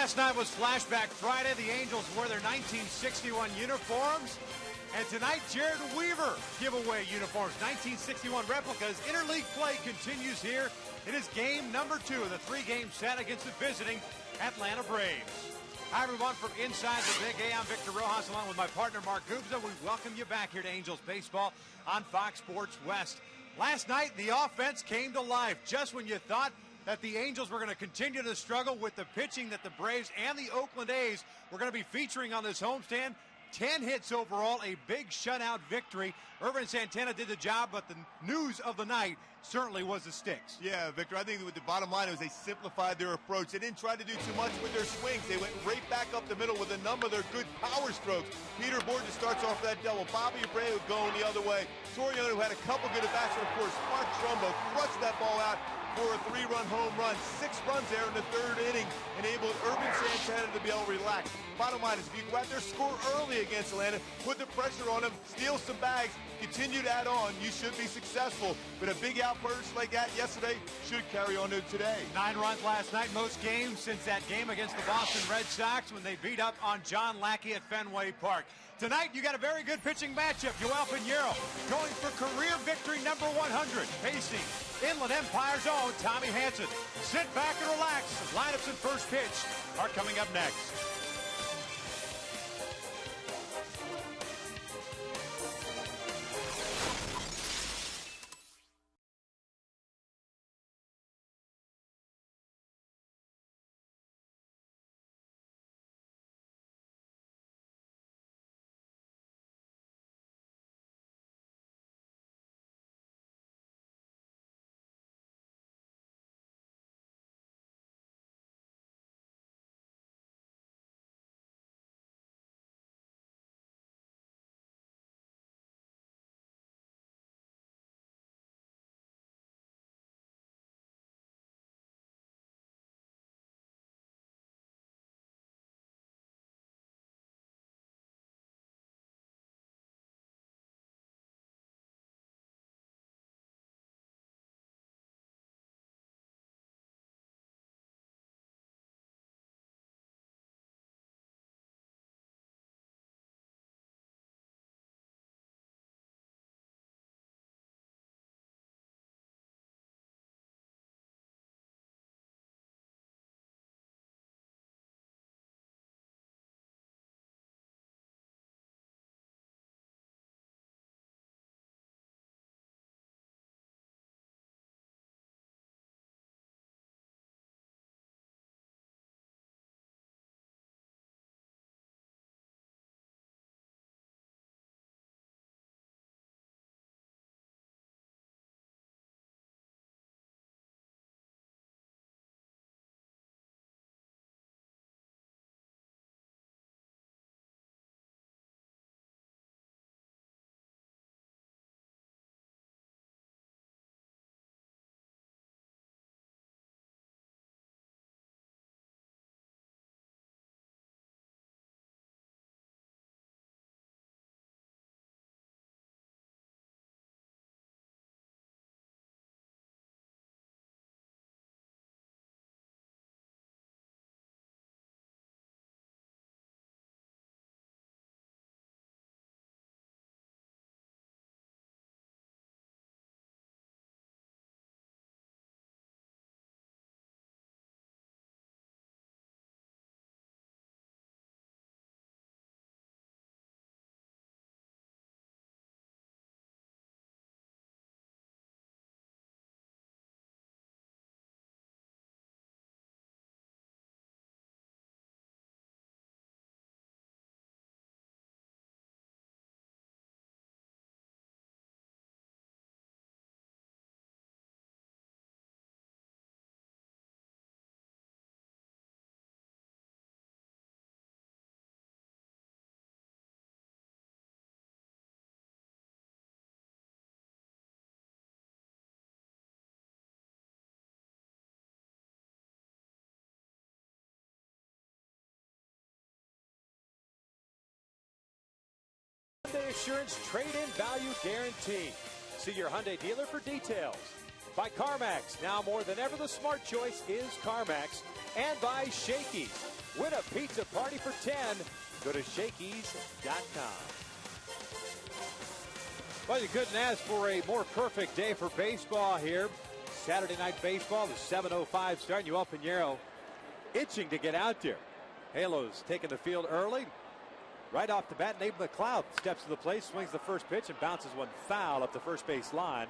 last night was Flashback Friday. The Angels wore their 1961 uniforms. And tonight, Jared Weaver giveaway uniforms, 1961 replicas. Interleague play continues here. It is game number 2 of the 3-game set against the visiting Atlanta Braves. Hi, everyone, from inside the Big A. I'm Victor Rojas, along with my partner, Mark Gubza. We welcome you back here to Angels Baseball on Fox Sports West. Last night, the offense came to life just when you thought that the Angels were going to continue to struggle with the pitching that the Braves and the Oakland A's were going to be featuring on this homestand. 10 hits overall, a big shutout victory. Irvin Santana did the job, but the news of the night certainly was the sticks. Yeah, Victor, I think with the bottom line was they simplified their approach. They didn't try to do too much with their swings. They went right back up the middle with a number of their good power strokes. Peter Bourjos starts off that double. Bobby Abreu going the other way. Soriano, who had a couple good at-bats, and of course, Mark Trumbo crushed that ball out for a 3-run home run. 6 runs there in the 3rd inning, enabled Irvin Santana to be able to relax. Bottom line is, if you go out there, score early against Atlanta, put the pressure on them, steal some bags, continue to add on, you should be successful. But a big outburst like that yesterday should carry on to today. 9 runs last night, most games since that game against the Boston Red Sox when they beat up on John Lackey at Fenway Park. Tonight, you got a very good pitching matchup. Yoel Pinheiro going for career victory number 100, facing Inland Empire's own Tommy Hanson. Sit back and relax. Lineups and first pitch are coming up next. Hyundai Assurance Trade-In Value Guarantee. See your Hyundai dealer for details. By CarMax, now more than ever the smart choice is CarMax. And by Shakey's. Win a pizza party for 10. Go to Shakey's.com. Well, you couldn't ask for a more perfect day for baseball here. Saturday night baseball, the 7:05 start. You all Pinheiro itching to get out there. Halos taking the field early. Right off the bat, Nate McLeod steps to the plate, swings the first pitch, and bounces one foul up the first base line.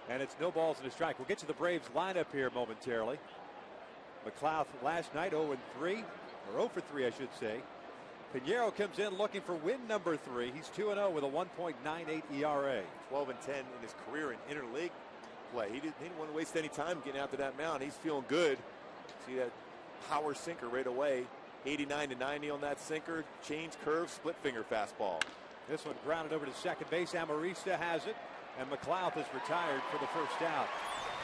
And it's no balls and a strike. We'll get to the Braves lineup here momentarily. McLeod last night 0-3, or 0 for 3, I should say. Pinheiro comes in looking for win number 3. He's 2-0 with a 1.98 ERA. 12-10 in his career in interleague play. He didn't want to waste any time getting out to that mound. He's feeling good. See that power sinker right away. 89-90 on that sinker. Change curve, split finger fastball. This one grounded over to second base. Amarista has it, and McLeod is retired for the first out.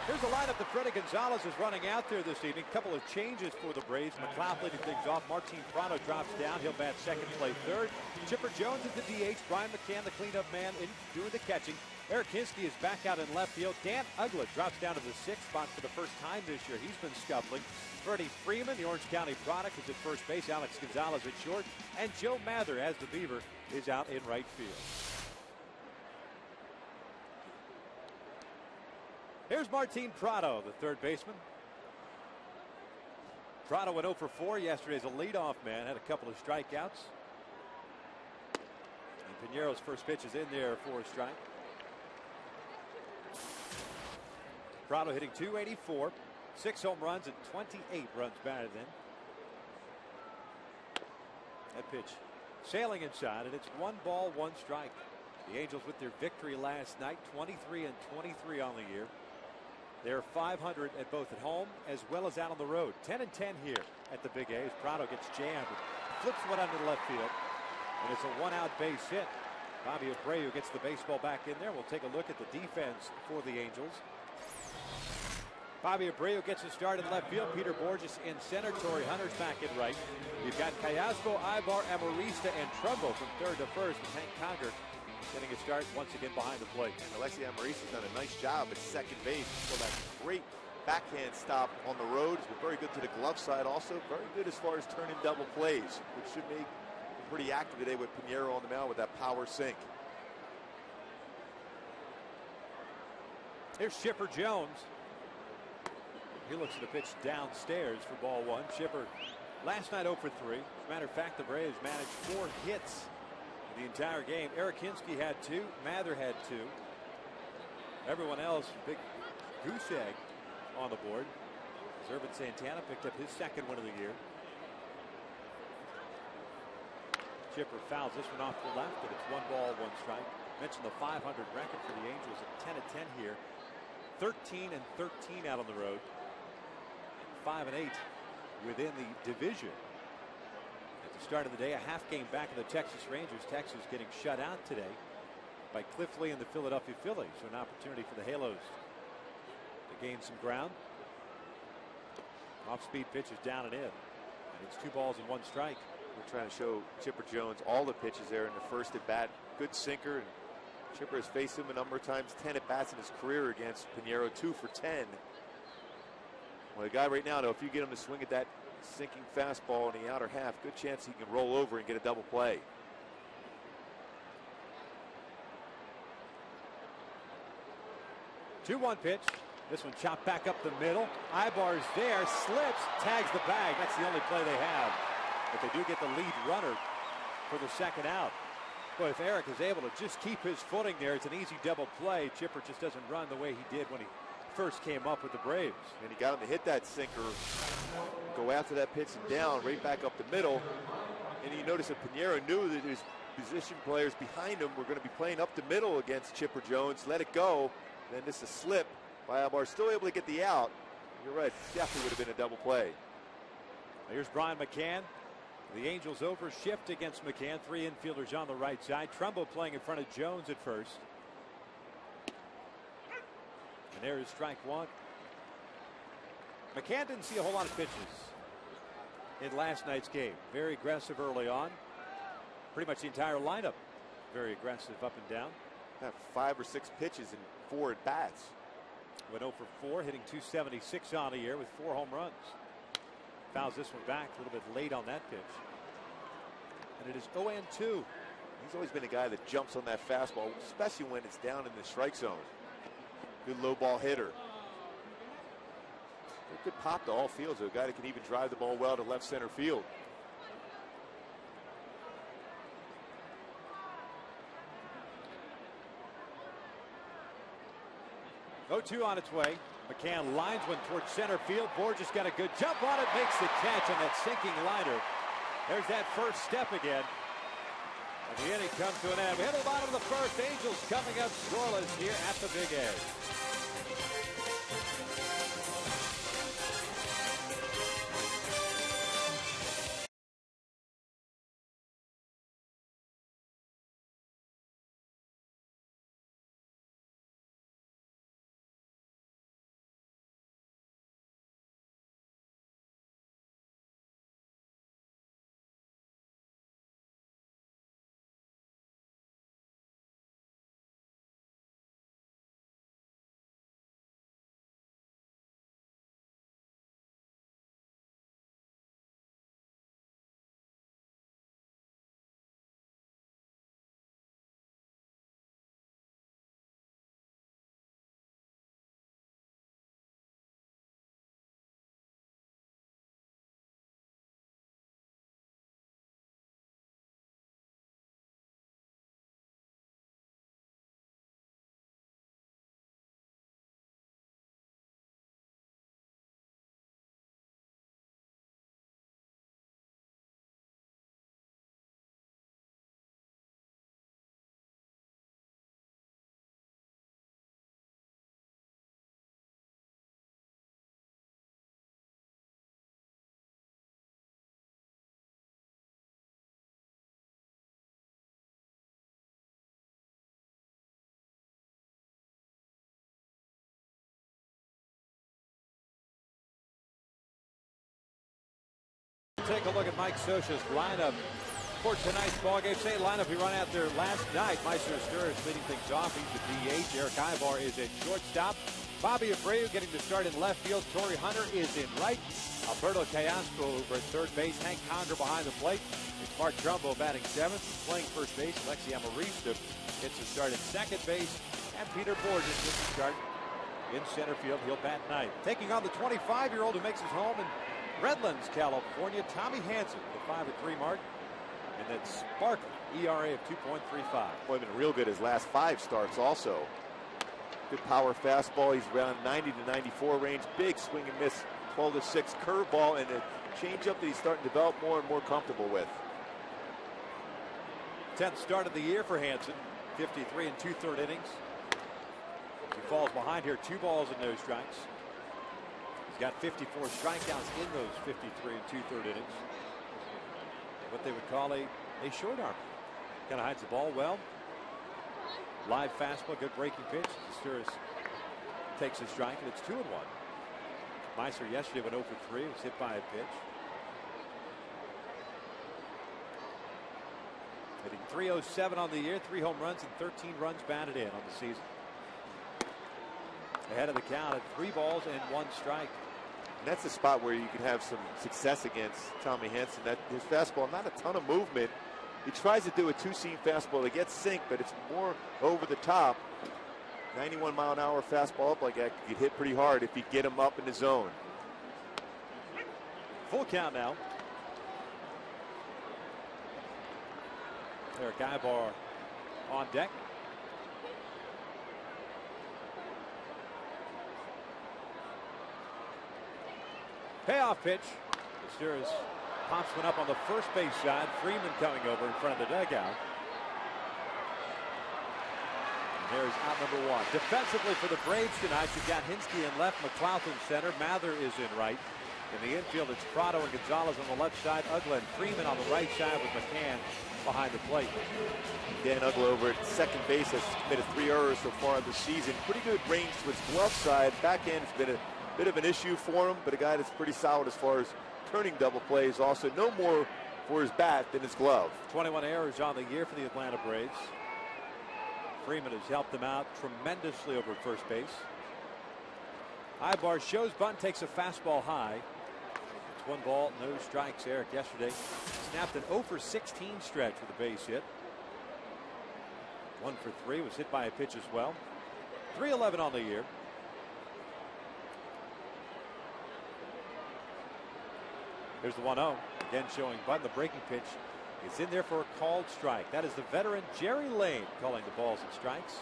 Here's the lineup that Freddie Gonzalez is running out there this evening. A couple of changes for the Braves. McLeod leading things off. Martin Prado drops down. He'll bat second, play third. Chipper Jones is the DH. Brian McCann, the cleanup man, in doing the catching. Eric Hinsky is back out in left field. Dan Uggla drops down to the 6th spot for the first time this year. He's been scuffling. Freddie Freeman, the Orange County product, is at first base. Alex Gonzalez at short. And Joe Mather, as the Beaver, is out in right field. Here's Martin Prado, the third baseman. Prado went 0 for 4 yesterday as a leadoff man. Had a couple of strikeouts. And Pinheiro's first pitch is in there for a strike. Prado hitting .284. 6 home runs and 28 runs batted in. That pitch sailing inside, and it's 1 ball, 1 strike. The Angels with their victory last night, 23-23 on the year. They're .500 at both at home as well as out on the road. 10-10 here at the Big A as Prado gets jammed. Flips one under the left field. And it's a 1-out base hit. Bobby Abreu gets the baseball back in there. We'll take a look at the defense for the Angels. Bobby Abreu gets a start in left field. Peter Borges in center. Torrey Hunter's back in right. You've got Callaspo, Ibar, Amarista, and Trumbo from third to first. And Hank Conger getting a start once again behind the plate. And Alexi Amarista's done a nice job at second base. So that great backhand stop on the road. He's been very good to the glove side also. Very good as far as turning double plays, which should make him pretty active today with Pinheiro on the mound with that power sink. Here's Chipper Jones. He looks at a pitch downstairs for ball 1. Chipper last night 0 for 3. As a matter of fact, the Braves managed 4 hits in the entire game. Eric Hinsky had 2. Mather had 2. Everyone else, big goose egg on the board. Zervin Santana picked up his second win of the year. Chipper fouls this one off the left, but it's 1 ball, 1 strike. Mentioned the .500 record for the Angels at 10-10 here. 13-13 out on the road. 5-8 within the division. At the start of the day, a half game back of the Texas Rangers. Texas getting shut out today by Cliff Lee and the Philadelphia Phillies. So an opportunity for the Halos to gain some ground. Off-speed pitch is down and in. And it's 2 balls and 1 strike. We're trying to show Chipper Jones all the pitches there in the first at bat. Good sinker. And Chipper has faced him a number of times. 10 at bats in his career against Pinheiro. 2 for 10. Well, the guy right now, though, if you get him to swing at that sinking fastball in the outer half, good chance he can roll over and get a double play. Two-one pitch. This one chopped back up the middle. Ibar's there, slips, tags the bag. That's the only play they have. But they do get the lead runner for the second out. Boy, if Eric is able to just keep his footing there, it's an easy double play. Chipper just doesn't run the way he did when he first came up with the Braves. And he got him to hit that sinker, go after that pitch and down, right back up the middle. And you notice that Pinheiro knew that his position players behind him were going to be playing up the middle against Chipper Jones. Let it go. Then this is a slip by Albar, still able to get the out. You're right, definitely would have been a double play. Here's Brian McCann. The Angels over shift against McCann. 3 infielders on the right side. Trumbo playing in front of Jones at first. And there is strike 1. McCann didn't see a whole lot of pitches in last night's game. Very aggressive early on. Pretty much the entire lineup very aggressive up and down. 5 or 6 pitches and 4 at bats. Went 0 for 4, hitting .276 on the year with 4 home runs. Fouls this one back a little bit late on that pitch. And it is 0-2. He's always been a guy that jumps on that fastball, especially when it's down in the strike zone. Good low ball hitter. A good pop to all fields. A guy that can even drive the ball well to left center field. 0-2 on its way. McCann lines one towards center field. Borges got a good jump on it, makes the catch on that sinking liner. There's that first step again. And the inning comes to an end. We hit the bottom of the first. Angels coming up scoreless here at the Big A. Take a look at Mike Scioscia's lineup for tonight's ballgame. Same lineup he run out there last night. Meister Asturias leading things off. He's the DH. Eric Ibar is at shortstop. Bobby Abreu getting the start in left field. Torrey Hunter is in right. Alberto Castro over at third base. Hank Conger behind the plate. It's Mark Trumbo batting seventh. He's playing first base. Alexi Amarista gets the start at second base. And Peter Borges gets the start in center field. He'll bat ninth. Taking on the 25-year-old who makes his home in Redlands, California, Tommy Hanson, the 5-3 mark, and that sparkling ERA of 2.35. Boy, been real good his last 5 starts also. Good power fastball. He's around 90 to 94 range. Big swing and miss, 12 to 6 curveball, and a changeup that he's starting to develop more and more comfortable with. 10th start of the year for Hanson, 53 and 2/3 innings. He falls behind here, 2 balls and no strikes. Got 54 strikeouts in those 53 and 2/3 innings. What they would call a short arm. Kind of hides the ball well. Live fastball, good breaking pitch. Asturias takes a strike, and it's 2-1. Meister yesterday went 0 for 3. Was hit by a pitch. Hitting .307 on the year, 3 home runs and 13 runs batted in on the season. Ahead of the count at 3 balls and 1 strike. And that's the spot where you can have some success against Tommy Hanson. That his fastball, not a ton of movement. He tries to do a 2-seam fastball that gets sink, but it's more over the top. 91-mile-an-hour fastball up like that could hit pretty hard if you get him up in the zone. Full count now. Eric Ibar on deck. Payoff pitch. Asturias pops one up on the first base side. Freeman coming over in front of the dugout. And there's out number 1. Defensively for the Braves tonight, you've got Hinsky in left, McLeod in center, Mather is in right. In the infield, it's Prado and Gonzalez on the left side, Ugla and Freeman on the right side with McCann behind the plate. Dan Ugla over at second base has committed 3 errors so far this season. Pretty good range to his glove side. Back end has been a bit of an issue for him, but a guy that's pretty solid as far as turning double plays. Also, no more for his bat than his glove. 21 errors on the year for the Atlanta Braves. Freeman has helped them out tremendously over at first base. Ibar shows bunt, takes a fastball high. 1 ball, no strikes. Eric yesterday snapped an 0 for 16 stretch with a base hit. 1 for 3, was hit by a pitch as well. 311 on the year. Here's the 1-0. Again showing Button. The breaking pitch is in there for a called strike. That is the veteran Jerry Lane calling the balls and strikes.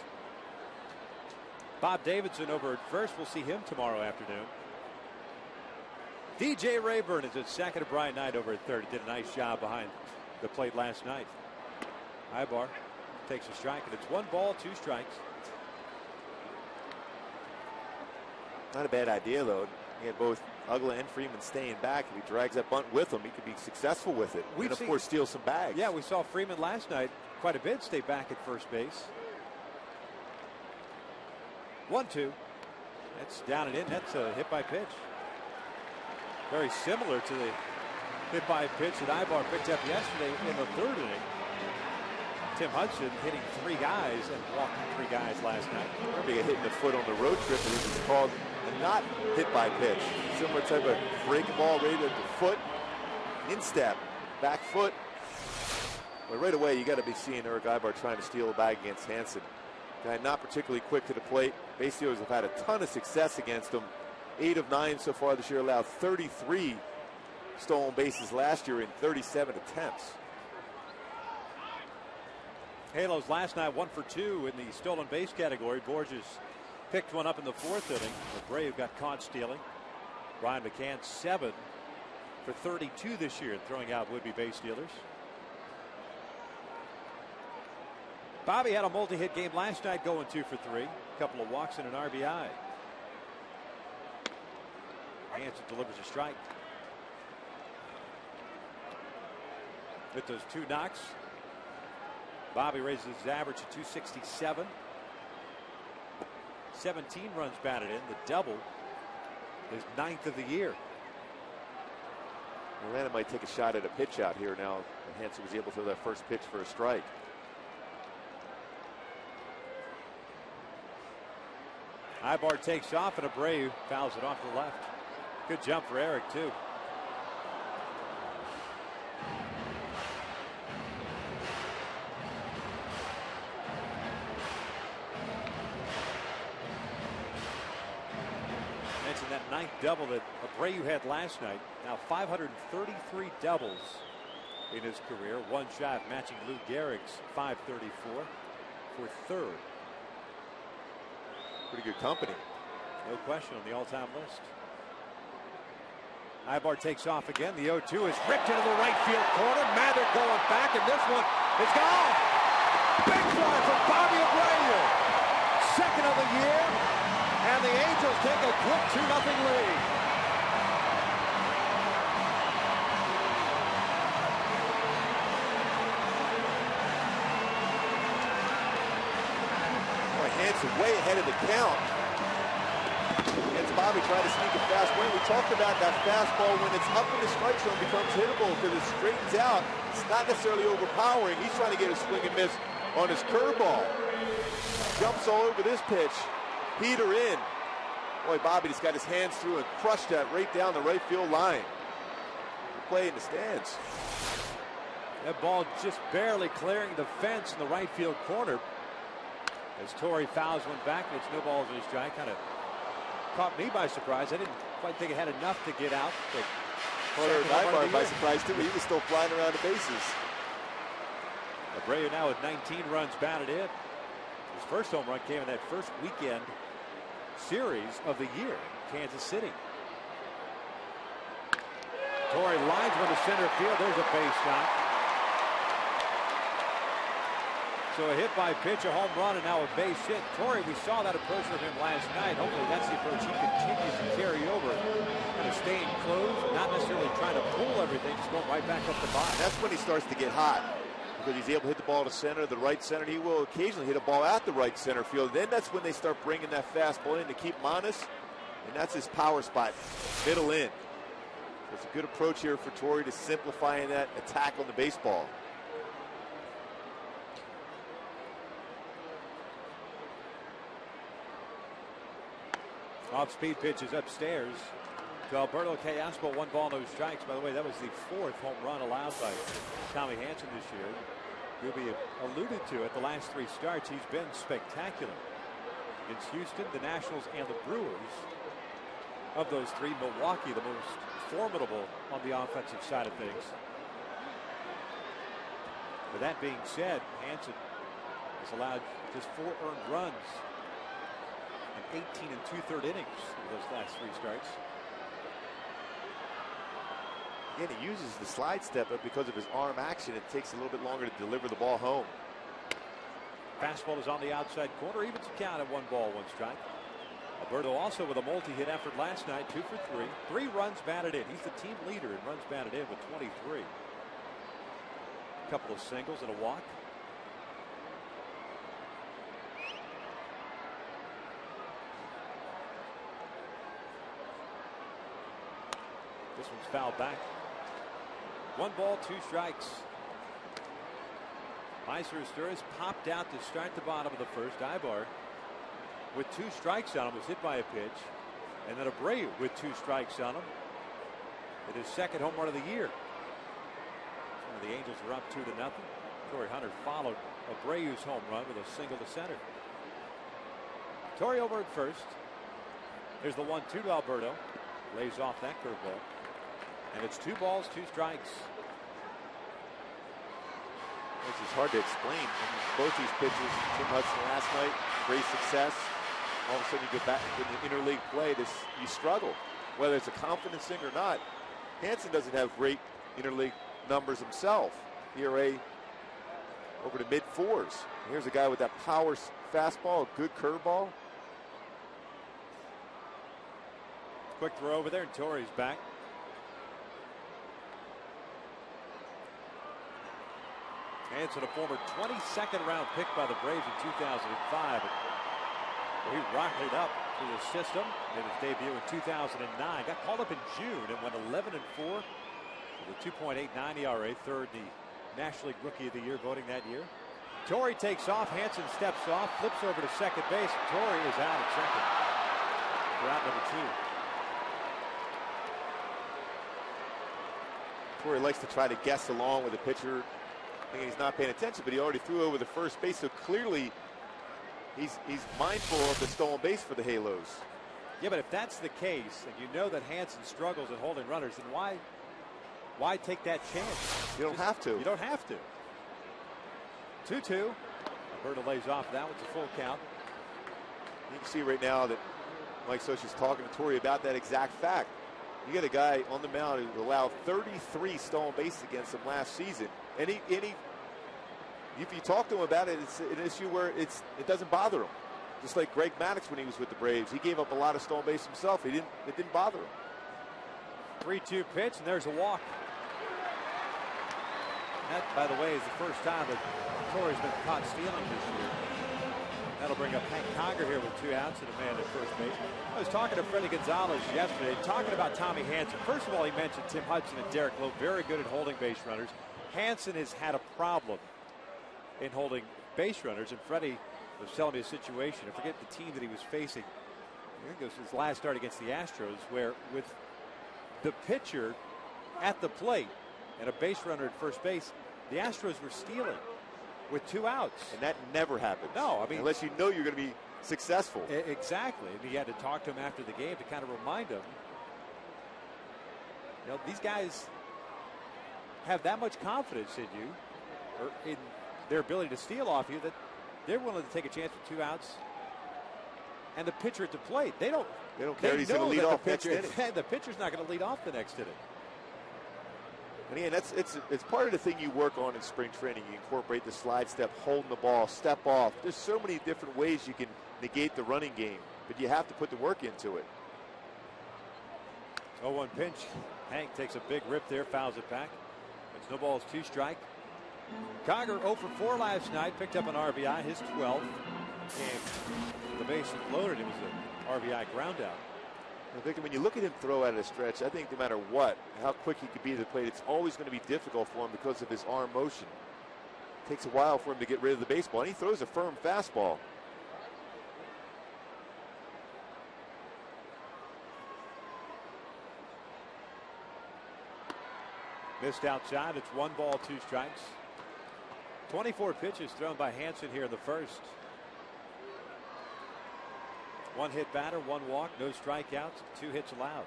Bob Davidson over at first. We'll see him tomorrow afternoon. DJ Rayburn is at second. Brian Knight over at third. He did a nice job behind the plate last night. Ibar takes a strike, and it's 1 ball, 2 strikes. Not a bad idea, though. He had both Uggla and Freeman staying back. If he drags that bunt with him, he could be successful with it. And, of course, steal some bags. Yeah, we saw Freeman last night quite a bit stay back at first base. 1-2. That's down and in. That's a hit by pitch. Very similar to the hit by pitch that Ibar picked up yesterday in the 3rd inning. Tim Hudson hitting 3 guys and walking 3 guys last night. Remember, he got hit in the foot on the road trip, and it was called a not hit by pitch. Similar type of breaking ball, right at the foot, instep, back foot. But right away, you got to be seeing Eric Ibar trying to steal a bag against Hansen. Guy not particularly quick to the plate. Base stealers have had a ton of success against him. 8 of 9 so far this year, allowed 33 stolen bases last year in 37 attempts. Halos last night 1 for 2 in the stolen base category. Borges picked one up in the 4th inning. Abreu got caught stealing. Brian McCann 7 for 32 this year, throwing out would-be base stealers. Bobby had a multi-hit game last night, going 2 for 3. A couple of walks and an RBI. Hansen delivers a strike. With those 2 knocks, Bobby raises his average to 267. 17 runs batted in. The double is 9th of the year. Atlanta might take a shot at a pitch out here now. Hansen was able to throw that first pitch for a strike. Ibar takes off, and Abreu fouls it off the left. Good jump for Eric, too. Mentioned that 9th double that Abreu had last night. Now 533 doubles in his career. 1 shot matching Lou Gehrig's 534 for 3rd. Pretty good company. No question on the all-time list. Ibar takes off again. The 0-2 is ripped into the right field corner. Mather going back, and this one is gone. Big fly from Bobby Abreu. 2nd of the year, and the Angels take a quick 2-0 lead. Boy, Hansen way ahead of the count. Against Bobby trying to sneak a fast win. We talked about that fastball when it's up in the strike zone becomes hittable because it straightens out. It's not necessarily overpowering. He's trying to get a swing and miss on his curveball. Jumps all over this pitch. Peter in. Boy, Bobby just got his hands through and crushed that right down the right field line. The play in the stands. That ball just barely clearing the fence in the right field corner. As Torrey fouls one back, and it's no balls in his strike. Kind of caught me by surprise. I didn't quite think it had enough to get out. Ibar by surprise too. He was still flying around the bases. Abreu now with 19 runs batted in. His first home run came in that first weekend series of the year in Kansas City. Torrey lines one to center field. There's a base shot. So a hit by pitch, a home run, and now a base hit. Torrey, we saw that approach from him last night. Hopefully that's the approach he continues to carry over. Kind of staying close, not necessarily trying to pull everything, just going right back up the box. That's when he starts to get hot because he's able to hit the ball to center, the right center. He will occasionally hit a ball at the right center field. Then that's when they start bringing that fastball in to keep him honest, and that's his power spot, middle in. It's a good approach here for Torrey to simplifying that attack on the baseball. Off-speed pitches upstairs. to Alberto Callaspo, 1 ball, no strikes. By the way, that was the 4th home run allowed by Tommy Hanson this year. Gooby alluded to it. The last 3 starts, he's been spectacular. Against Houston, the Nationals, and the Brewers. Of those 3, Milwaukee, the most formidable on the offensive side of things. With that being said, Hanson has allowed just 4 earned runs in 18 2/3 innings in those last 3 starts. Again, he uses the slide step, but because of his arm action, it takes a little bit longer to deliver the ball home. Fastball is on the outside corner, evens the count at 1 ball, 1 strike. Alberto also with a multi-hit effort last night, 2 for 3. 3 runs batted in. He's the team leader in runs batted in with 23. A couple of singles and a walk. This one's fouled back. 1 ball, 2 strikes. Meister popped out to start the bottom of the first. Ibar with 2 strikes on him was hit by a pitch. And then Abreu with 2 strikes on him. It is 2nd home run of the year. The Angels are up 2-0. Torrey Hunter followed Abreu's home run with a single to center. Torrey over at first. There's the 1-2 to Alberto. Lays off that curveball. And it's 2 balls, 2 strikes. This is hard to explain. Both these pitchers, Tim Hudson last night, great success. All of a sudden you go back in the interleague play, you struggle. Whether it's a confidence thing or not, Hanson doesn't have great interleague numbers himself. ERA over to mid-4s. Here's a guy with that power fastball, a good curveball. Quick throw over there, and Torrey's back. Hanson, a former 22nd round pick by the Braves in 2005. He rocketed up through the system. Made his debut in 2009. Got called up in June and went 11-4 with a 2.89 ERA. 3rd in the National League Rookie of the Year voting that year. Torrey takes off. Hanson steps off, flips over to second base. Torrey is out at second. For out number 2. Torrey likes to try to guess along with the pitcher. Thinking he's not paying attention, but he already threw over the first base, so clearly he's mindful of the stolen base for the Halos. Yeah, but if that's the case, and you know that Hanson struggles at holding runners, then why take that chance? You don't have to. You don't have to. 2-2. Alberto lays off. That one's a full count. You can see right now that Mike Scioscia's talking to Torrey about that exact fact. You get a guy on the mound who allowed 33 stolen bases against him last season. And if you talk to him about it, it's an issue where it doesn't bother him. Just like Greg Maddux when he was with the Braves, he gave up a lot of stolen bases himself. It didn't bother him. 3-2 pitch, and there's a walk. That, by the way, is the first time that Torrey's been caught stealing this year. That'll bring up Hank Conger here with 2 outs and a man at first base. I was talking to Freddie Gonzalez yesterday, talking about Tommy Hanson. First of all, he mentioned Tim Hudson and Derek Lowe, very good at holding base runners. Hanson has had a problem in holding base runners, and Freddie was telling me a situation. I forget the team that he was facing. I think it was his last start against the Astros, where with the pitcher at the plate and a base runner at first base, the Astros were stealing with 2 outs. And that never happens. No, I mean, unless you know you're going to be successful. Exactly. And he had to talk to him after the game to kind of remind him. You know, these guys have that much confidence in you, or in their ability to steal off you, that they're willing to take a chance with 2 outs. And the pitcher at the plate, they don't care. He's going to lead off next inning. The pitcher's not going to lead off the next inning. And again, it's part of the thing you work on in spring training. You incorporate the slide step, holding the ball, step off. There's so many different ways you can negate the running game, but you have to put the work into it. 0-1 pinch. Hank takes a big rip there, fouls it back. It's no balls, 2 strike. Conger 0 for 4 last night, picked up an RBI, his 12th. And the base is loaded. It was an RBI ground out. Victor, when you look at him throw out of the stretch, I think no matter what, how quick he could be to the plate, it's always going to be difficult for him because of his arm motion. It takes a while for him to get rid of the baseball, and he throws a firm fastball. Missed outside. It's 1 ball, 2 strikes. 24 pitches thrown by Hansen here in the first. 1 hit batter, 1 walk, no strikeouts, 2 hits allowed.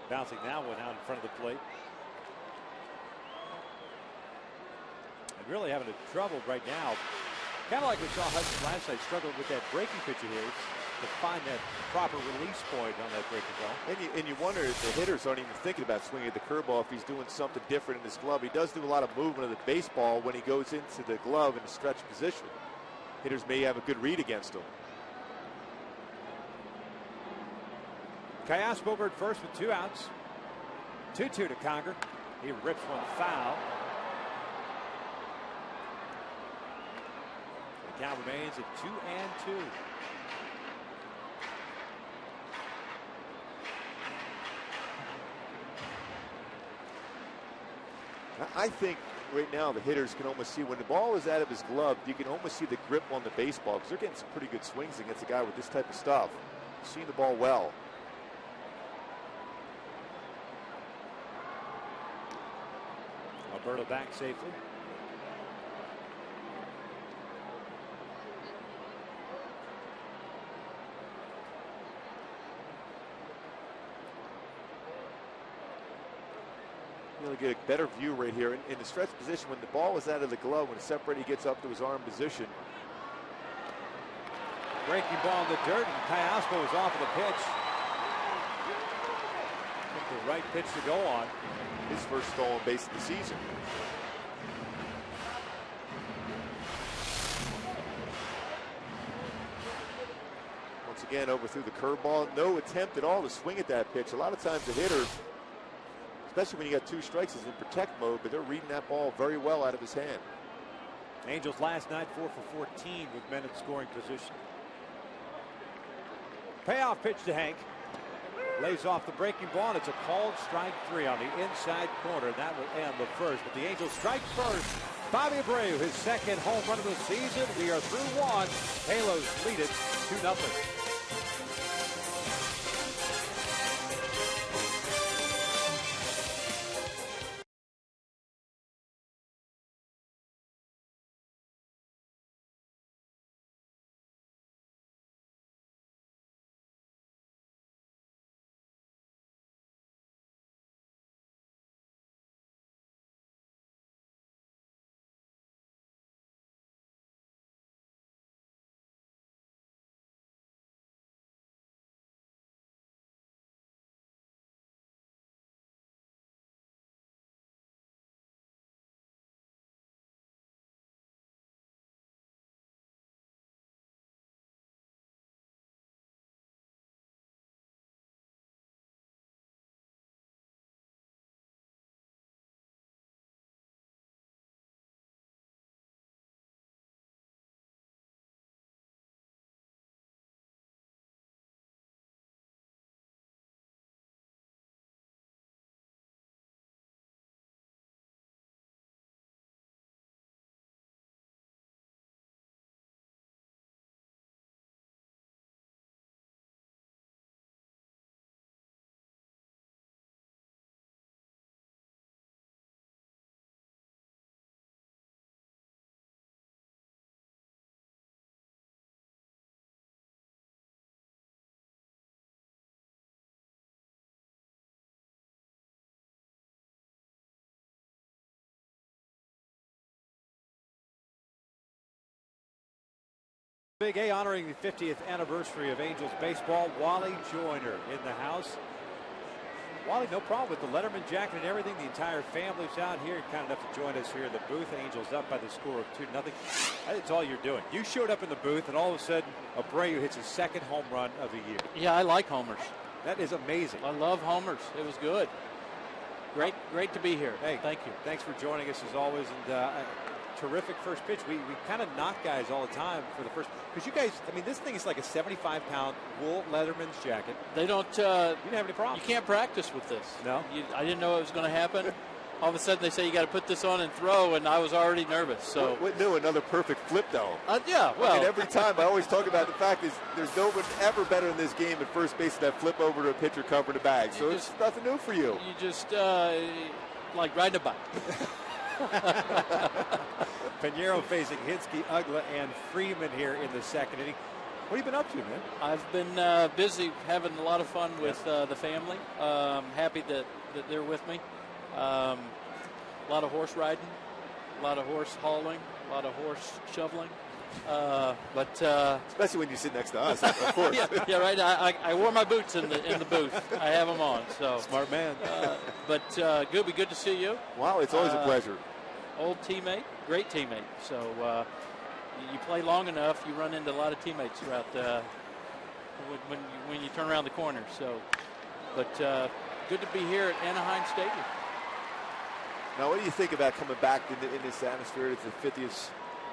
Bouncing that one out in front of the plate. And really having trouble right now. Kind of like we saw Hudson last night, struggled with that breaking pitch of his to find that proper release point on that breaking ball. And you wonder if the hitters aren't even thinking about swinging at the curveball if he's doing something different in his glove. He does do a lot of movement of the baseball when he goes into the glove in a stretch position. Hitters may have a good read against him. Kayaspo over at first with 2 outs. 2-2 to Conger. He rips one foul. The count remains at 2-2. I think right now the hitters can almost see when the ball is out of his glove, you can almost see the grip on the baseball because they're getting some pretty good swings against a guy with this type of stuff. Seeing the ball well. Alberto back safely. You'll get a better view right here in the stretch position when the ball is out of the glove, when the separator gets up to his arm position. Breaking ball in the dirt, and Kayaspo is off of the pitch. Took the right pitch to go on. His first stolen base of the season. Once again, overthrew the curveball. No attempt at all to swing at that pitch. A lot of times the hitters, especially when you got 2 strikes, is in protect mode, but they're reading that ball very well out of his hand. Angels last night 4 for 14 with men in scoring position. Payoff pitch to Hank. Lays off the breaking ball, and it's a called strike 3 on the inside corner. That will end the first. But the Angels strike first. Bobby Abreu, his 2nd home run of the season. We are through 1. Halos lead it 2-0. Big A honoring the 50th anniversary of Angels baseball. Wally Joiner in the house. Wally, no problem with the Letterman jacket and everything. The entire family's out here, kind enough to join us here in the booth. Angels up by the score of 2-0. That's all you're doing. You showed up in the booth, and all of a sudden, Abreu hits his 2nd home run of the year. Yeah, I like homers. That is amazing. I love homers. It was good. Great to be here. Hey, thank you. Thanks for joining us as always. And terrific first pitch. We kind of knock guys all the time for the first, because you guys, I mean, this thing is like a 75-pound wool Letterman's jacket. They don't. You didn't have any problems. You can't practice with this. No. I didn't know it was going to happen. all of a sudden they say you got to put this on and throw, and I was already nervous. So what new? Another perfect flip, though. Yeah, well. I mean, every time I always talk about the fact is there's no one ever better in this game at first base than that flip over to a pitcher covering the bag. So it's nothing new for you. You just like riding a bike. Pinheiro facing Hinsky, Ugla, and Freeman here in the second inning. What have you been up to, man? I've been busy having a lot of fun with the family. Happy that they're with me. A lot of horse riding, a lot of horse hauling, a lot of horse shoveling. Especially when you sit next to us, of course. yeah, right. I wore my boots in the booth. I have them on. So smart man. Gooby, good to see you. Wow, it's always a pleasure. Old teammate, great teammate. So you play long enough, you run into a lot of teammates throughout when you turn around the corner. So, good to be here at Anaheim Stadium. Now, what do you think about coming back in this atmosphere? It's the 50th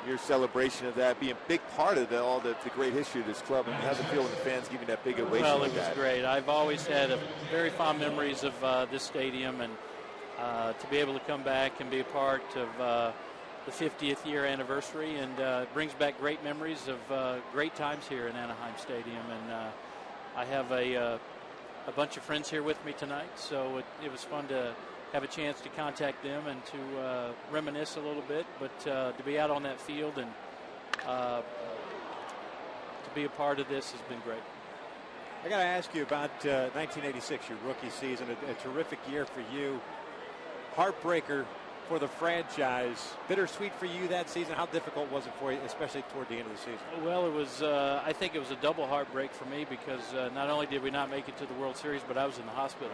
year celebration of that, being a big part of all the great history of this club, and how the feeling the fans giving that big ovation. Well, like it was that. great. I've always had very fond memories of this stadium, and to be able to come back and be a part of the 50th year anniversary, and brings back great memories of great times here in Anaheim Stadium. And I have a bunch of friends here with me tonight, so it was fun to have a chance to contact them and to reminisce a little bit, but to be out on that field and to be a part of this has been great. I got to ask you about 1986, your rookie season, a terrific year for you. Heartbreaker for the franchise. Bittersweet for you that season. How difficult was it for you, especially toward the end of the season? Well, it was. I think it was a double heartbreak for me because not only did we not make it to the World Series, but I was in the hospital.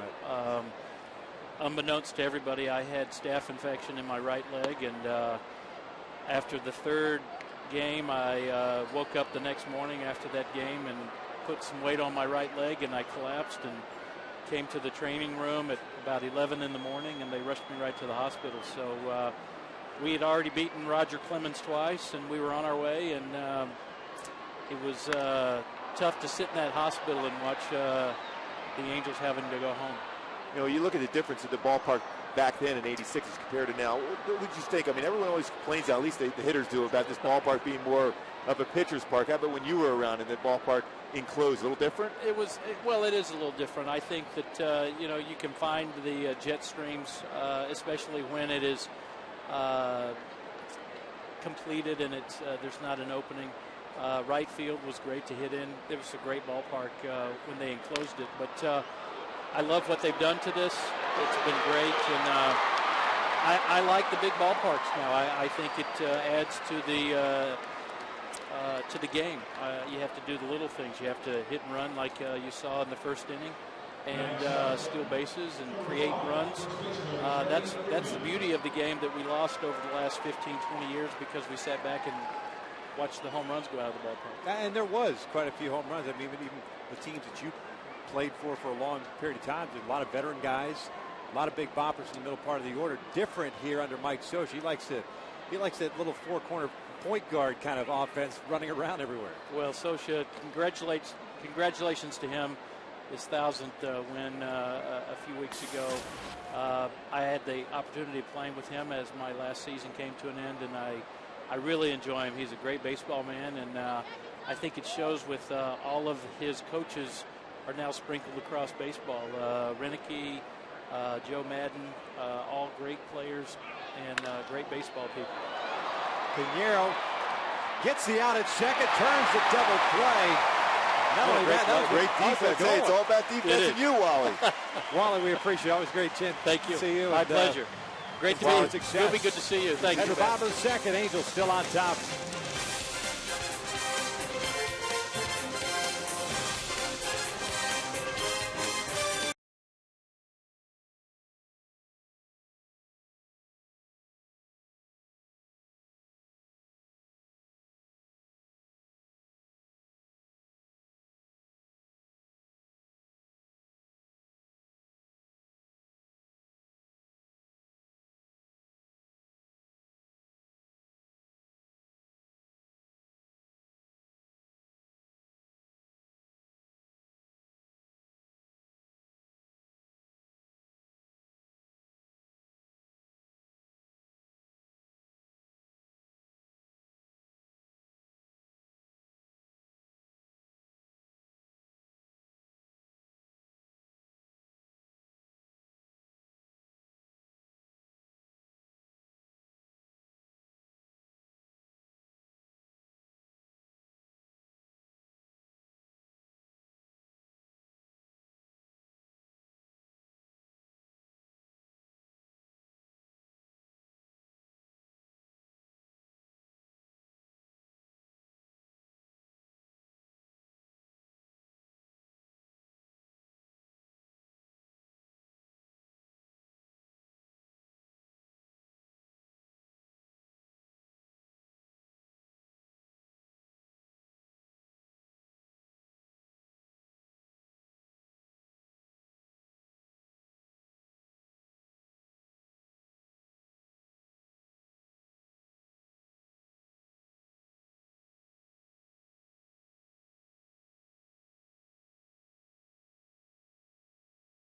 Unbeknownst to everybody, I had staph infection in my right leg, and after the third game, I woke up the next morning after that game and put some weight on my right leg, and I collapsed and came to the training room at about 11 in the morning, and they rushed me right to the hospital. So we had already beaten Roger Clemens twice, and we were on our way, and it was tough to sit in that hospital and watch the Angels having to go home. You know, you look at the difference at the ballpark back then in '86 as compared to now. What would you think? I mean, everyone always complains, at least the hitters do, about this ballpark being more of a pitcher's park. How about when you were around and the ballpark enclosed? A little different? It is a little different. I think that, you can find the jet streams, especially when it is completed and there's not an opening. Right field was great to hit in. It was a great ballpark when they enclosed it. But I love what they've done to this. It's been great, and I like the big ballparks now. I think it adds to the game. You have to do the little things. You have to hit and run like you saw in the first inning, and steal bases and create runs. That's the beauty of the game that we lost over the last 15, 20 years because we sat back and watched the home runs go out of the ballpark. And there was quite a few home runs. I mean, even the teams that you played for a long period of time. There's a lot of veteran guys, a lot of big boppers in the middle part of the order. Different here under Mike Socha. He likes that little four-corner point guard kind of offense running around everywhere. Well, Socha, congratulations to him. His 1000th win a few weeks ago. I had the opportunity of playing with him as my last season came to an end, and I really enjoy him. He's a great baseball man, and I think it shows with all of his coaches are now sprinkled across baseball. Renicky, Joe Madden, all great players and great baseball people. Pinheiro gets the out at second, turns the double play. Not only that was great defense. Hey, it's all about defense and you, Wally. Wally, we appreciate it. Always great, Chin. Thank you. See you. My pleasure. Great to be here. It'll be good to see you. Thank you. At the bottom of the second, Angels still on top.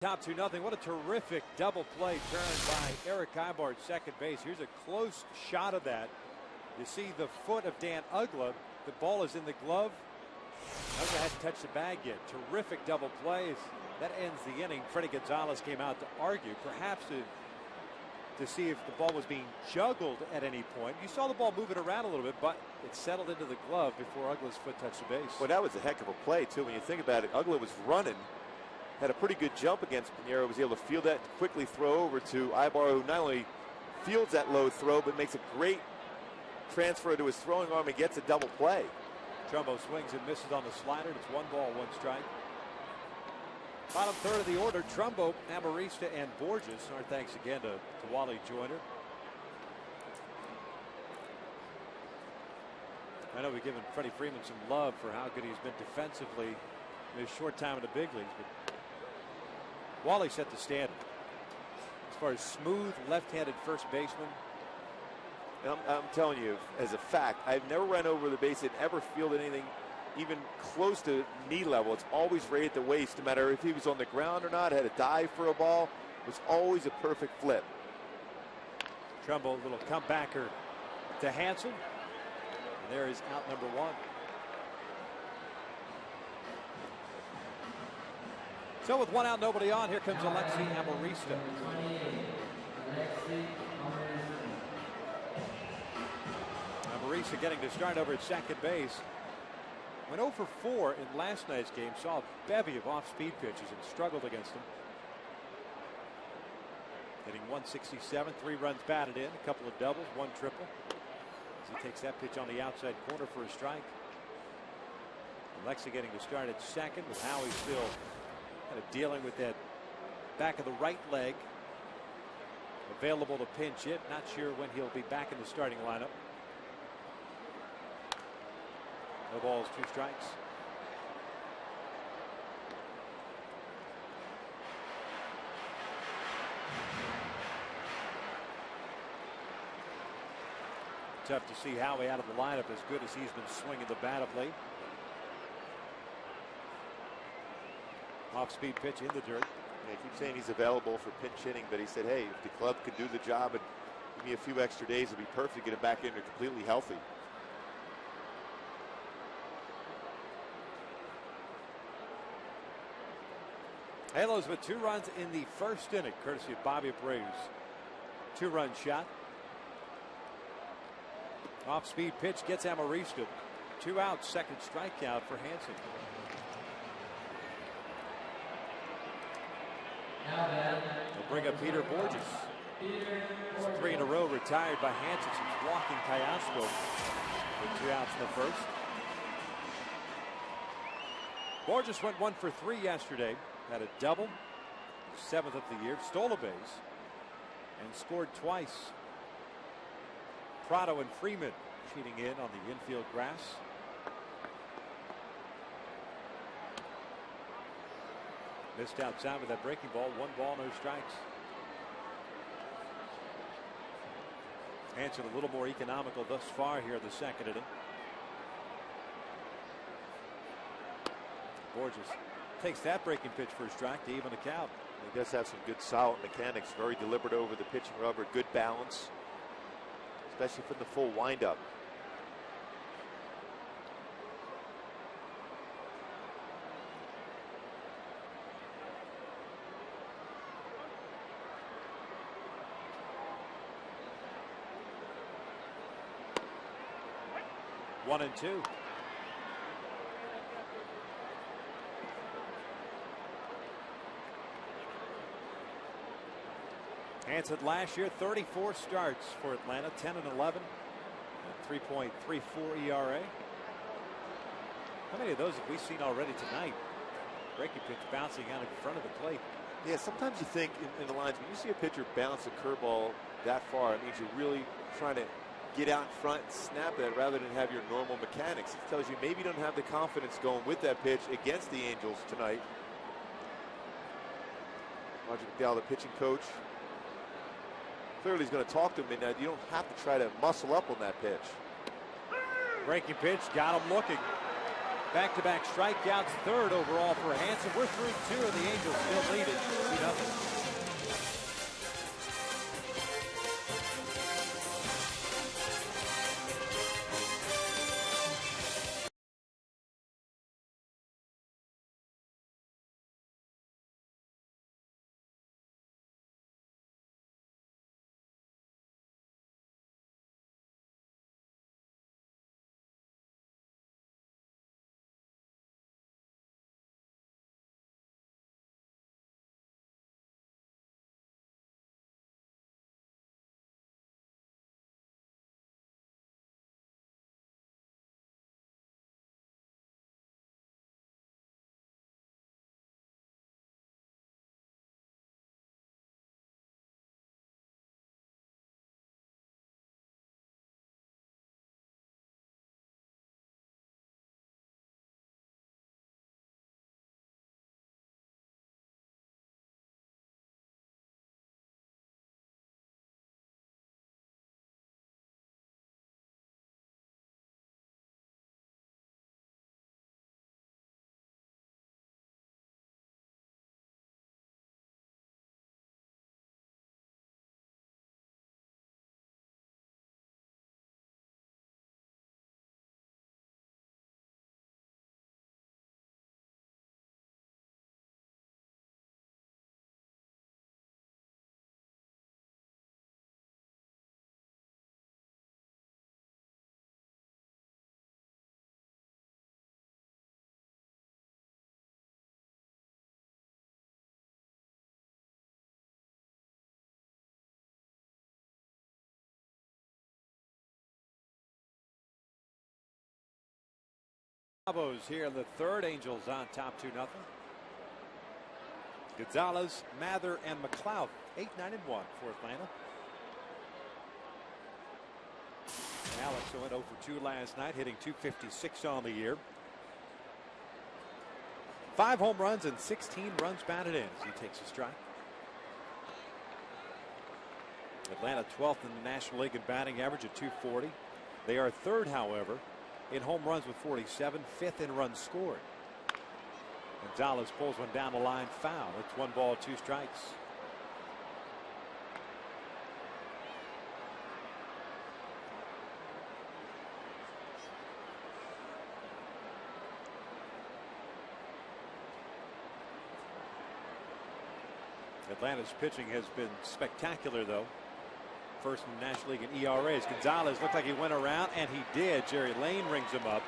Top 2-0. What a terrific double play turn by Eric Ibar, second base. Here's a close shot of that. You see the foot of Dan Ugla. The ball is in the glove. Ugla hasn't touched the bag yet. Terrific double plays. That ends the inning. Freddie Gonzalez came out to argue, perhaps to see if the ball was being juggled at any point. You saw the ball moving around a little bit, but it settled into the glove before Ugla's foot touched the base. Well, that was a heck of a play, too. When you think about it, Ugla was running, had a pretty good jump against Pinheiro, was able to field that and quickly throw over to Ibar, who not only fields that low throw, but makes a great transfer to his throwing arm and gets a double play. Trumbo swings and misses on the slider. It's 1 ball, 1 strike. Bottom third of the order, Trumbo, Amarista, and Borges. Our thanks again to Wally Joiner. I know we've given Freddie Freeman some love for how good he's been defensively in his short time in the big leagues, but Wally set the standard as far as smooth left-handed first baseman. I'm telling you, as a fact, I've never run over the base and ever fielded anything even close to knee level. It's always right at the waist, no matter if he was on the ground or not, had a dive for a ball. It was always a perfect flip. Trumbo, little comebacker to Hansen. And there is out number 1. So with 1 out, nobody on, here comes Alexi Amarista. Amarista getting to start over at second base. Went 0 for 4 in last night's game. Saw a bevy of off-speed pitches and struggled against them. Hitting 167, 3 runs batted in, a couple of doubles, 1 triple. As he takes that pitch on the outside corner for a strike. Alexi getting to start at second, with Howie still kind of dealing with that back of the right leg. Available to pinch hit. Not sure when he'll be back in the starting lineup. No balls, 2 strikes. Tough to see Howie out of the lineup as good as he's been swinging the bat of late. Off-speed pitch in the dirt. Yeah, I keep saying he's available for pinch hitting, but he said, hey, if the club could do the job and give me a few extra days, it'd be perfect to get him back in there completely healthy. Halos with 2 runs in the first inning, courtesy of Bobby Abreu's 2-run shot. Off-speed pitch gets Amarista. 2 outs, second strikeout for Hansen. They'll bring up Peter Borges. It's 3 in a row retired by Hansen since walking Cayasco with 2 outs in the first. Borges went 1 for 3 yesterday. Had a double, 7th of the year, stole a base, and scored twice. Prado and Freeman cheating in on the infield grass. Missed outside with that breaking ball. 1 ball, no strikes. Hansen a little more economical thus far here in the second inning. Borges takes that breaking pitch for a strike to even the count. He does have some good solid mechanics, very deliberate over the pitching rubber, good balance, especially from the full windup. One and 2. Hansen last year 34 starts for Atlanta, 10 and 11, and 3.34 ERA. How many of those have we seen already tonight? Breaking pitch bouncing out in front of the plate. Yeah, sometimes you think in the lines, when you see a pitcher bounce a curveball that far, it means you're really trying to get out in front and snap that rather than have your normal mechanics. It tells you maybe you don't have the confidence going with that pitch against the Angels tonight. Roger McDowell, the pitching coach, clearly he's going to talk to him, and you don't have to try to muscle up on that pitch. Breaking pitch, got him looking. Back-to-back strikeouts, third overall for Hansen. We're through 2, and the Angels still lead it 2-0. Bravos here in the third. Angels on top 2-0. Gonzalez, Mather, and McLeod 8, 9, and 1 for Atlanta. Alex went 0 for 2 last night, hitting .256 on the year. 5 home runs and 16 runs batted in as he takes a strike. Atlanta 12th in the National League in batting average at .240. They are third, however, in home runs with 47, 5th in runs scored. Gonzalez pulls one down the line, foul. It's 1 ball, 2 strikes. Atlanta's pitching has been spectacular, though. First in the National League in ERAs. Gonzalez looked like he went around, and he did. Jerry Lane rings him up.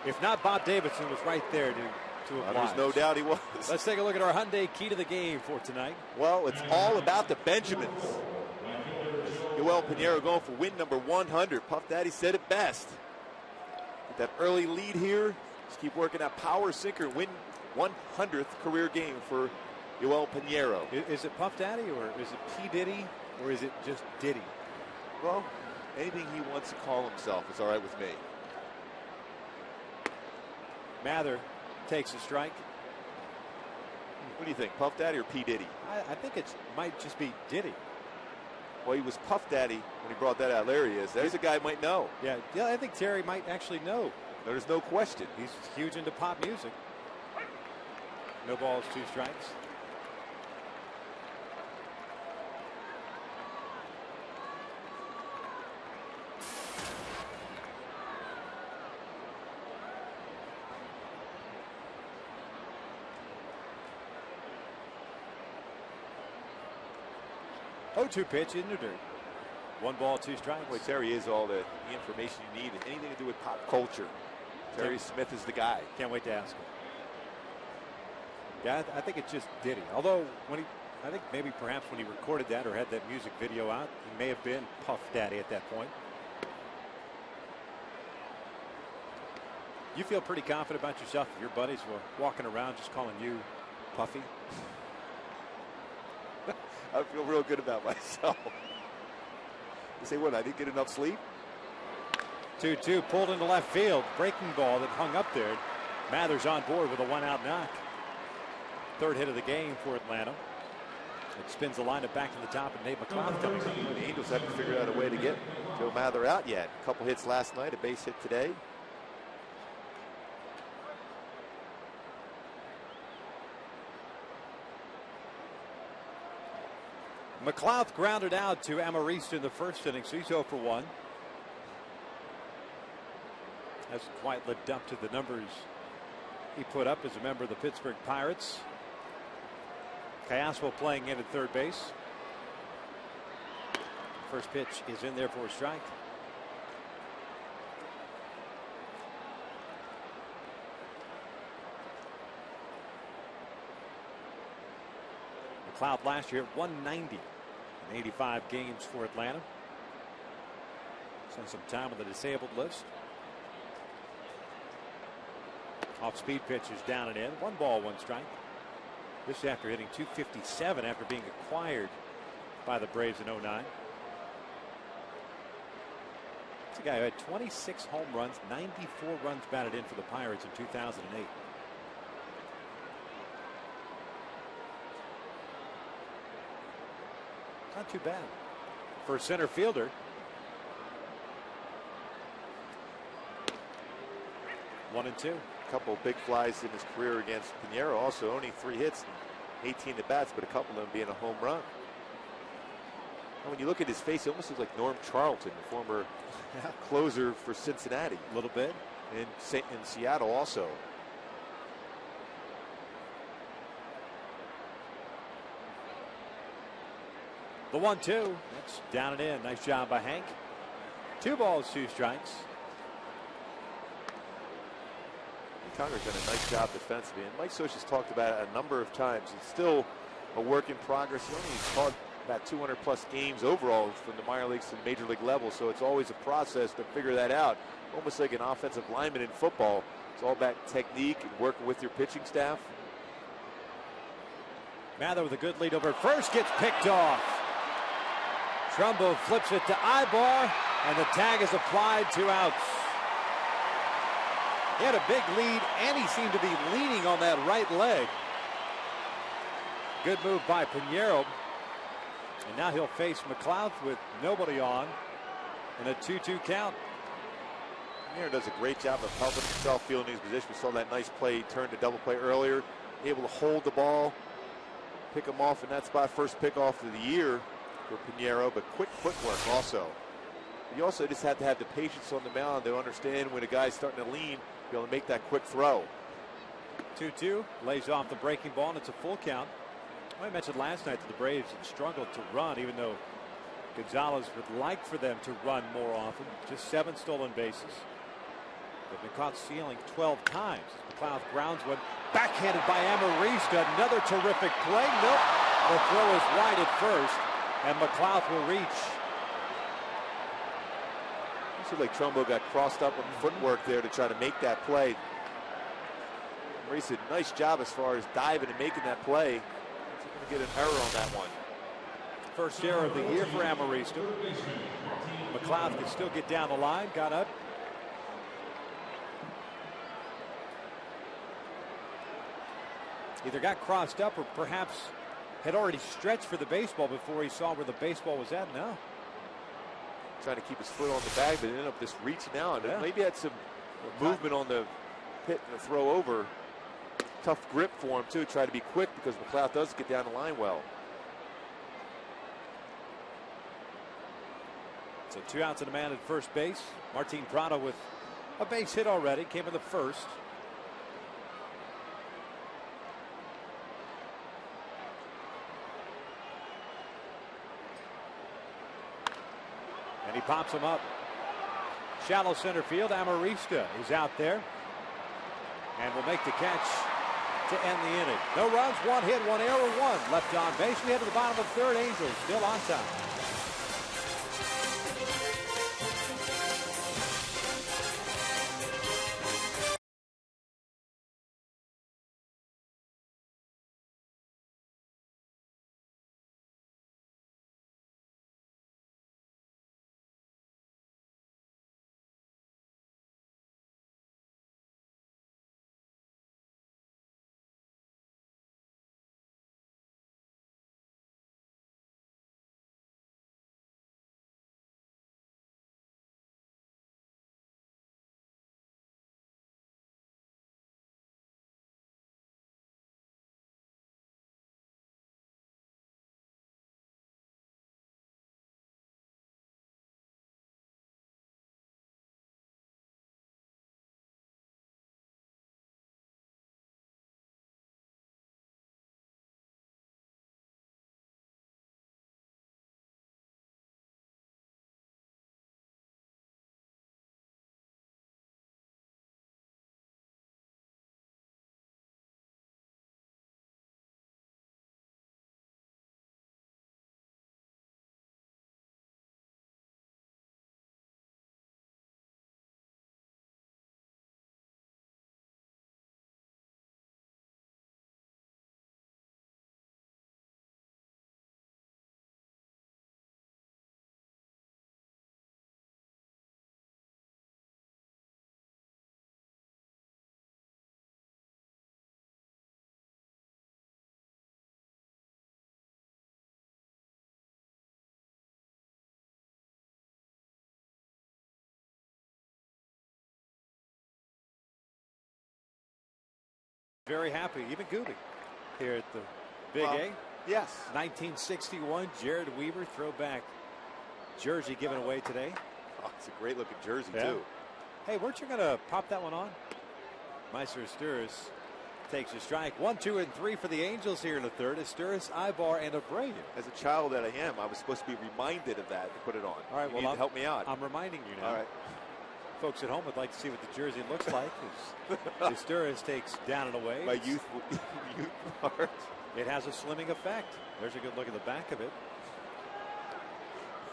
If not, Bob Davidson was right there to oblige. There's no doubt he was. Let's take a look at our Hyundai key to the game for tonight. Well, it's all about the Benjamins. Yoel Pinheiro going for win number 100. Puff Daddy said it best. Get that early lead here. Just keep working that power sinker. Win 100th career game for Yoel Pinheiro. Is it Puff Daddy, or is it P. Diddy, or is it just Diddy? Well, anything he wants to call himself is all right with me. Mather takes a strike. What do you think, Puff Daddy or P. Diddy? I think it might just be Diddy. Well, he was Puff Daddy when he brought that out. There he is. There's a guy might know. Yeah, I think Terry might actually know. There's no question. He's huge into pop music. No balls, 2 strikes. Oh, 2 pitch in the dirt. 1 ball, 2 strikes. Boy, Terry is all the information you need. Anything to do with pop culture. Terry Smith is the guy. Can't wait to ask him. Yeah, I think it's just Diddy. Although, I think maybe perhaps when he recorded that or had that music video out, he may have been Puff Daddy at that point. You feel pretty confident about yourself if your buddies were walking around just calling you Puffy? I feel real good about myself. You say what? I didn't get enough sleep? 2-2 pulled into left field. Breaking ball that hung up there. Mather's on board with a 1-out knock. 3rd hit of the game for Atlanta. It spins the lineup back to the top, and Nate McLeod coming up. Well, the Angels haven't figured out a way to get Joe Mather out yet. A couple hits last night, a base hit today. McLeod grounded out to Amarista in the first inning, so he's 0 for 1. Hasn't quite lived up to the numbers he put up as a member of the Pittsburgh Pirates. Callaswell playing in at third base. First pitch is in there for a strike. McLeod last year at 190 in 85 games for Atlanta. Spent some time on the disabled list. Off speed pitch is down and in. 1 ball, 1 strike. This after hitting .257 after being acquired by the Braves in 09. It's a guy who had 26 home runs, 94 runs batted in for the Pirates in 2008. Not too bad for a center fielder. One and two. A couple of big flies in his career against Pinheiro. Also only 3 hits and 18 at bats, but a couple of them being a home run. And when you look at his face, he almost looks like Norm Charlton, the former closer for Cincinnati. A little bit. In Seattle also. The 1-2. That's down and in. Nice job by Hank. 2 balls, 2 strikes. Connor's done a nice job defensively, and Mike Socha's talked about it a number of times. It's still a work in progress. He only caught about 200 plus games overall from the minor leagues to major league level, so it's always a process to figure that out. Almost like an offensive lineman in football. It's all about technique and working with your pitching staff. Mather with a good lead over at first, gets picked off. Trumbo flips it to Ibar, and the tag is applied, 2 outs. He had a big lead, and he seemed to be leaning on that right leg. Good move by Pinheiro. And now he'll face McLeod with nobody on in a 2-2 count. Pinheiro does a great job of helping himself fielding his position. We saw that nice play turn to double play earlier. Able to hold the ball, pick him off in that spot. First pickoff of the year for Pinheiro, but quick footwork also. You also just have to have the patience on the mound to understand when a guy's starting to lean, be able to make that quick throw. 2-2, lays off the breaking ball, and it's a full count. I mentioned last night that the Braves had struggled to run, even though Gonzalez would like for them to run more often. Just 7 stolen bases. They've been caught stealing 12 times. McLeod grounds one, backhanded by Amarista. Another terrific play. Nope, the throw is wide at first, and McLeod will reach. Looks like Trumbo got crossed up on footwork there to try to make that play. Maurice did a nice job as far as diving and making that play. He's going to get an error on that one. First error of the year for Amarista. McLeod can still get down the line. Got up. Either got crossed up or perhaps had already stretched for the baseball before he saw where the baseball was at. No. Trying to keep his foot on the bag, but ended up just reaching out. Yeah. Maybe had some movement on the pit and the throw over. Tough grip for him, too. Try to be quick because McLeod does get down the line well. So 2 outs and a man at first base. Martin Prado with a base hit already. Came in the first. And he pops him up. Shallow center field. Amarista is out there and will make the catch to end the inning. No runs, 1 hit, 1 error, 1 left on base. We head to the bottom of the third. Angels still on top. Very happy, even Gooby, here at the Big A. Yes. 1961 Jared Weaver throwback jersey given away today. Oh, it's a great looking jersey, Yeah. too. Hey, weren't you going to pop that one on? Meister Asturis takes a strike. 1, 2, and 3 for the Angels here in the third. Asturis, Ibar, and Abreu. As a child that I am, I was supposed to be reminded of that to put it on. All right, you need to help me out. I'm reminding you now. All right. Folks at home would like to see what the jersey looks like as Asturis takes down and away. My youth part. It has a slimming effect. There's a good look at the back of it.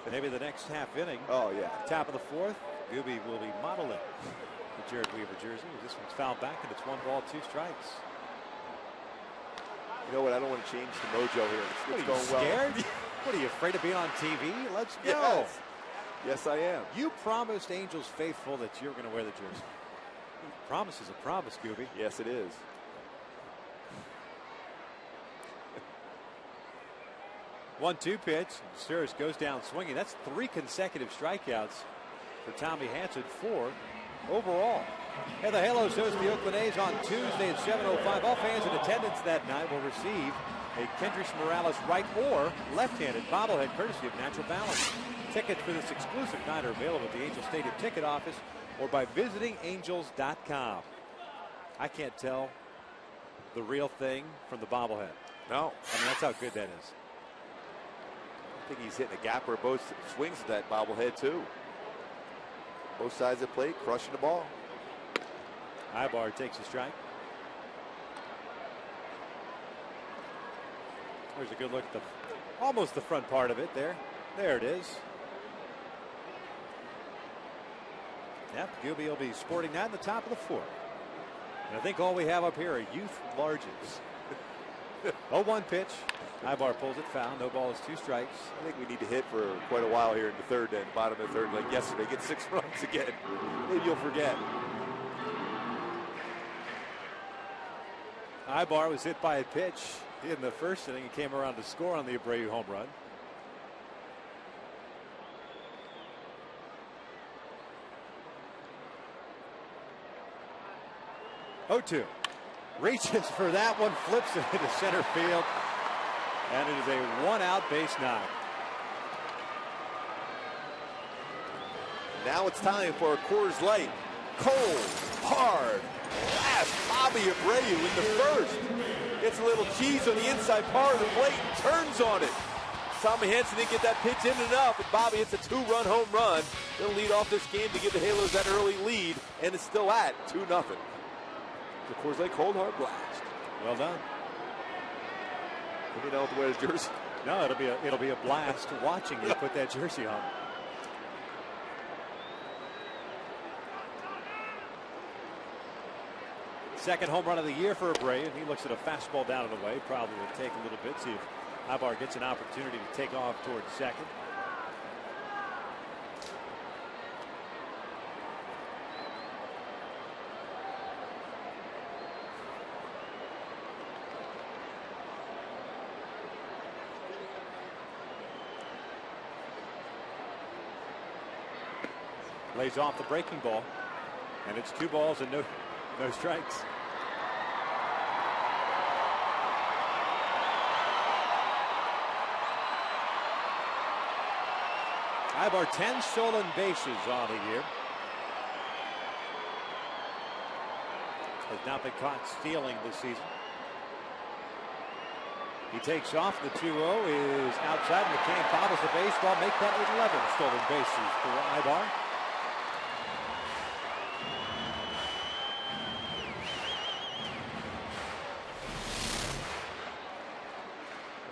Maybe the next half inning. Oh, yeah. Top of the fourth, Gooby will be modeling the Jared Weaver jersey. This one's fouled back, and it's 1 ball, 2 strikes. You know what? I don't want to change the mojo here. It's going scared? well. What are you, afraid of being on TV? Let's go. Yes. Yes, I am. You promised Angels faithful that you're going to wear the jersey. Promise is a promise, Gooby. Yes, it is. 1-2 pitch. Asturis goes down swinging. That's 3 consecutive strikeouts for Tommy Hanson, 4 overall. And the Halos host the Oakland A's on Tuesday at 7:05. All fans in attendance that night will receive a Kendrys Morales right or left-handed bobblehead courtesy of Natural Balance. Tickets for this exclusive night are available at the Angels Stadium ticket office or by visiting angels.com. I can't tell the real thing from the bobblehead. No. I mean, that's how good that is. I think he's hitting a gap where both swings at that bobblehead, too. Both sides of the plate, crushing the ball. Ibar takes a strike. There's a good look at almost the front part of it there. There it is. Yep, Gooby will be sporting that in the top of the fourth. And I think all we have up here are youth larges. 0-1 pitch. Ibar pulls it foul. No ball is 2 strikes. I think we need to hit for quite a while here in the third and bottom of the third, like yesterday. Get 6 runs again. Maybe you'll forget. Ibar was hit by a pitch in the first inning. He came around to score on the Abreu home run. Oh-2. Reaches for that one, flips it into center field, and it is a 1-out base knock. Now it's time for a Coors Light. Cold, hard, blast. Bobby Abreu in the first. Gets a little cheese on the inside part of the plate and turns on it. Tommy Hanson didn't get that pitch in enough, and Bobby hits a 2-run home run. He'll lead off this game to give the Halos that early lead, and it's still at 2-0. The Coors Light Cold Hard Blast. Well done. You know to wear his jersey. No, it'll be a blast watching you put that jersey on. Second home run of the year for Abreu, and he looks at a fastball down and away. Probably will take a little bit. See if Ibar gets an opportunity to take off towards second. Lays off the breaking ball, and it's 2 balls and no strikes. Ibar 10 stolen bases on the year. Has not been caught stealing this season. He takes off. The 2-0 is outside. McCain bobbles the baseball. Make that 11 stolen bases for Ibar.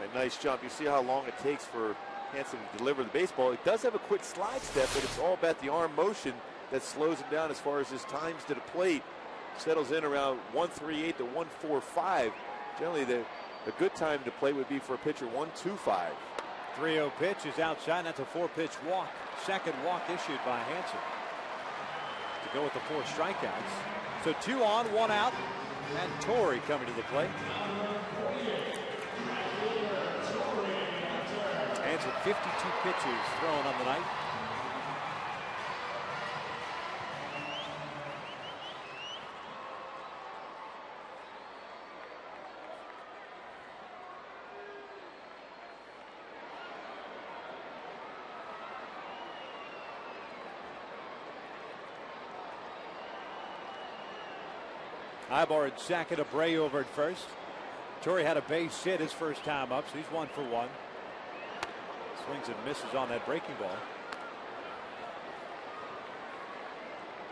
A nice jump. You see how long it takes for Hanson to deliver the baseball. It does have a quick slide step, but it's all about the arm motion that slows him down as far as his times to the plate. Settles in around 138 to 145. Generally, the good time to play would be for a pitcher 125. 3-0 pitch is outside. That's a 4-pitch walk. Second walk issued by Hanson to go with the 4 strikeouts. So 2 on, 1 out, and Torrey coming to the plate. Hanson 52 pitches thrown on the night. Ibar at second, Abreu over at first. Torrey had a base hit his first time up, so he's 1 for 1. Swings and misses on that breaking ball.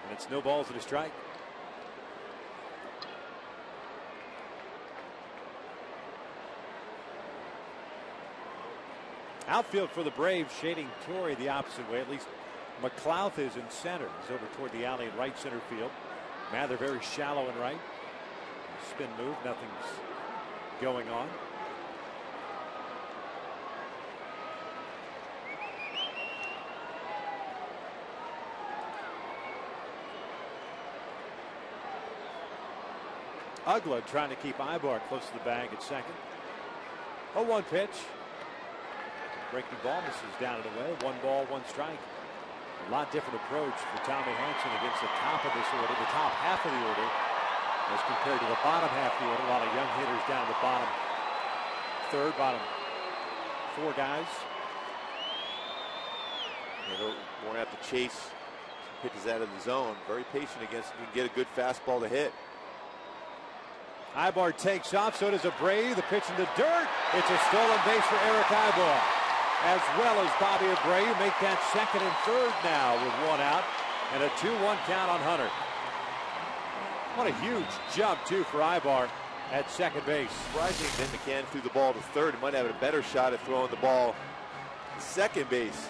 And it's no balls and a strike. Outfield for the Braves, shading Torrey the opposite way. At least McLouth is in center. He's over toward the alley in right center field. Mather very shallow in right. Spin move, nothing's going on. Ugla trying to keep Ibar close to the bag at second. 0-1 pitch. Breaking ball misses down and away. 1 ball, 1 strike. A lot different approach for Tommy Hanson against the top of this order, the top half of the order, as compared to the bottom half of the order. A lot of young hitters down the bottom third, bottom 4 guys. They're more apt to chase pitches out of the zone. Very patient against him. You can get a good fastball to hit. Ibar takes off, so does Abreu. The pitch in the dirt. It's a stolen base for Eric Ibar, as well as Bobby Abreu make that second and third now with 1 out and a 2-1 count on Hunter. What a huge jump too for Ibar at second base. Surprising that McCann threw the ball to third. He might have a better shot at throwing the ball to second base.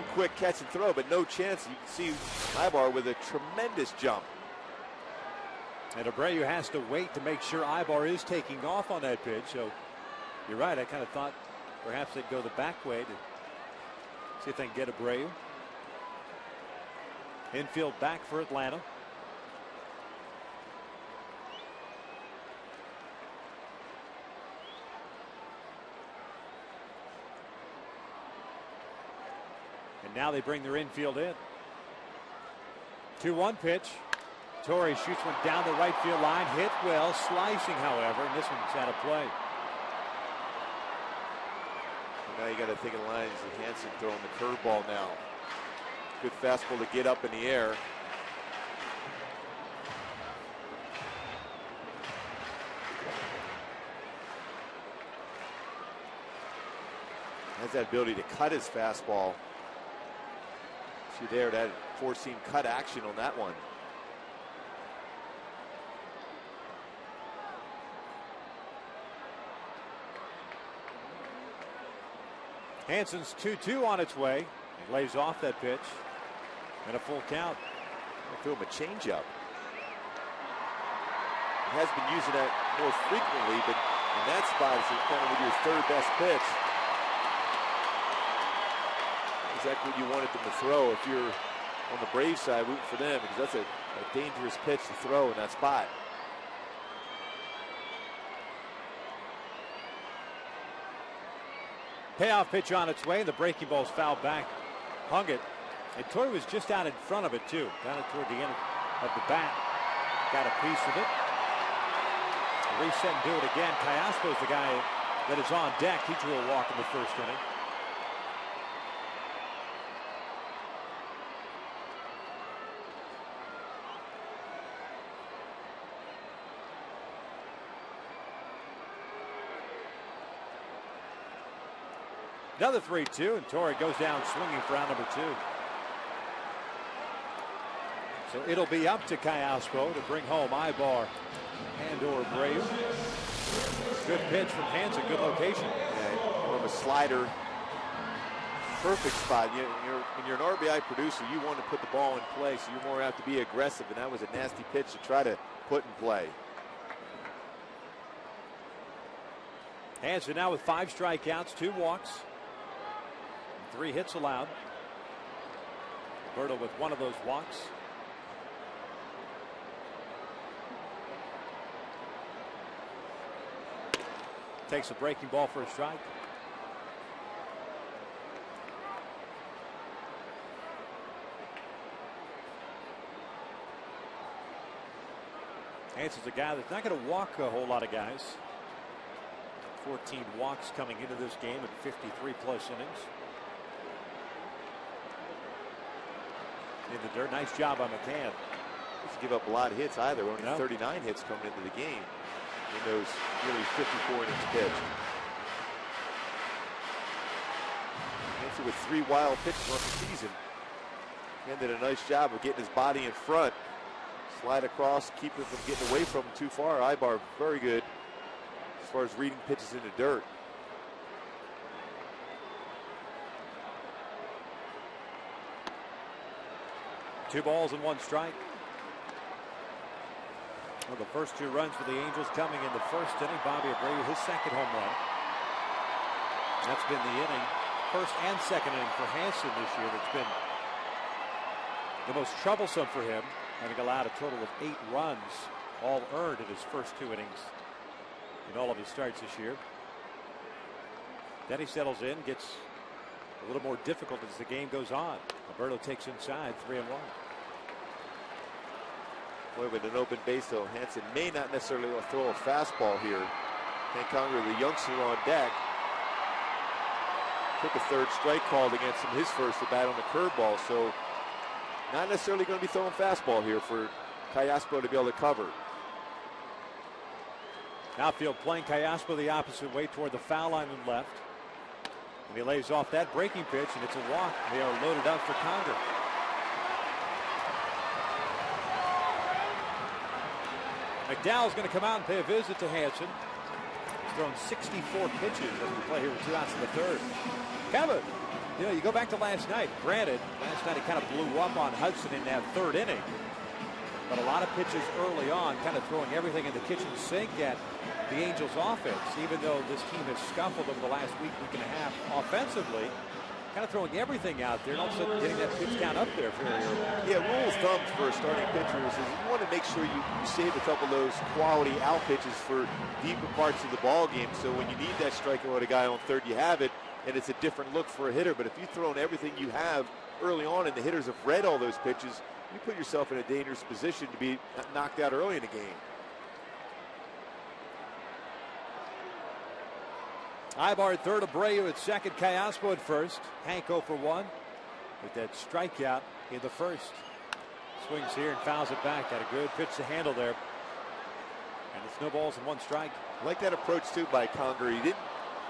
A quick catch and throw, but no chance. You can see Ibar with a tremendous jump. And Abreu has to wait to make sure Ibar is taking off on that pitch. So you're right. I kind of thought perhaps they'd go the back way to see if they can get Abreu. Infield back for Atlanta. And now they bring their infield in. 2-1 pitch. Torrey shoots one down the right field line. Hit well. Slicing, however. And this one's out of play. Now you got to think of the lines of Hanson throwing the curveball now. Good fastball to get up in the air. Has that ability to cut his fastball. See there, that 4-seam cut action on that one. Hanson's 2-2 on its way. He lays off that pitch. And a full count. I threw him a changeup. He has been using that more frequently, but in that spot, it's kind of with your third best pitch. Exactly what you wanted them to throw if you're on the Braves side rooting for them, because that's a dangerous pitch to throw in that spot. Payoff pitch on its way. The breaking ball's fouled back. Hung it. And Torrey was just out in front of it, too. Down it toward the end of the bat. Got a piece of it. Reset and do it again. Callaspo's the guy that is on deck. He drew a walk in the first inning. Another 3-2, and Torrey goes down swinging for out number 2. So it'll be up to Callaspo to bring home Ibar and/or Abreu. Good pitch from Hanson, good location. Yeah, more of a slider. Perfect spot. When you're an RBI producer, you want to put the ball in play, so you're more apt to be aggressive, and that was a nasty pitch to try to put in play. Hanson now with 5 strikeouts, 2 walks. 3 hits allowed. Berto with 1 of those walks. Takes a breaking ball for a strike. Hanson's a guy that's not going to walk a whole lot of guys. 14 walks coming into this game in 53 plus innings. In the dirt. Nice job on McCann. Doesn't give up a lot of hits either. Only 39 hits coming into the game in those nearly 54 innings pitched. Hansen with 3 wild pitches on the season. And did a nice job of getting his body in front. Slide across, keep him from getting away from him too far. Ibar very good as far as reading pitches in the dirt. Two balls and 1 strike. Well, the first 2 runs for the Angels coming in the first inning. Bobby Abreu, his second home run. That's been the inning, first and second inning for Hansen this year. That's been the most troublesome for him, having allowed a total of 8 runs, all earned in his first 2 innings in all of his starts this year. Then he settles in, gets a little more difficult as the game goes on. Alberto takes inside, 3-1. Boy, with an open base, though, Hansen may not necessarily throw a fastball here. Hank Conger, the youngster on deck, took a 3rd strike called against him, his first at bat on the curveball. So not necessarily going to be throwing fastball here for Callaspo to be able to cover. Outfield playing Callaspo the opposite way toward the foul line and left. And he lays off that breaking pitch, and it's a walk. They are loaded up for Conger. McDowell's going to come out and pay a visit to Hansen. He's thrown 64 pitches as we play here with 2 outs in the 3rd. Kevin, you know, you go back to last night. Granted, last night he kind of blew up on Hudson in that 3rd inning. But a lot of pitches early on, kind of throwing everything in the kitchen sink at the Angels offense, even though this team has scuffled over the last week and a half offensively. Kind of throwing everything out there and all of a sudden getting that pitch count up there very early. Yeah, rule of thumb for starting pitchers is you want to make sure you save a couple of those quality out pitches for deeper parts of the ball game. So when you need that striking with a guy on 3rd, you have it, and it's a different look for a hitter. But if you've thrown everything you have early on and the hitters have read all those pitches, you put yourself in a dangerous position to be knocked out early in the game. Ibar at 3rd, Abreu at 2nd, Callaspo at 1st. Hank 0 for 1 with that strikeout in the 1st. Swings here and fouls it back. Got a good pitch to handle there. And it's no balls and 1 strike. I like that approach too by Conger. He didn't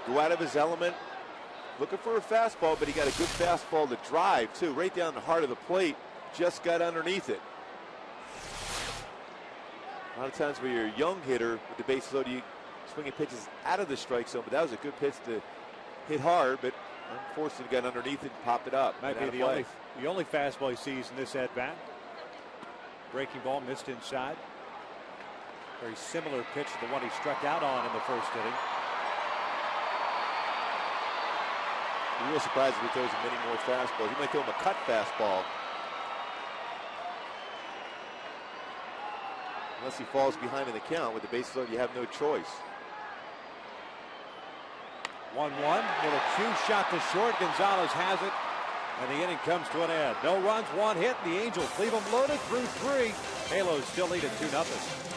go out of his element looking for a fastball, but he got a good fastball to drive too, right down the heart of the plate. Just got underneath it. A lot of times when you're a young hitter with the base loaded, you swinging pitches out of the strike zone, but that was a good pitch to hit hard, but unfortunately got underneath it and popped it up. Might be the only fastball he sees in this at bat. Breaking ball missed inside. Very similar pitch to the one he struck out on in the 1st inning. I'm real surprised if he throws him many more fastballs. He might throw him a cut fastball. Unless he falls behind in the count. With the bases loaded, you have no choice. 1-1. Little cue shot to short. Gonzalez has it. And the inning comes to an end. No runs, 1 hit. The Angels leave them loaded through 3. Halos still lead at 2-0.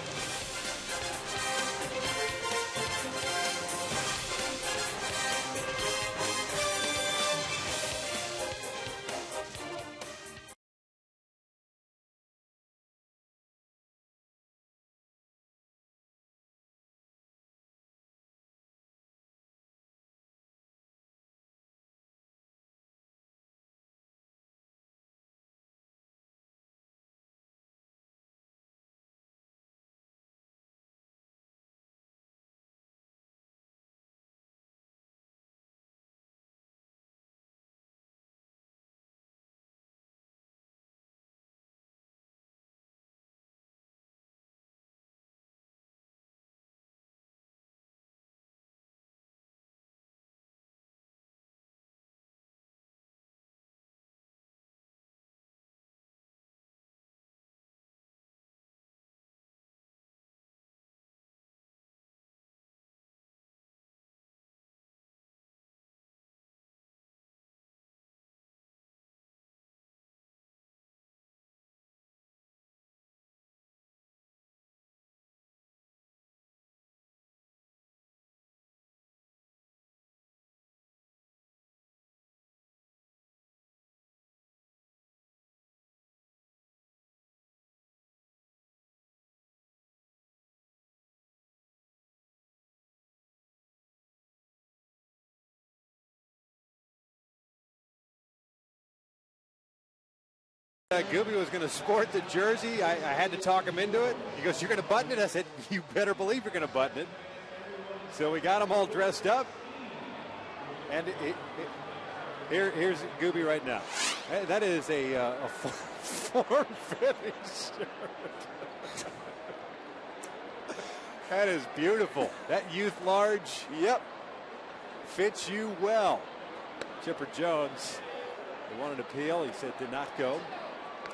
Gooby was going to sport the jersey. I had to talk him into it. He goes, "You're going to button it?" I said, "You better believe you're going to button it." So we got him all dressed up. And here's Gooby right now. That is a form-fitting shirt. That is beautiful. That youth large, yep, fits you well. Chipper Jones, he wanted to appeal. He said did not go.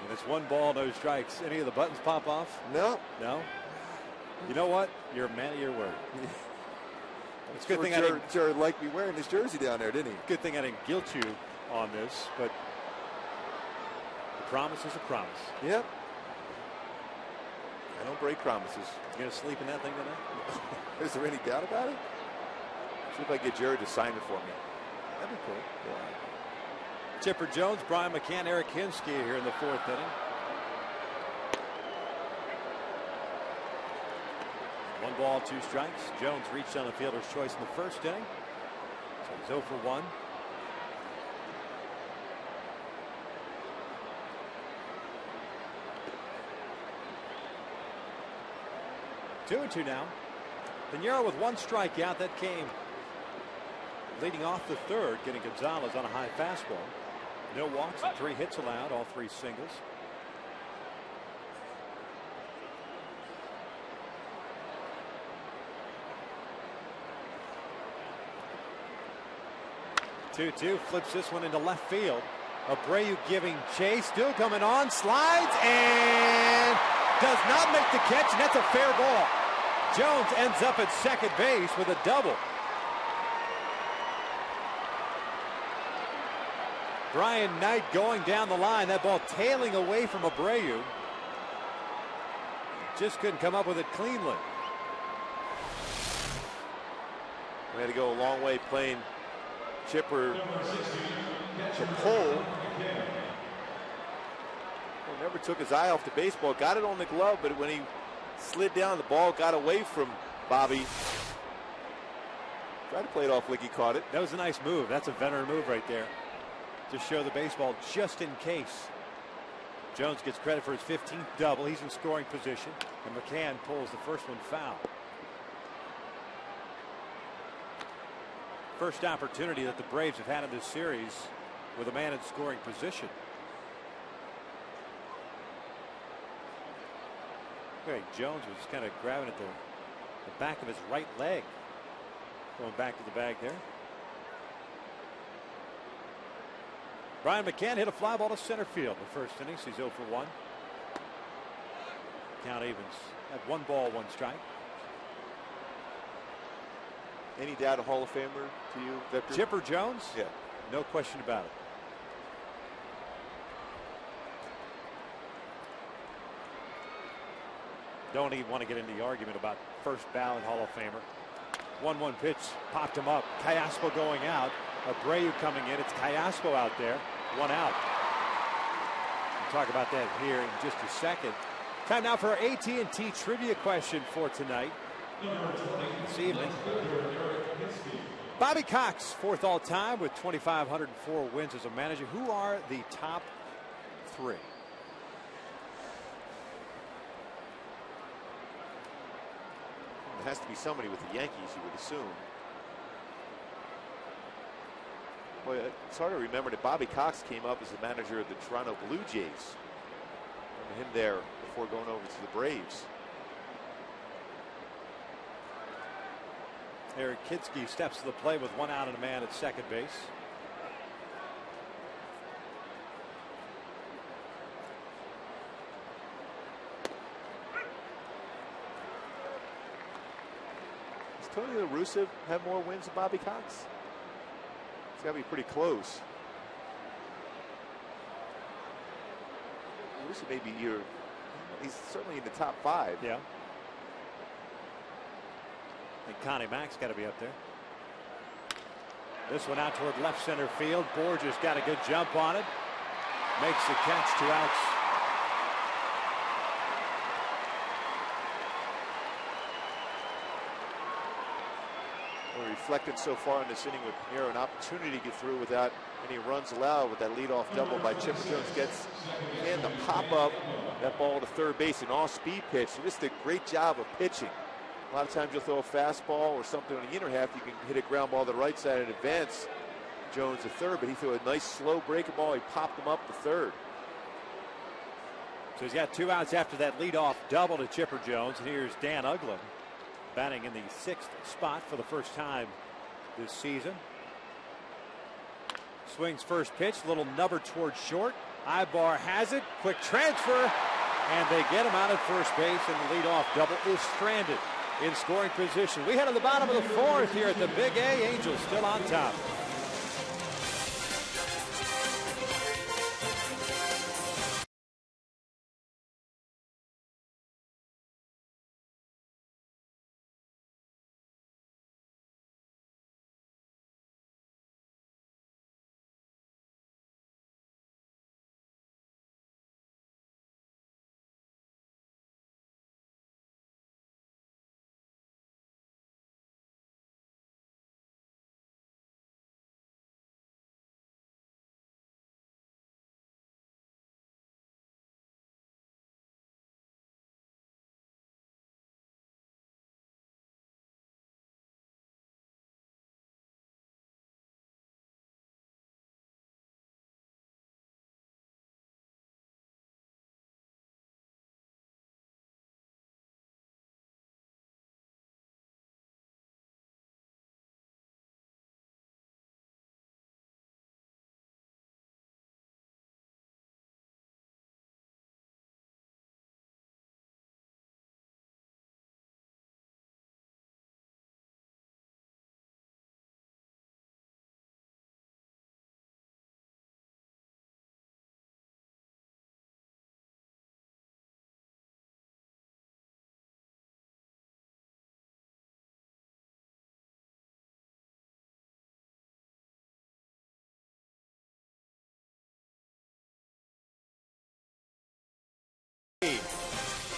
And it's 1 ball, no strikes. Any of the buttons pop off? No. No? You know what? You're a man of your word. It's a good thing Jared liked me wearing his jersey down there, didn't he? Good thing I didn't guilt you on this, but a promise is a promise. Yep. I don't break promises. You going to sleep in that thing tonight? Is there any doubt about it? See if I can get Jared to sign it for me. That'd be cool. Yeah. Chipper Jones, Brian McCann, Eric Hinske here in the 4th inning. 1 ball, 2 strikes. Jones reached on the fielder's choice in the 1st inning. So he's 0 for 1. Two and 2 now. Pinheiro with 1 strikeout. That came leading off the 3rd, getting Gonzalez on a high fastball. No walks and 3 hits allowed, all 3 singles. Two flips this one into left field. Abreu giving chase, still coming on, slides and does not make the catch, and that's a fair ball. Jones ends up at second base with a double. Brian Knight going down the line. That ball tailing away from Abreu. Just couldn't come up with it cleanly. We had to go a long way playing Chipper to pull. Well, never took his eye off the baseball. Got it on the glove, but when he slid down, the ball got away from Bobby. Tried to play it off like he caught it. That was a nice move. That's a veteran move right there. To show the baseball just in case. Jones gets credit for his 15th double. He's in scoring position. And McCann pulls the first one foul. First opportunity that the Braves have had in this series with a man in scoring position. Okay, Jones was kind of grabbing at the back of his right leg. Going back to the bag there. Brian McCann hit a fly ball to center field in the 1st inning. He's 0 for 1. Count evens at 1 ball, 1 strike. Any doubt a Hall of Famer to you, Victor? Chipper Jones? Yeah. No question about it. Don't even want to get into the argument about first ballot Hall of Famer. 1-1 pitch popped him up. Callaspo going out. Abreu coming in. It's Callaspo out there. 1 out. We'll talk about that here in just a second. Time now for our AT&T trivia question for tonight. This evening. Bobby Cox, 4th all time with 2,504 wins as a manager. Who are the top 3? It has to be somebody with the Yankees, you would assume. Boy, it's hard to remember that Bobby Cox came up as the manager of the Toronto Blue Jays. Remember him there before going over to the Braves. Eric Hinske steps to the plate with 1 out and a man at second base. Does Tony La Russa have more wins than Bobby Cox? It's got to be pretty close. La Russa may be here. He's certainly in the top 5. Yeah. And Connie Mack's got to be up there. This one out toward left center field. Borges got a good jump on it. Makes the catch, 2 outs. Well, reflected so far in this inning with an opportunity to get through without any runs allowed with that leadoff double by Chipper Jones. Gets and the pop up that ball to third base, an off-speed pitch. So this is a great job of pitching. A lot of times you'll throw a fastball or something on the inner half. You can hit a ground ball to the right side and advance Jones to third, but he threw a nice slow breaking ball. He popped him up to third. So he's got 2 outs after that leadoff double to Chipper Jones. And here's Dan Uggla batting in the 6th spot for the first time this season. Swings first pitch, little nubber towards short. Ibar has it, quick transfer, and they get him out at first base, and the leadoff double is stranded in scoring position. We head to the bottom of the 4th here at the Big A. Angels still on top.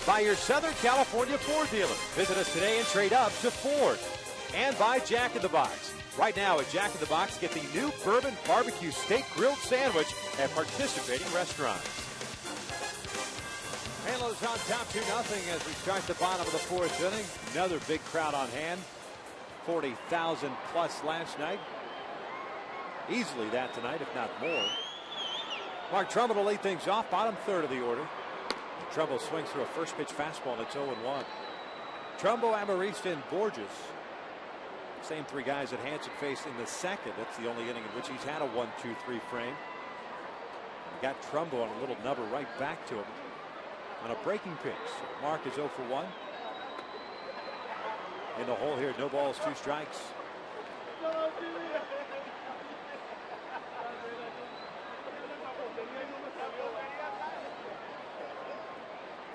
By your Southern California Ford dealer. Visit us today and trade up to Ford. And by Jack in the Box. Right now at Jack in the Box, get the new Bourbon Barbecue Steak Grilled Sandwich at participating restaurants. Halos on top 2-0 as we start the bottom of the 4th inning. Another big crowd on hand. 40,000 plus last night. Easily that tonight, if not more. Mark Trumbo to lead things off, bottom 3rd of the order. Trumbo swings through a first pitch fastball, and it's 0-1. Trumbo, Amarista, and Borges. Same 3 guys that Hansen faced in the 2nd. That's the only inning in which he's had a 1-2-3 frame. He got Trumbo on a little nubber right back to him on a breaking pitch. So Mark is 0 for 1. In the hole here, no balls, 2 strikes.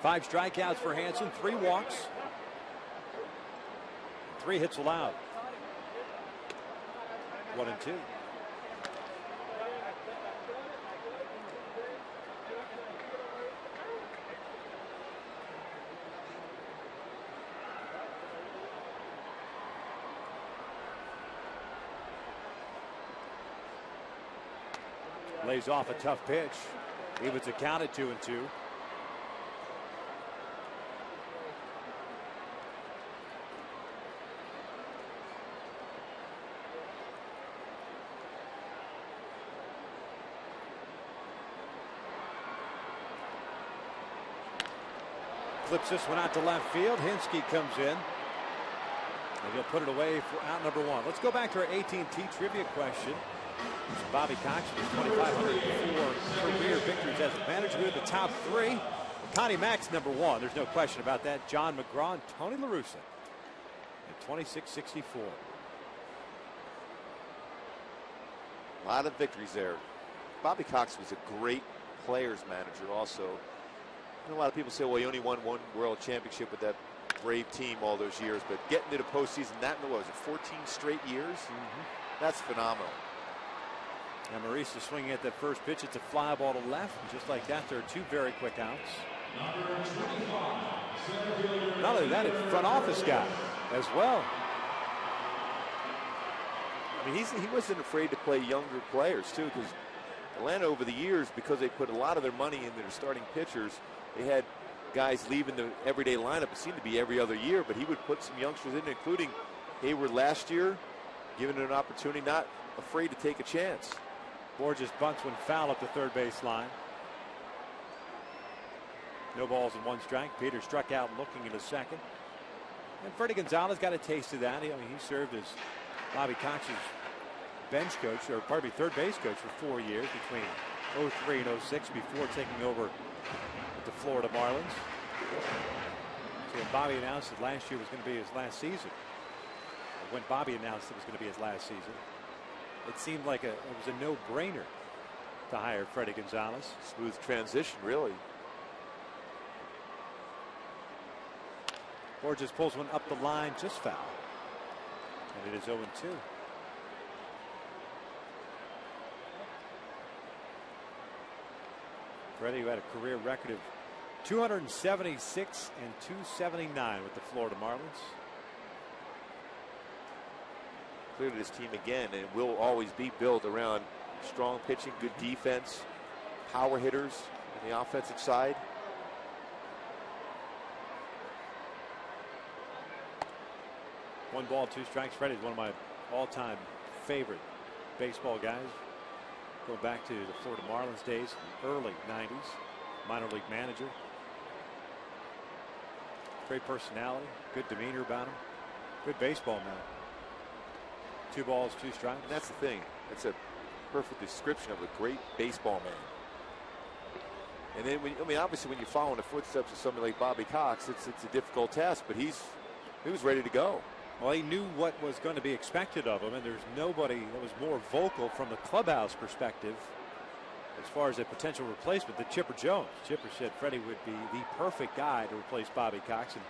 Five strikeouts for Hansen, 3 walks, 3 hits allowed. 1-2. Lays off a tough pitch. Evens it count at 2-2. Flips this one out to left field. Hinsky comes in. And he'll put it away for out number 1. Let's go back to our AT&T trivia question. Bobby Cox with 2,504 career victories as a manager. We're the top 3. Connie Mack's number 1. There's no question about that. John McGraw and Tony La Russa at 2664. A lot of victories there. Bobby Cox was a great players manager also. And a lot of people say, well, he only won 1 world championship with that Brave team all those years, but getting to the postseason, that was it 14 straight years? That's phenomenal. And Marisa swinging at that first pitch. It's a fly ball to left. And just like that, there are 2 very quick outs. Not only that, it's front office guy as well. I mean, he wasn't afraid to play younger players, too, because Atlanta over the years, because they put a lot of their money into their starting pitchers, they had guys leaving the everyday lineup. It seemed to be every other year, but he would put some youngsters in, including Hayward last year, giving it an opportunity, not afraid to take a chance. Borges bunts when foul at the third base line. No balls and 1 strike. Peter struck out looking into second. And Freddie Gonzalez got a taste of that. He served as Bobby Cox's bench coach, or pardon me, third base coach for 4 years between 03 and 06 before taking over with the Florida Marlins. So when Bobby announced that last year was going to be his last season, or when Bobby announced it was going to be his last season, it seemed like it was a no-brainer to hire Freddie Gonzalez. Smooth transition, really. Borges pulls one up the line, just foul. And it is 0-2. Freddie, who had a career record of 276 and 279 with the Florida Marlins. Clearly this team again, and will always be built around strong pitching, good defense, power hitters on the offensive side. One ball, 2 strikes. Freddie's one of my all-time favorite baseball guys. Going back to the Florida Marlins days, early 90s, minor league manager. Great personality, good demeanor about him, good baseball man. 2 balls, 2 strikes. And that's the thing. That's a perfect description of a great baseball man. And then, obviously, when you follow in the footsteps of somebody like Bobby Cox, it's a difficult task. But he was ready to go. Well, he knew what was going to be expected of him, and there's nobody that was more vocal from the clubhouse perspective as far as a potential replacement than Chipper Jones. Chipper said Freddie would be the perfect guy to replace Bobby Cox, and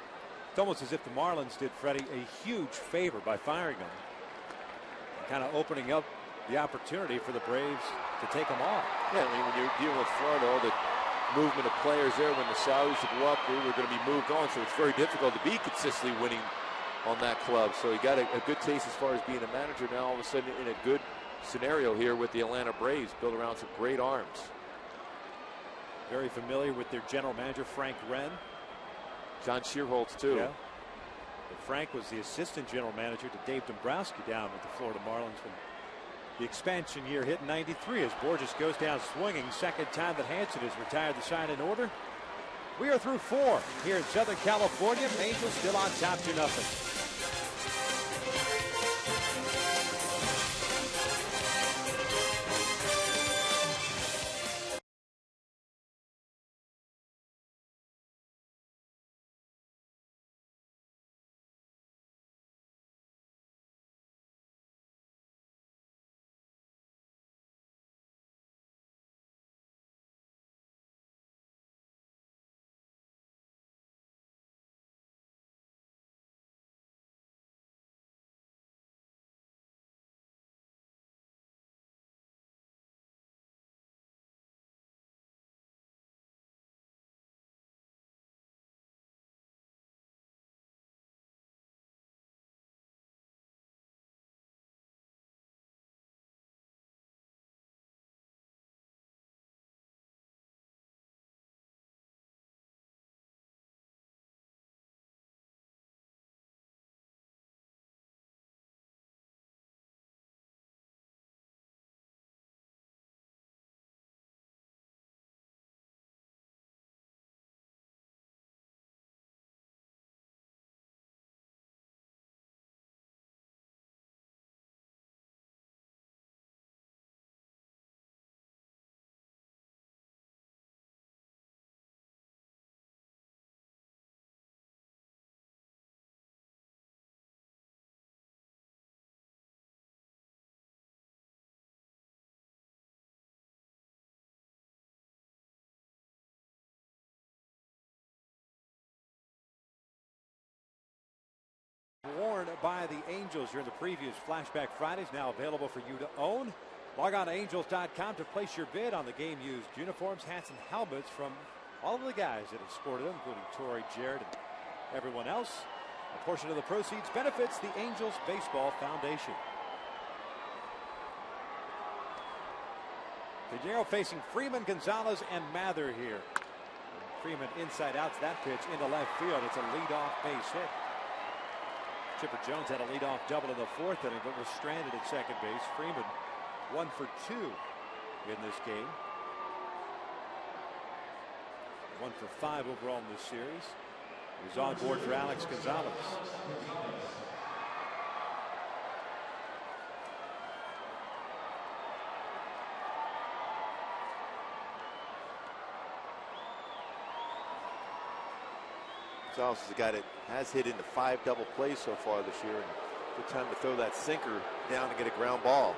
it's almost as if the Marlins did Freddie a huge favor by firing him, and kind of opening up the opportunity for the Braves to take him off. Yeah, I mean, when you're dealing with Florida, all the movement of players there, when the salaries would go up, they were going to be moved on, so it's very difficult to be consistently winning on that club. So he got a good taste as far as being a manager. Now all of a sudden in a good scenario here with the Atlanta Braves, built around some great arms. Very familiar with their general manager, Frank Wren. John Shearholtz too. Yeah. But Frank was the assistant general manager to Dave Dombrowski down with the Florida Marlins when the expansion year hit in '93 as Borges goes down swinging. Second time that Hansen has retired the side in order. We are through 4 here in Southern California. Angels still on top 2-0. Worn by the Angels during the previous Flashback Fridays, now available for you to own. Log on to angels.com to place your bid on the game-used uniforms, hats, and helmets from all of the guys that have sported them, including Torrey, Jared, and everyone else. A portion of the proceeds benefits the Angels Baseball Foundation. Pinheiro facing Freeman, Gonzalez, and Mather here. Freeman inside out to that pitch into left field. It's a leadoff base hit. Chipper Jones had a leadoff double in the fourth inning, but was stranded at second base. Freeman 1 for 2 in this game. 1 for 5 overall in this series. He's on board for Alex Gonzalez. Gonzalez is a guy that has hit into 5 double plays so far this year. And good time to throw that sinker down and get a ground ball.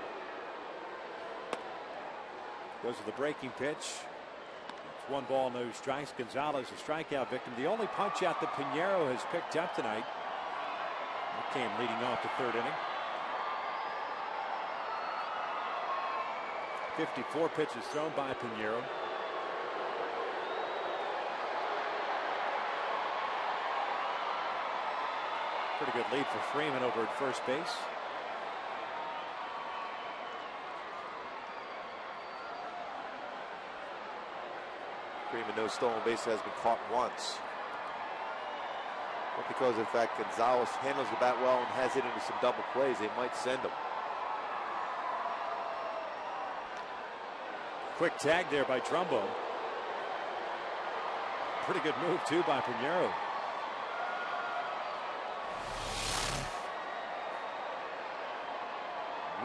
Goes to the breaking pitch. It's 1 ball, no strikes. Gonzalez, a strikeout victim. The only punch out that Pinheiro has picked up tonight. That came leading off the third inning. 54 pitches thrown by Pinheiro. Pretty good lead for Freeman over at first base. Freeman, no stolen base, has been caught once. But because, in fact, Gonzalez handles the bat well and has hit into some double plays, they might send him. Quick tag there by Trumbo. Pretty good move, too, by Pinheiro.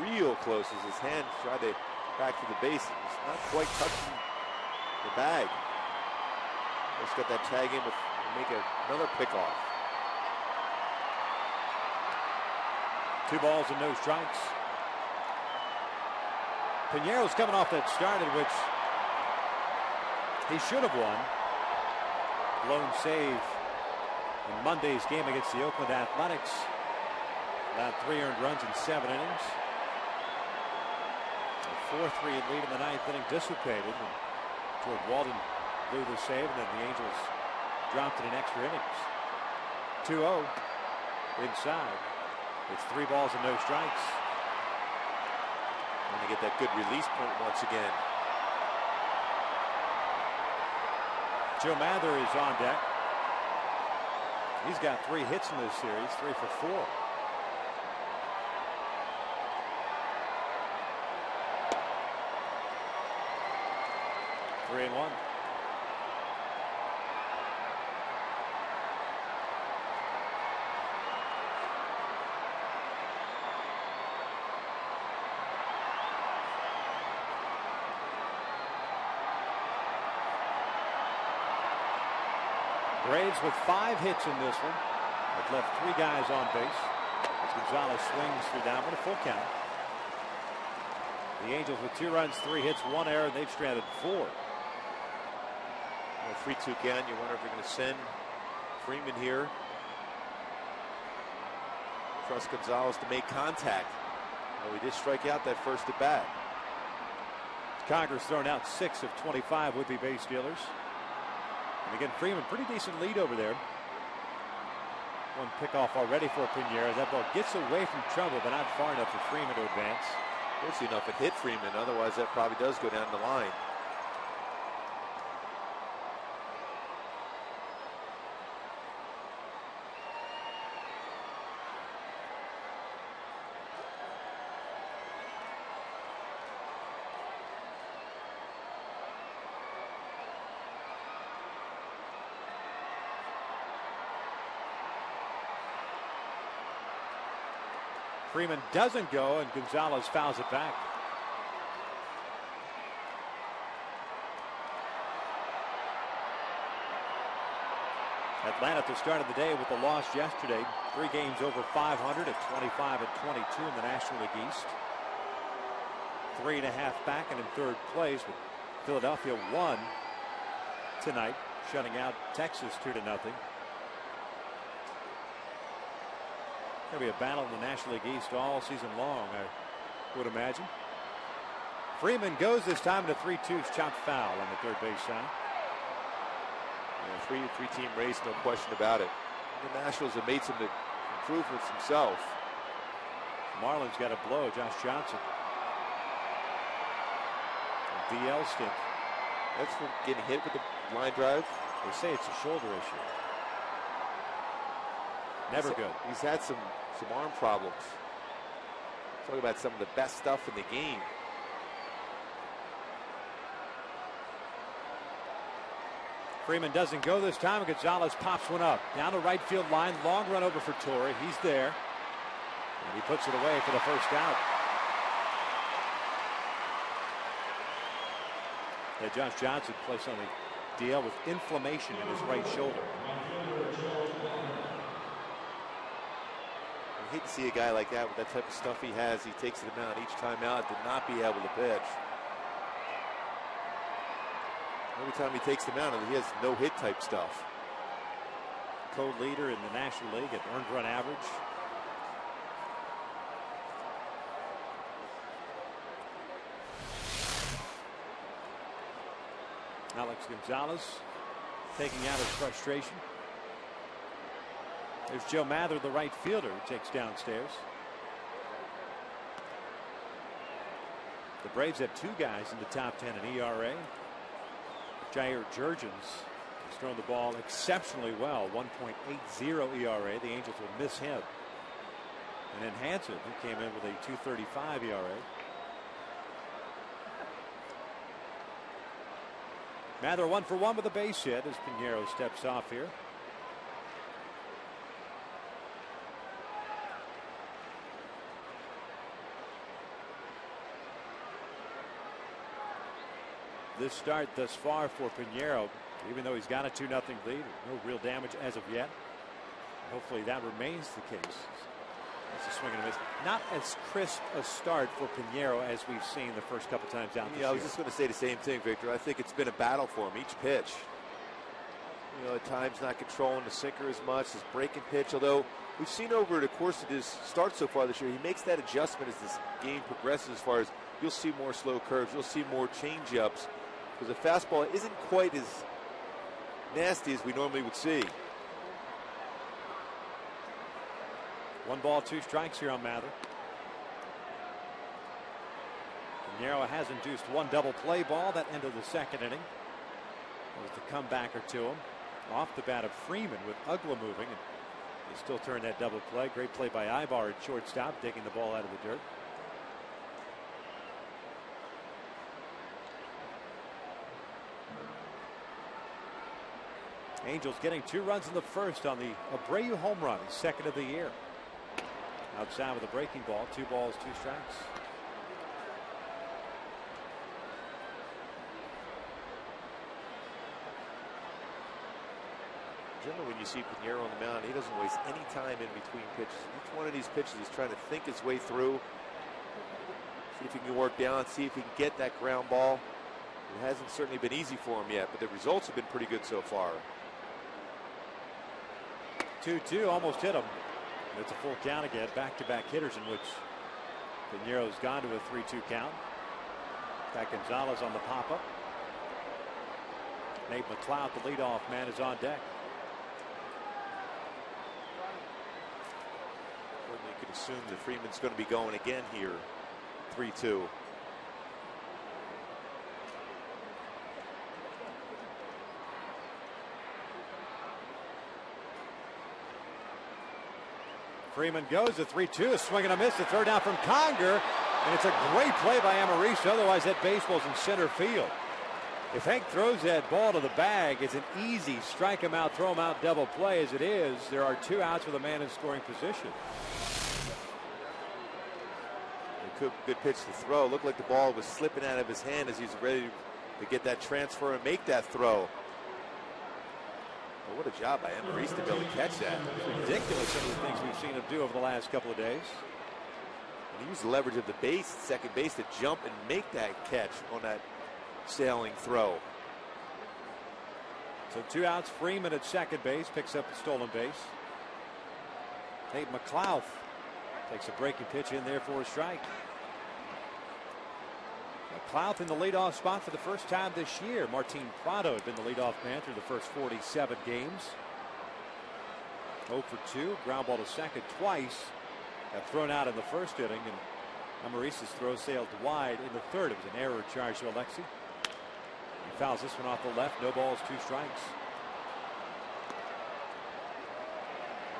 Real close as his hand tried to back to the base. It was not quite touching the bag. Just got that tag in to make another pickoff. 2 balls and no strikes. Pinheiro's coming off that start in which he should have won. Blown save in Monday's game against the Oakland Athletics. About 3 earned runs in 7 innings. A 4-3 lead in the 9th inning dissipated. And George Walden blew the save, and then the Angels dropped it in extra innings. 2-0 inside. It's 3 balls and no strikes. Going to get that good release point once again. Joe Mather is on deck. He's got 3 hits in this series, 3 for 4. Three and 1. Braves with 5 hits in this one. They've left 3 guys on base as Gonzalez swings through that one, a full count. The Angels with 2 runs, 3 hits, 1 error, and they've stranded 4. 3-2 count. You wonder if they're going to send Freeman here. Trust Gonzalez to make contact. Well, he did strike out that first at bat. Congress thrown out 6 of 25 would-be base stealers. And again, Freeman, pretty decent lead over there. 1 pickoff already for Pinheiro. That ball gets away from trouble, but not far enough for Freeman to advance. Fortunately enough, it hit Freeman. Otherwise, that probably does go down the line. Freeman doesn't go, and Gonzalez fouls it back. Atlanta at the start of the day with the loss yesterday. 3 games over 500 at 25 and 22 in the National League East. 3.5 back and in 3rd place, with Philadelphia won tonight, shutting out Texas 2-0. Going to be a battle in the National League East all season long, I would imagine. Freeman goes this time to 3-2's chopped foul on the 3rd base side. Yeah, 3-team race, no question about it. The Nationals have made some improvements themselves. Marlins got a blow, Josh Johnson. DL stint. That's from getting hit with the line drive. They say it's a shoulder issue. Never good. He's had some arm problems. Talk about some of the best stuff in the game. Freeman doesn't go this time, and Gonzalez pops one up. Down the right field line, long run over for Torrey. He's there. And he puts it away for the first out. Yeah, Josh Johnson placed on the DL with inflammation in his right shoulder. I hate to see a guy like that with that type of stuff he has. He takes the mound each time out to not be able to pitch. Every time he takes the mound, he has no hit type stuff. Co-leader in the National League at earned run average. Alex Gonzalez taking out his frustration. There's Joe Mather, the right fielder, who takes downstairs. The Braves have two guys in the top 10 in ERA. Jair Jurgens has thrown the ball exceptionally well, 1.80 ERA. The Angels will miss him. And then Hanson, who came in with a 2.35 ERA. Mather 1 for 1 with a base hit as Pinheiro steps off here. This start thus far for Pinheiro, even though he's got a 2-0 lead, no real damage as of yet. Hopefully that remains the case. It's a swing and a miss. Not as crisp a start for Pinheiro as we've seen the first couple times out this year. I was just going to say the same thing, Victor. I think it's been a battle for him each pitch. At times not controlling the sinker as much, his breaking pitch. Although we've seen over the course of his start so far this year, he makes that adjustment as this game progresses. As far as you'll see more slow curves, you'll see more change-ups. Because the fastball isn't quite as nasty as we normally would see. 1 ball, 2 strikes here on Mather. Pinheiro has induced 1 double play ball that ended the second inning. It was the comebacker to him. Off the bat of Freeman with Ugla moving. And he still turned that double play. Great play by Ibar at shortstop, digging the ball out of the dirt. Angels getting 2 runs in the first on the Abreu home run, his second of the year. Outside with a breaking ball, 2 balls, 2 strikes. Generally, when you see Pinheiro on the mound, he doesn't waste any time in between pitches. Each one of these pitches, he's trying to think his way through, see if he can work down, see if he can get that ground ball. It hasn't certainly been easy for him yet, but the results have been pretty good so far. 2-2, almost hit him. It's a full count again. Back-to-back hitters in which Pinheiro's gone to a 3-2 count. Back Gonzalez on the pop-up. Nate McLeod, the leadoff man, is on deck. Well, you could assume that Freeman's going to be going again here. 3-2. Freeman goes, a 3-2, a swing and a miss, the throw down from Conger, and it's a great play by Amarista. Otherwise, that baseball's in center field. If Hank throws that ball to the bag, it's an easy strike him out, throw him out double play. As it is, there are 2 outs with a man in scoring position. Good pitch to throw. Looked like the ball was slipping out of his hand as he's ready to get that transfer and make that throw. Well, what a job by Amarista to be able to catch that. It's ridiculous, some of the things we've seen him do over the last couple of days. And he used the leverage of the base, second base, to jump and make that catch on that sailing throw. So 2 outs, Freeman at second base, picks up the stolen base. Nate McLeod takes a breaking pitch in there for a strike. McLeod in the leadoff spot for the first time this year. Martin Prado had been the leadoff man through the first 47 games. 0 for 2, ground ball to second twice. Got thrown out in the first inning, and Amarista's throw sailed wide in the third. It was an error charge to Alexi. He fouls this one off the left. No balls, 2 strikes.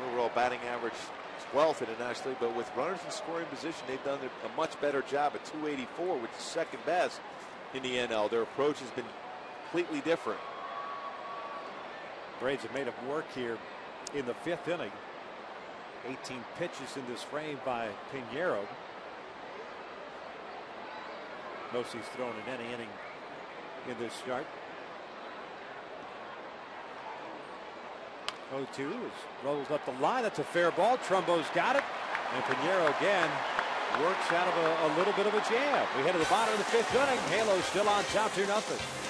Overall batting average 12th in the National League, but with runners in scoring position, they've done a much better job at 284, which is second best in the NL. Their approach has been completely different. Braves have made him work here in the 5th inning. 18 pitches in this frame by Pinheiro. Most he's thrown in any inning in this start. 0-2 rolls up the line. That's a fair ball. Trumbo's got it. And Pinheiro again works out of a little bit of a jam. We head to the bottom of the 5th inning. Halo's still on top 2-0.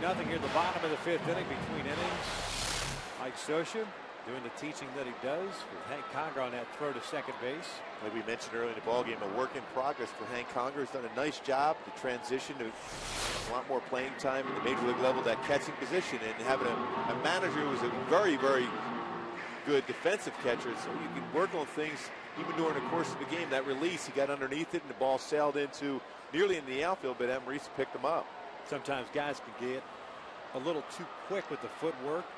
Nothing here at the bottom of the 5th inning between innings. Mike Scioscia doing the teaching that he does with Hank Conger on that throw to second base. Like we mentioned earlier in the ballgame, a work in progress for Hank Conger. Has done a nice job to transition to a lot more playing time at the major league level, that catching position, and having a manager who was a very, very good defensive catcher. So you can work on things even during the course of the game. That release, he got underneath it and the ball sailed into nearly in the outfield, but Amarice picked him up. Sometimes guys can get a little too quick with the footwork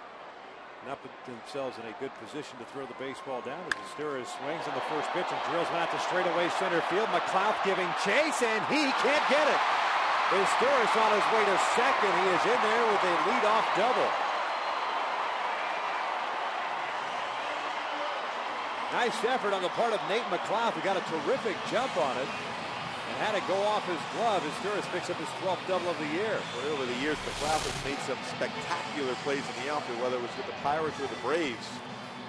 and not put themselves in a good position to throw the baseball down. As Asturias swings on the first pitch and drills one out to straightaway center field. McLeod giving chase, and he can't get it. Asturias on his way to second. He is in there with a leadoff double. Nice effort on the part of Nate McLeod, who got a terrific jump on it and had it go off his glove. Asturias picks up his 12th double of the year. Well, over the years, McLeod has made some spectacular plays in the outfield, whether it was with the Pirates or the Braves.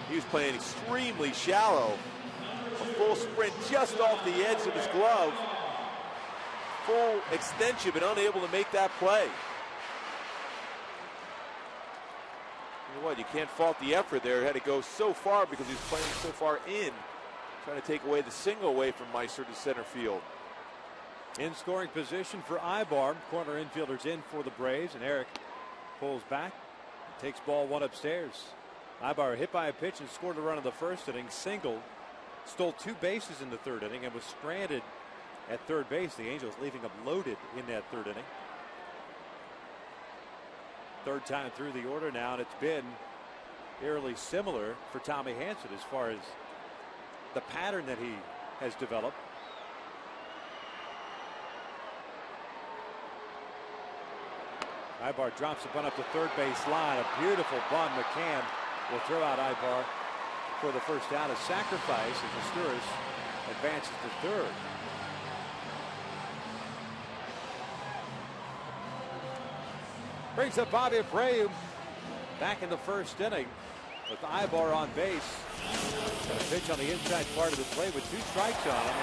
He was playing extremely shallow. A full sprint just off the edge of his glove. Full extension, but unable to make that play. You know what? You can't fault the effort there. It had to go so far because he was playing so far in, trying to take away the single away from Meister to center field. In scoring position for Ibar. Corner infielders in for the Braves, and Eric pulls back and takes ball 1 upstairs. Ibar hit by a pitch and scored a run in the first inning, singled, stole 2 bases in the 3rd inning, and was stranded at third base. The Angels leaving him loaded in that 3rd inning. 3rd time through the order now, and it's been eerily similar for Tommy Hanson as far as the pattern that he has developed. Ibar drops a bunt up the third base line. A beautiful bunt. McCann will throw out Ibar for the first out. A sacrifice as Asturias advances to third. Brings up Bobby Abreu. Back in the first inning with Ibar on base. Got a pitch on the inside part of the plate with 2 strikes on him.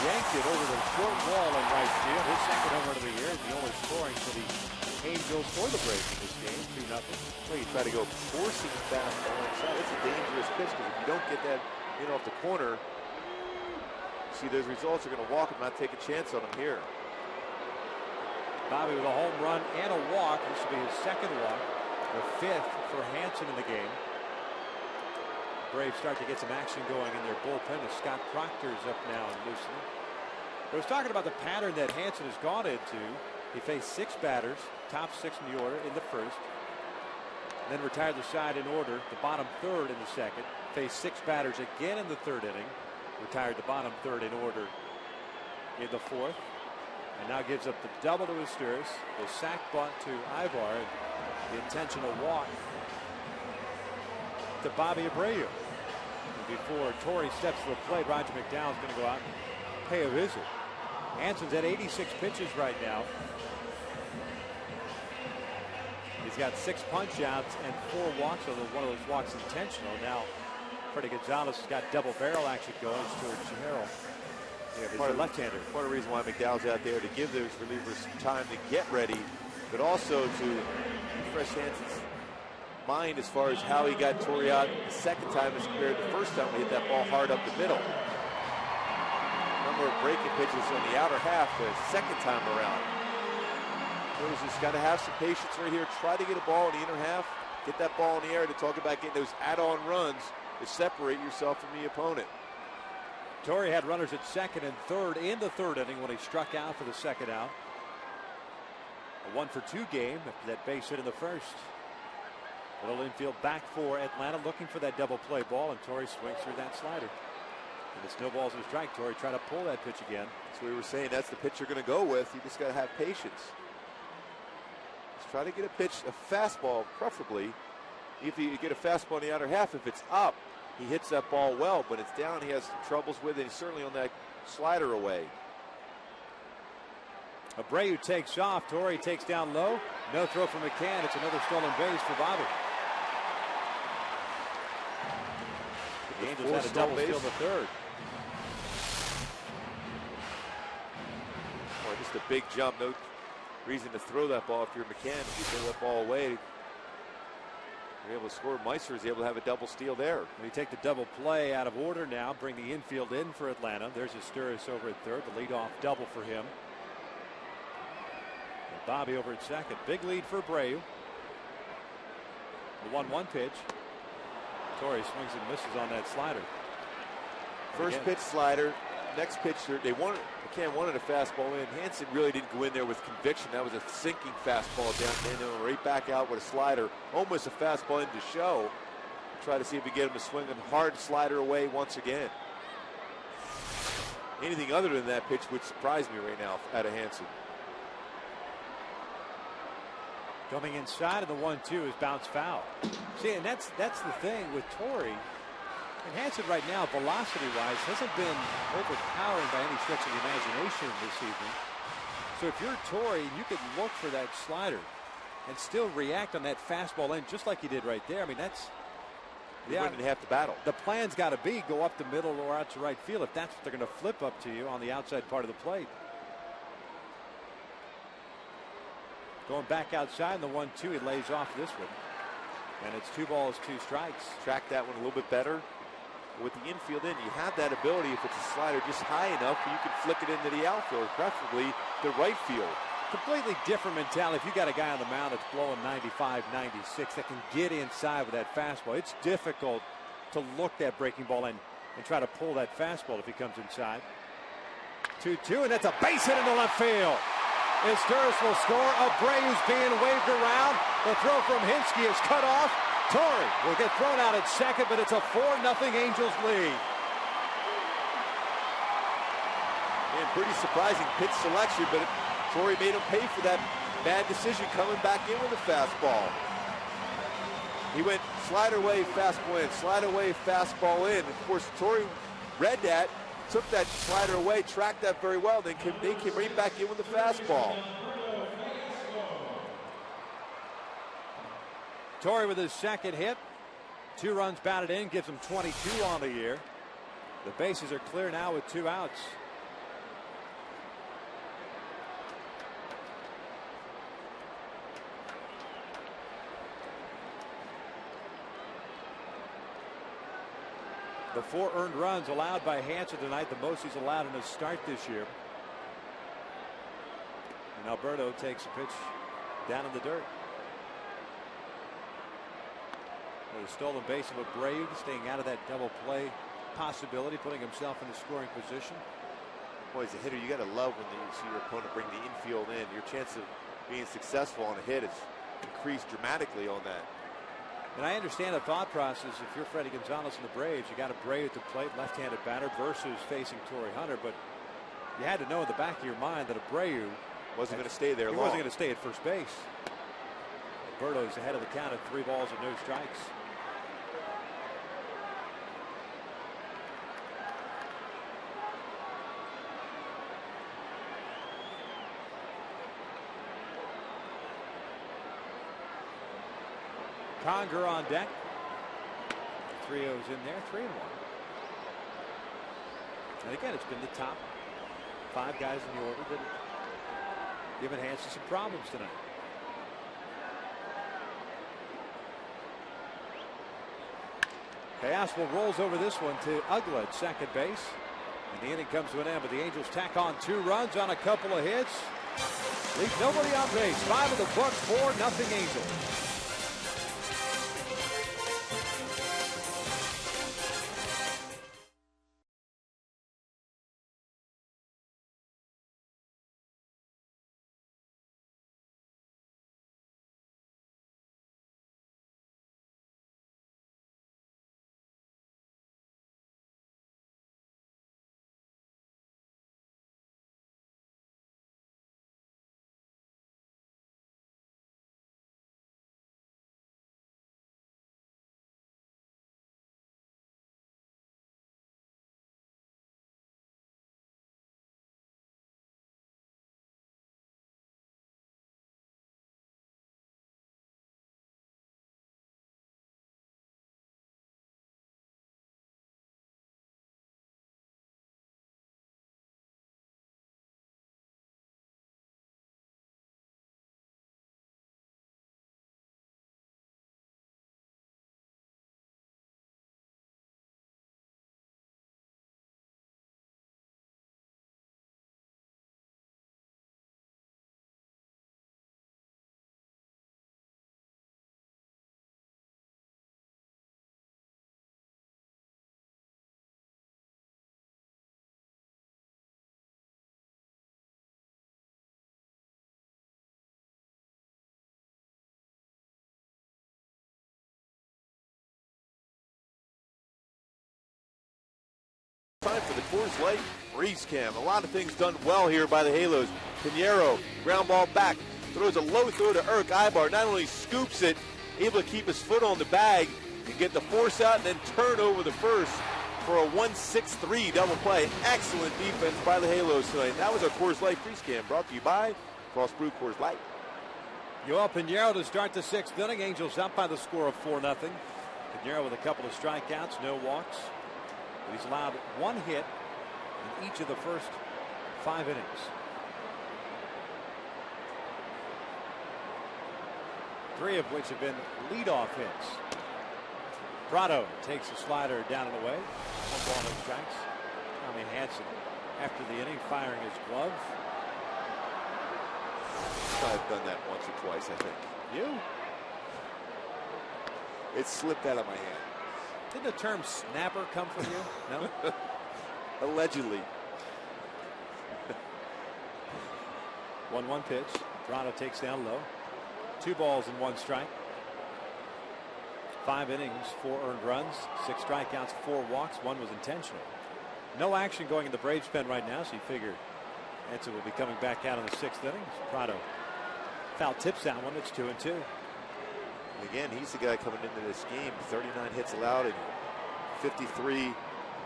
Yanked it over the short wall in right field. His second home run of the year is the only scoring for the Angels for the Braves in this game. 2-0. Well, you try to go forcing the fastball inside. It's a dangerous pitch because if you don't get that in off the corner, see those results are going to walk him, not take a chance on him here. Bobby with a home run and a walk. This will be his second walk, the 5th for Hansen in the game. Braves start to get some action going in their bullpen as Scott Proctor's up now and loosening. I was talking about the pattern that Hansen has gone into. He faced 6 batters, top 6 in the order in the first, and then retired the side in order, the bottom third in the second, faced 6 batters again in the third inning, retired the bottom third in order in the fourth, and now gives up the double to Asturias, the sac bunt to Ibar, and the intentional walk to Bobby Abreu. And before Torrey steps to the plate, Roger McDowell's going to go out and pay a visit. Hansen's at 86 pitches right now. He's got 6 punch outs and 4 walks, although one of those walks intentional. Now Freddie Gonzalez has got double barrel action going towards Harrell. Yeah, part of left-hander. Part of the reason why McDowell's out there to give those relievers time to get ready, but also to refresh Hansen's mind as far as how he got Torrey out the second time as compared to the first time we hit that ball hard up the middle. Number of breaking pitches on the outer half the second time around. Torrey's just got to have some patience right here. Try to get a ball in the inner half, get that ball in the air to talk about getting those add-on runs to separate yourself from the opponent. Torrey had runners at second and third in the third inning when he struck out for the second out. A 1-for-2 game after that base hit in the first. Little infield back for Atlanta, looking for that double play ball, and Torrey swings through that slider. And the snowball's a strike. Torrey trying to pull that pitch again. That's what we were saying. That's the pitch you're going to go with. You just got to have patience. Just try to get a pitch, a fastball, preferably. If you get a fastball in the outer half, if it's up, he hits that ball well. But it's down, he has some troubles with it. He's certainly on that slider away. Abreu takes off. Torrey takes down low. No throw from McCann. It's another stolen base for Bobby. The Angels had a double steal in the third. Boy, just a big jump. No reason to throw that ball if you're McCann. If you throw that ball away, you're able to score. Meister is able to have a double steal there. We take the double play out of order now. Bring the infield in for Atlanta. There's Asturias over at third. The leadoff double for him. And Bobby over at second. Big lead for Abreu. The 1-1 pitch. Torrey swings and misses on that slider. First pitch slider. Next pitch, McCann wanted a fastball in. Hansen really didn't go in there with conviction. That was a sinking fastball down, and right back out with a slider. Almost a fastball into show. Try to see if we get him to swing a hard slider away once again. Anything other than that pitch would surprise me right now out of Hansen. Coming inside of the 1-2 is bounce foul. See, and that's the thing with Torrey. And Hansen right now, velocity-wise, hasn't been overpowering by any stretch of the imagination this evening. So if you're Torrey, you could look for that slider and still react on that fastball in just like you did right there. I mean, that's... Yeah, winning half the battle. The plan's got to be go up the middle or out to right field if that's what they're going to flip up to you on the outside part of the plate. Going back outside in the 1-2, he lays off this one. And it's 2 balls, 2 strikes. Track that one a little bit better. With the infield in, you have that ability, if it's a slider just high enough, you can flick it into the outfield, preferably the right field. Completely different mentality. If you got a guy on the mound that's blowing 95, 96 that can get inside with that fastball, it's difficult to look that breaking ball in and try to pull that fastball if he comes inside. 2-2, and that's a base hit into left field. Asturias will score. Abreu's being waved around. The throw from Hinsky is cut off. Torrey will get thrown out at second, but it's a 4-0 Angels lead. And pretty surprising pitch selection, but Torrey made him pay for that bad decision coming back in with a fastball. He went slider away, fastball in, slider away, fastball in. Of course, Torrey read that, took that slider away, tracked that very well, then came right back in with the fastball. Torrey with his second hit. 2 runs batted in, gives him 22 on the year. The bases are clear now with 2 outs. The 4 earned runs allowed by Hansen tonight, the most he's allowed in his start this year. And Alberto takes a pitch down in the dirt. The stolen base of a Brave, staying out of that double play possibility, putting himself in a scoring position. Boy, as a hitter, you got to love when you see your opponent bring the infield in. Your chance of being successful on a hit is increased dramatically on that. And I understand the thought process. If you're Freddie Gonzalez and the Braves, you got a Brave at the plate, left-handed batter versus facing Torrey Hunter. But you had to know in the back of your mind that Abreu wasn't going to stay there long. He wasn't going to stay at first base. Alberto's ahead of the count at 3 balls and no strikes. Conger on deck. Trio's in there, 3-1. And again, it's been the top 5 guys in the order that have given Hansen some problems tonight. Oswald rolls over this one to Ugla at second base. And the inning comes to an end, but the Angels tack on 2 runs on a couple of hits. Leave nobody on base. 5 of the books, 4-0 Angels. Time for the Coors Light Freeze Cam. A lot of things done well here by the Halos. Pinheiro, ground ball back, throws a low throw to Eric Ibar. Not only scoops it, able to keep his foot on the bag and get the force out and then turn over the first for a 1-6-3 double play. Excellent defense by the Halos tonight. That was our Coors Light Freeze Cam, brought to you by Cross Brew Coors Light. Yoel Pinheiro to start the 6th inning. Angels up by the score of 4-0. Pinheiro with a couple of strikeouts, no walks. But he's allowed 1 hit in each of the first 5 innings. Three of which have been leadoff hits. Prado takes a slider down and away. 1 ball, no strikes. Tommy Hansen, after the inning, firing his glove. I've done that once or twice, I think. You? It slipped out of my hand. Didn't the term snapper come from you? No? Allegedly. 1-1 pitch. Prado takes down low. 2 balls and 1 strike. 5 innings, 4 earned runs, 6 strikeouts, 4 walks. 1 was intentional. No action going in the Braves pen right now, so you figure Hansen will be coming back out in the 6th inning. Prado foul tips that one. It's 2-2. And again, he's the guy coming into this game. 39 hits allowed and 53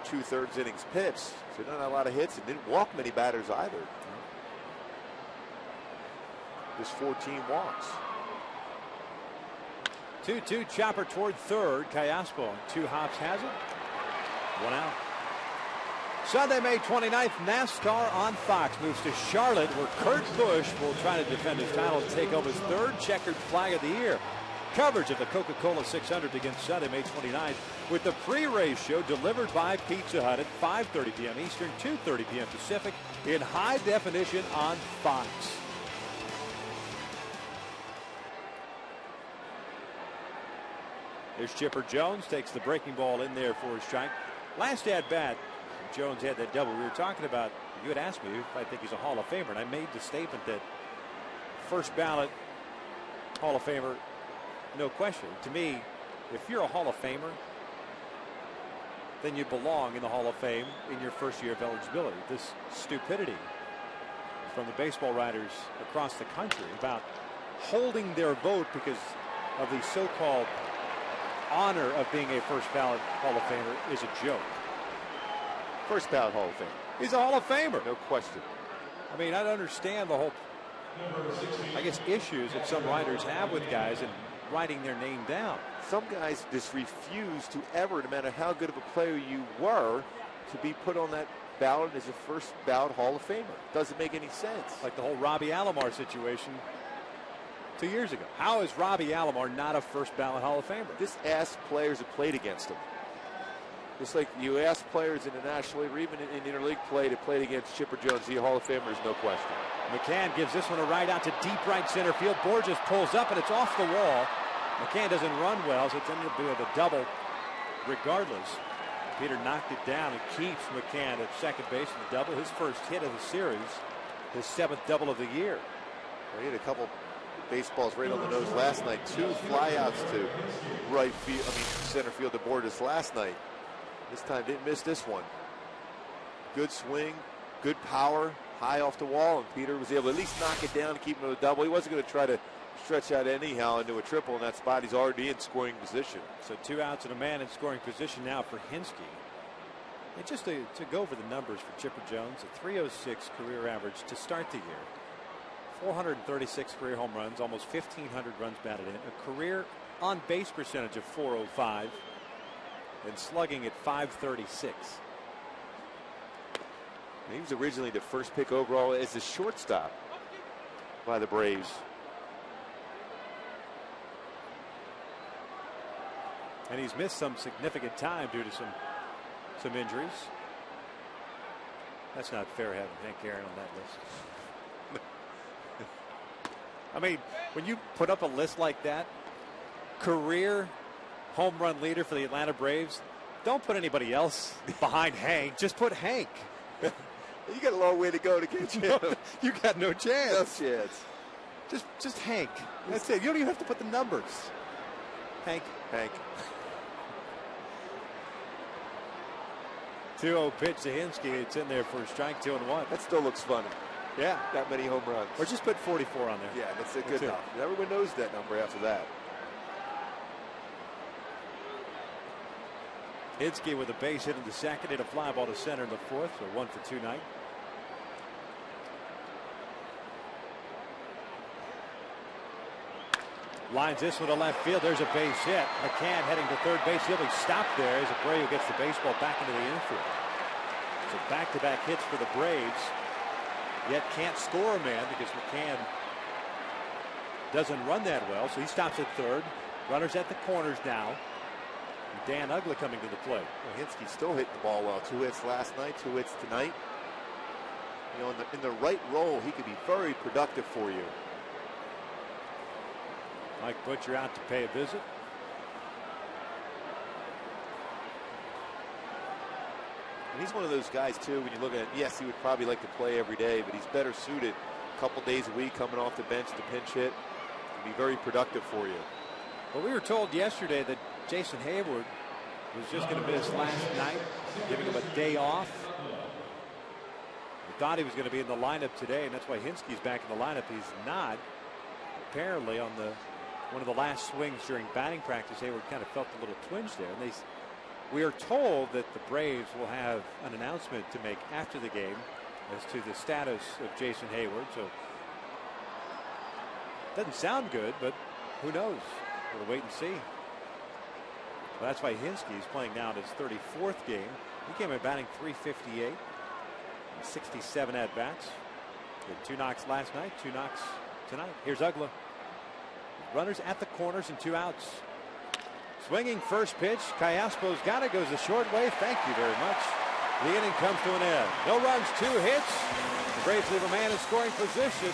2/3 innings pitched. So not a lot of hits and didn't walk many batters either. Just 14 walks. 2-2 chopper toward third. Callaspo on 2 hops has it. 1 out. Sunday, May 29th, NASCAR on Fox moves to Charlotte, where Kurt Busch will try to defend his title and take home his 3rd checkered flag of the year. Coverage of the Coca-Cola 600 begins Sunday, May 29th, with the pre-race show delivered by Pizza Hut at 5:30 p.m. Eastern, 2:30 p.m. Pacific, in high definition on Fox. There's Chipper Jones, takes the breaking ball in there for a strike. Last at bat, Jones had that double. We were talking about, you had asked me if I think he's a Hall of Famer, and I made the statement that first ballot Hall of Famer, no question. To me, if you're a Hall of Famer, then you belong in the Hall of Fame in your first year of eligibility. This stupidity from the baseball writers across the country about holding their vote because of the so-called honor of being a first ballot Hall of Famer is a joke. First ballot Hall of Fame. He's a Hall of Famer. No question. I mean, I don't understand the whole, I guess, issues that some writers have with guys and writing their name down. Some guys just refuse to ever, no matter how good of a player you were, to be put on that ballot as a first ballot Hall of Famer. Doesn't make any sense. Like the whole Robbie Alomar situation 2 years ago. How is Robbie Alomar not a first ballot Hall of Famer? Just ask players who played against him. Just like you ask players in the National League or even in interleague play to play against Chipper Jones, the Hall of Famer is no question. McCann gives this one a right out to deep right center field. Borges pulls up and it's off the wall. McCann doesn't run well, so it's ended up being a double regardless. Peter knocked it down and keeps McCann at second base in the double. His first hit of the series, his 7th double of the year. Well, he had a couple baseballs right on the nose last night. 2 flyouts to right field, center field to Borges last night. This time didn't miss this one. Good swing, good power, high off the wall, and Peter was able to at least knock it down to keep him to a double. He wasn't going to try to stretch out anyhow into a triple in that spot. He's already in scoring position. So 2 outs and a man in scoring position now for Hinske. And just to go over the numbers for Chipper Jones, a 306 career average to start the year. 436 career home runs, almost 1,500 runs batted in. A career on base percentage of 405. And slugging at 536. He was originally the first pick overall as a shortstop by the Braves. And he's missed some significant time due to some injuries. That's not fair having Hank Aaron on that list. I mean, when you put up a list like that, career home run leader for the Atlanta Braves, don't put anybody else behind Hank. Just put Hank. You got a long way to go to get you. You got no chance. No chance. Just Hank. That's it. You don't even have to put the numbers. Hank. 2-0 pitch to Hinske. It's in there for a strike, 2-1. That still looks funny. Yeah. That many home runs. Or just put 44 on there. Yeah, that's a good enough. Everyone knows that number after that. Hinske with a base hit in the second, hit a fly ball to center in the fourth, so 1 for 2 night. Lines this one to left field. There's a base hit. McCann heading to third base. He'll be stopped there as Abreu gets the baseball back into the infield. So back-to-back hits for the Braves. Yet can't score a man because McCann doesn't run that well. So he stops at third. Runners at the corners now. Dan Uggla coming to the plate. Well, Hinske still hitting the ball well. 2 hits last night, 2 hits tonight. You know, in the right role, he could be very productive for you. Mike Butcher out to pay a visit. And he's one of those guys, too, when you look at it, yes, he would probably like to play every day, but he's better suited a couple days a week coming off the bench to pinch hit. He'd be very productive for you. Well, we were told yesterday that Jason Hayward was just going to miss last night, giving him a day off. We thought he was going to be in the lineup today, and that's why Hinske's back in the lineup. He's not. Apparently, on one of the last swings during batting practice, Hayward kind of felt a little twinge there. And we are told that the Braves will have an announcement to make after the game as to the status of Jason Hayward. So, doesn't sound good, but who knows? We'll wait and see. Well, that's why Hinske is playing now in his 34th game. He came in batting .358, 67 at bats. He had 2 knocks last night, 2 knocks tonight. Here's Uggla. Runners at the corners and 2 outs. Swinging first pitch. Callaspo's got it. Goes the short way. Thank you very much. The inning comes to an end. No runs, 2 hits. The Braves leave a man in scoring position.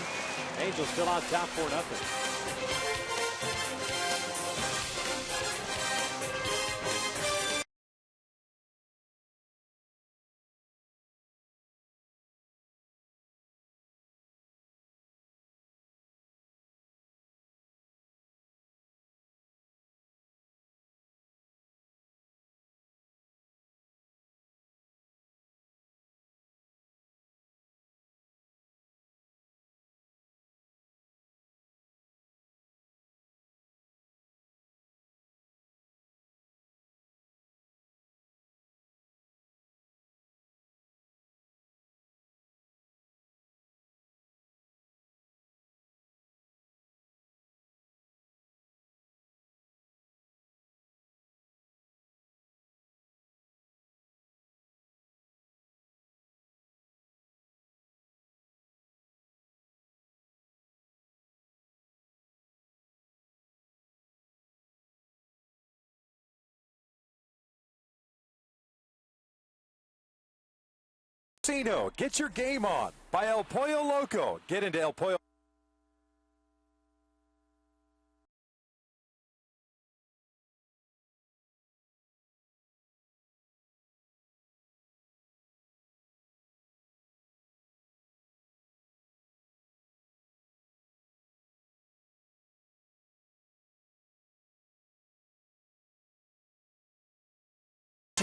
Angels still on top 4-0. Casino, get your game on by El Pollo Loco. Get into El Pollo.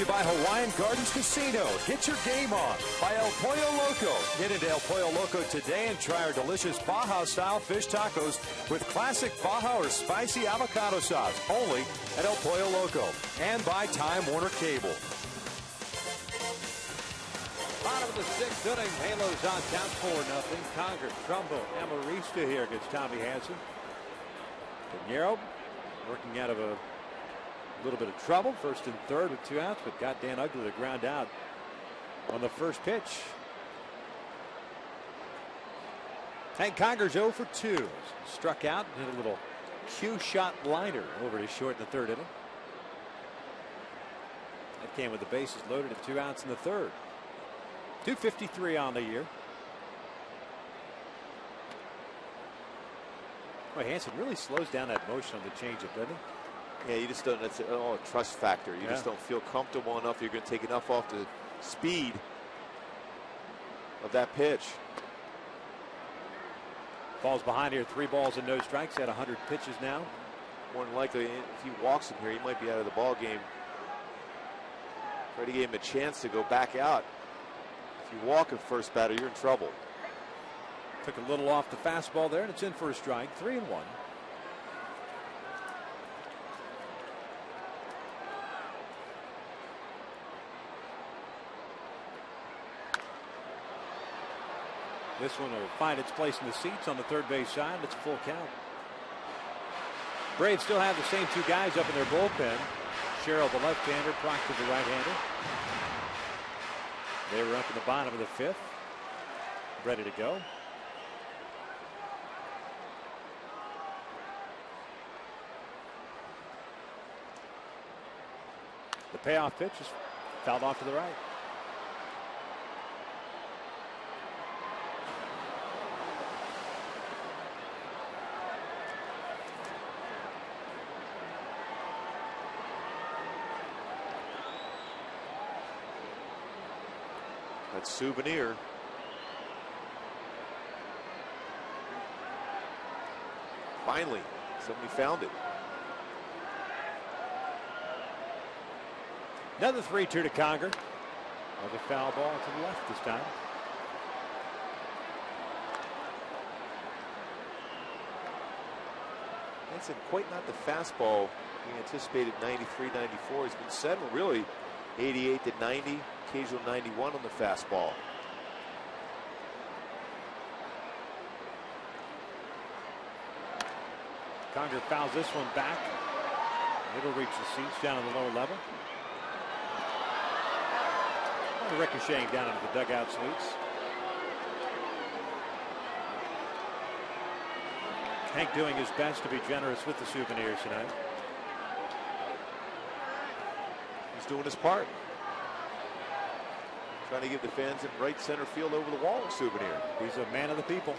By Hawaiian Gardens Casino. Get your game on by El Pollo Loco. Get into El Pollo Loco today and try our delicious Baja-style fish tacos with classic Baja or spicy avocado sauce. Only at El Pollo Loco. And by Time Warner Cable. Bottom of the 6th inning. Halos on top 4-0. Conger, Trumbo, Amarista here against Tommy Hanson. Pinheiro working out of a little bit of trouble. 1st and 3rd with 2 outs, but got Dan Uggla to ground out on the first pitch. Hank Conger's 0 for 2. Struck out and hit a little cue shot liner over to short in the 3rd inning. That came with the bases loaded and 2 outs in the 3rd. 253 on the year. Boy, Hanson really slows down that motion on the changeup, doesn't he? Yeah, you just don't. It's a trust factor. You just don't feel comfortable enough. You're going to take enough off the speed of that pitch. Falls behind here. 3 balls and no strikes. At 100 pitches now. More than likely, if he walks in here, he might be out of the ball game. Freddie gave him a chance to go back out. If you walk at first batter, you're in trouble. Took a little off the fastball there, and it's in for a strike. 3-1. This one will find its place in the seats on the 3rd base side. It's a full count. Braves still have the same 2 guys up in their bullpen. Sherrill, the left-hander, Proctor, the right-hander. They were up in the bottom of the 5th, ready to go. The payoff pitch is fouled off to the right. That's Souvenir. Finally, somebody found it. Another 3-2 to Conger. Another foul ball to the left this time. That's quite not the fastball we anticipated. 93, 94. He's been settling really 88 to 90, occasional 91 on the fastball. Conger fouls this one back. It'll reach the seats down on the lower level. Ricocheting down into the dugout suites. Hank doing his best to be generous with the souvenirs tonight. He's doing his part. Trying to give the fans in right center field over the wall a souvenir. He's a man of the people.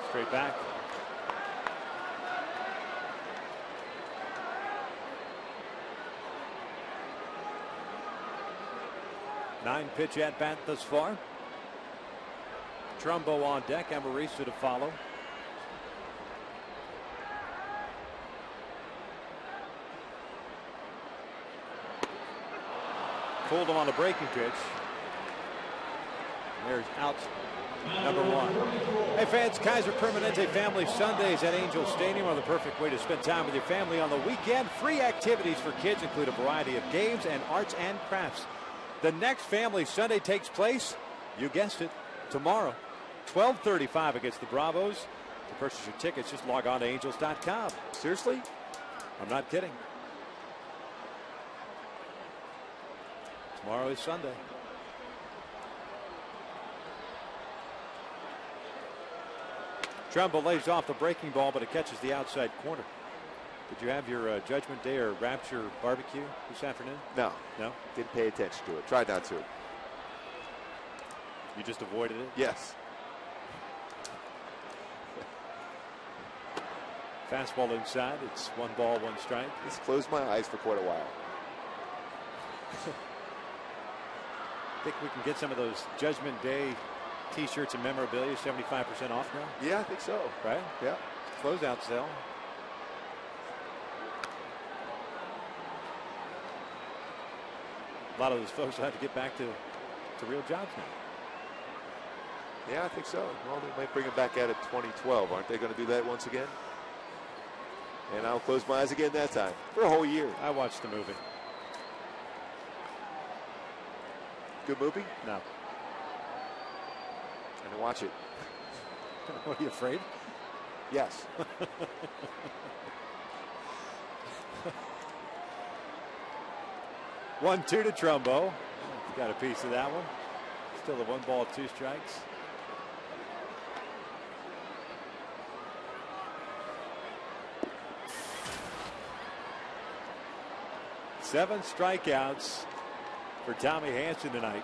Straight back. Nine pitch at bat thus far. Trumbo on deck. Amarista to follow. Fooled him on the breaking pitch. And there's out number one. Hey fans, Kaiser Permanente Family Sundays at Angel Stadium are the perfect way to spend time with your family on the weekend. Free activities for kids include a variety of games and arts and crafts. The next Family Sunday takes place, you guessed it, tomorrow, 12:35 against the Bravos. To purchase your tickets, just log on to angels.com. Seriously? I'm not kidding. Tomorrow is Sunday. Trumbo lays off the breaking ball, but it catches the outside corner. Did you have your Judgment Day or Rapture barbecue this afternoon? No. No? Didn't pay attention to it. Tried not to. You just avoided it? Yes. Fastball inside. It's 1 ball, 1 strike. Just closed my eyes for quite a while. Think we can get some of those Judgment Day t-shirts and memorabilia 75% off now? Yeah, I think so. Right? Yeah. Closeout sale. A lot of those folks will have to get back to real jobs now. Yeah, I think so. Well, they might bring it back out at 2012. Aren't they going to do that once again? And I'll close my eyes again that time for a whole year. I watched the movie. Good movie? No. I didn't watch it. Are you afraid? Yes. 1-2 to Trumbo. Got a piece of that one. Still a 1 ball, 2 strikes. Seven strikeouts for Tommy Hanson tonight.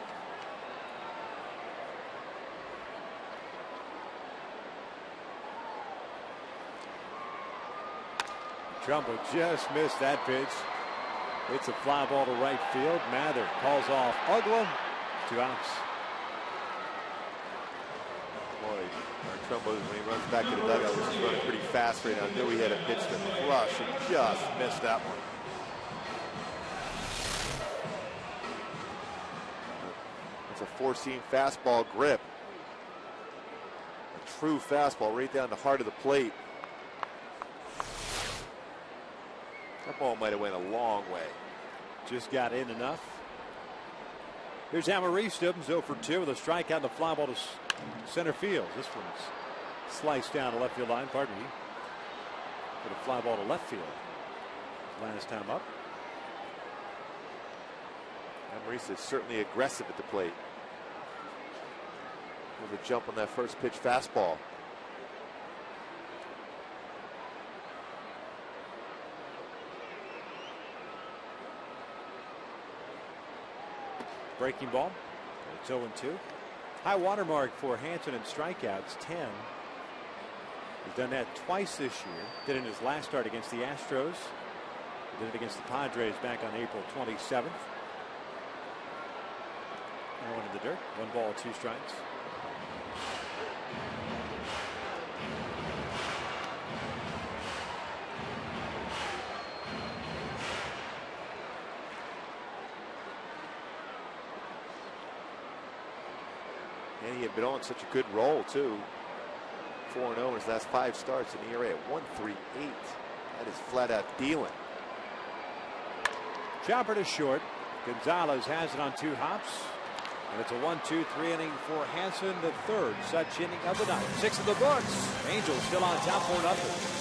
Trumbo just missed that pitch. It's a fly ball to right field. Mather calls off Uggla. 2 outs. Boy, our Trumbo, when he runs back to the dugout, which is running pretty fast right now, knew he had a pitch to crush and just missed that one. It's a 4-seam fastball grip. A true fastball right down the heart of the plate. That ball might have went a long way. Just got in enough. Here's Amarista, 0 for 2 with a strikeout and a fly ball to center field. This one's sliced down the left field line. Pardon me. With a fly ball to left field. Last time up. Amarista is certainly aggressive at the plate. With a jump on that first pitch fastball. Breaking ball. It's 0-2. High water mark for Hanson in strikeouts, 10. He's done that twice this year. Did it in his last start against the Astros. Did it against the Padres back on April 27th. Now one in the dirt. 1 ball, 2 strikes. And he had been on such a good roll, too. 4-0 in his last 5 starts, and ERA at 1.38. That is flat out dealing. Chopper to short. Gonzalez has it on 2 hops. And it's a 1-2-3 inning for Hansen, the third such inning of the night. 6 in the books. Angels still on top 4-0.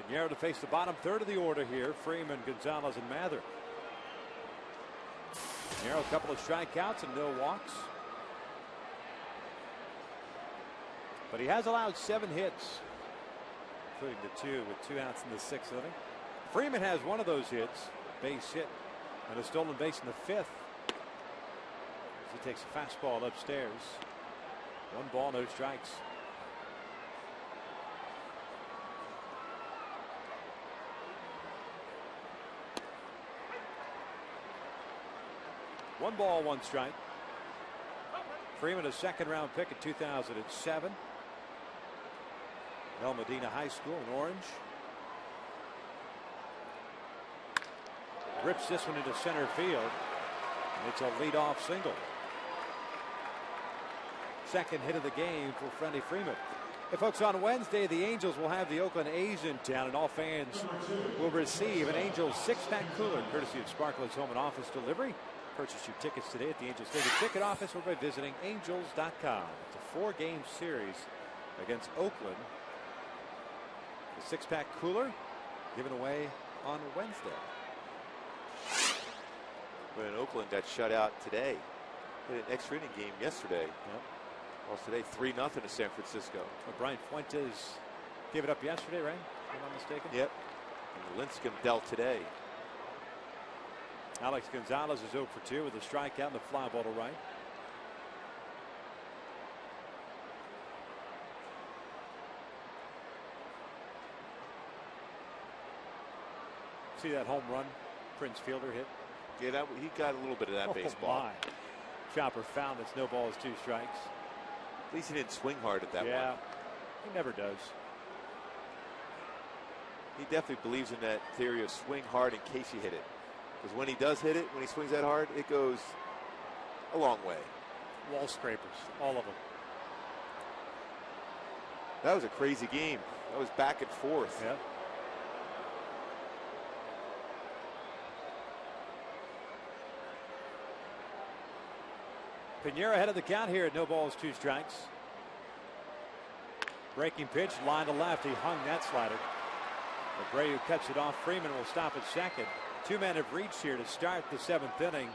Pinheiro to face the bottom third of the order here. Freeman, Gonzalez, and Mather. Pinheiro, a couple of strikeouts and no walks. But he has allowed 7 hits, including the 2 with 2 outs in the 6th inning. Freeman has one of those hits, base hit, and a stolen base in the 5th. As he takes a fastball upstairs. 1 ball, no strikes. One ball, 1 strike. Freeman, a 2nd-round pick in 2007. El Medina High School in Orange. Rips this one into center field. And it's a leadoff single. 2nd hit of the game for Freddie Freeman. Hey, folks, on Wednesday, the Angels will have the Oakland A's in town, and all fans will receive an Angels 6-pack cooler, courtesy of Sparklet's Home and Office Delivery. Purchase your tickets today at the Angels Stadium ticket office or by visiting angels.com. It's a 4-game series against Oakland. The 6-pack cooler given away on Wednesday. When Oakland got shut out today, they had an extra inning game yesterday. Yep. Well, today 3-0 to San Francisco. Well, Brian Fuentes gave it up yesterday, right? If I'm not mistaken. Yep. And Lincecum dealt today. Alex Gonzalez is 0 for 2 with a strikeout and a fly ball to right. See that home run Prince Fielder hit? Yeah, he got a little bit of that baseball. My. Chopper found it's no balls, 2 strikes. At least he didn't swing hard at that one. Yeah, he never does. He definitely believes in that theory of swing hard in case you hit it. Because when he does hit it, when he swings that hard, it goes a long way. Wall scrapers, all of them. That was a crazy game. That was back and forth. Yeah. Pinheiro ahead of the count here at no balls, 2 strikes. Breaking pitch, line to left. He hung that slider. Abreu cuts it off. Freeman will stop at 2nd. 2 men have reached here to start the 7th inning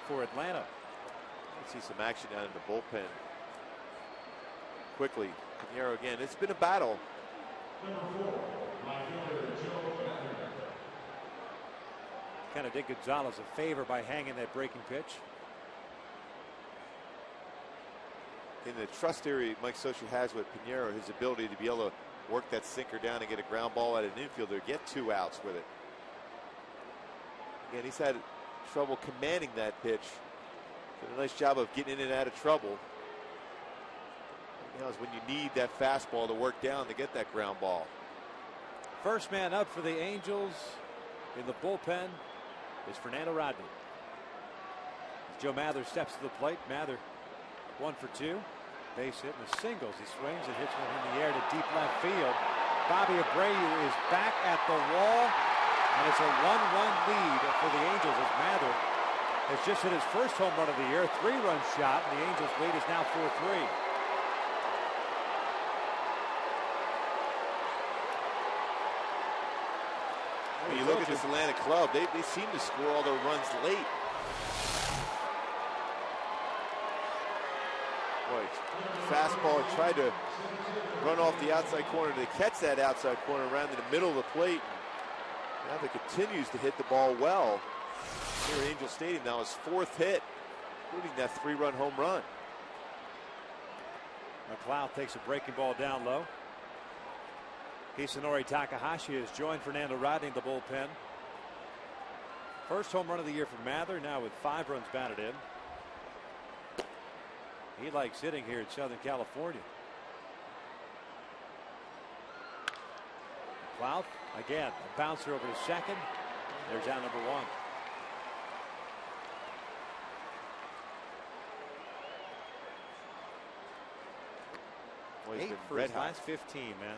for Atlanta. Let's see some action down in the bullpen. Quickly, Pinheiro again. It's been a battle. Kind of did Gonzalez a favor by hanging that breaking pitch. In the trust theory Mike Scioscia has with Pinheiro, his ability to be able to work that sinker down and get a ground ball at an infielder, get 2 outs with it. Again, he's had trouble commanding that pitch. Did a nice job of getting in and out of trouble. You know, it's when you need that fastball to work down to get that ground ball. First man up for the Angels in the bullpen is Fernando Rodney. As Joe Mather steps to the plate. Mather 1 for 2. Base hit and a singles. He swings and hits one in the air to deep left field. Bobby Abreu is back at the wall, and it's a 1-1 lead for the Angels as Mather has just hit his first home run of the year, 3-run shot, and the Angels lead is now 4-3. When you look at this Atlanta club, they seem to score all their runs late. Boy, fastball tried to run off the outside corner. They catch that outside corner around in the middle of the plate. Now they continues to hit the ball well. Here at Angel Stadium now his 4th hit, including that 3-run home run. McLeod takes a breaking ball down low. Hisanori Takahashi has joined Fernando Rodney in the bullpen. First home run of the year for Mather, now with 5 runs batted in. He likes hitting here in Southern California. McLeod again, a bouncer over to second. There's out number 1. Well, 8 for his last 15, man.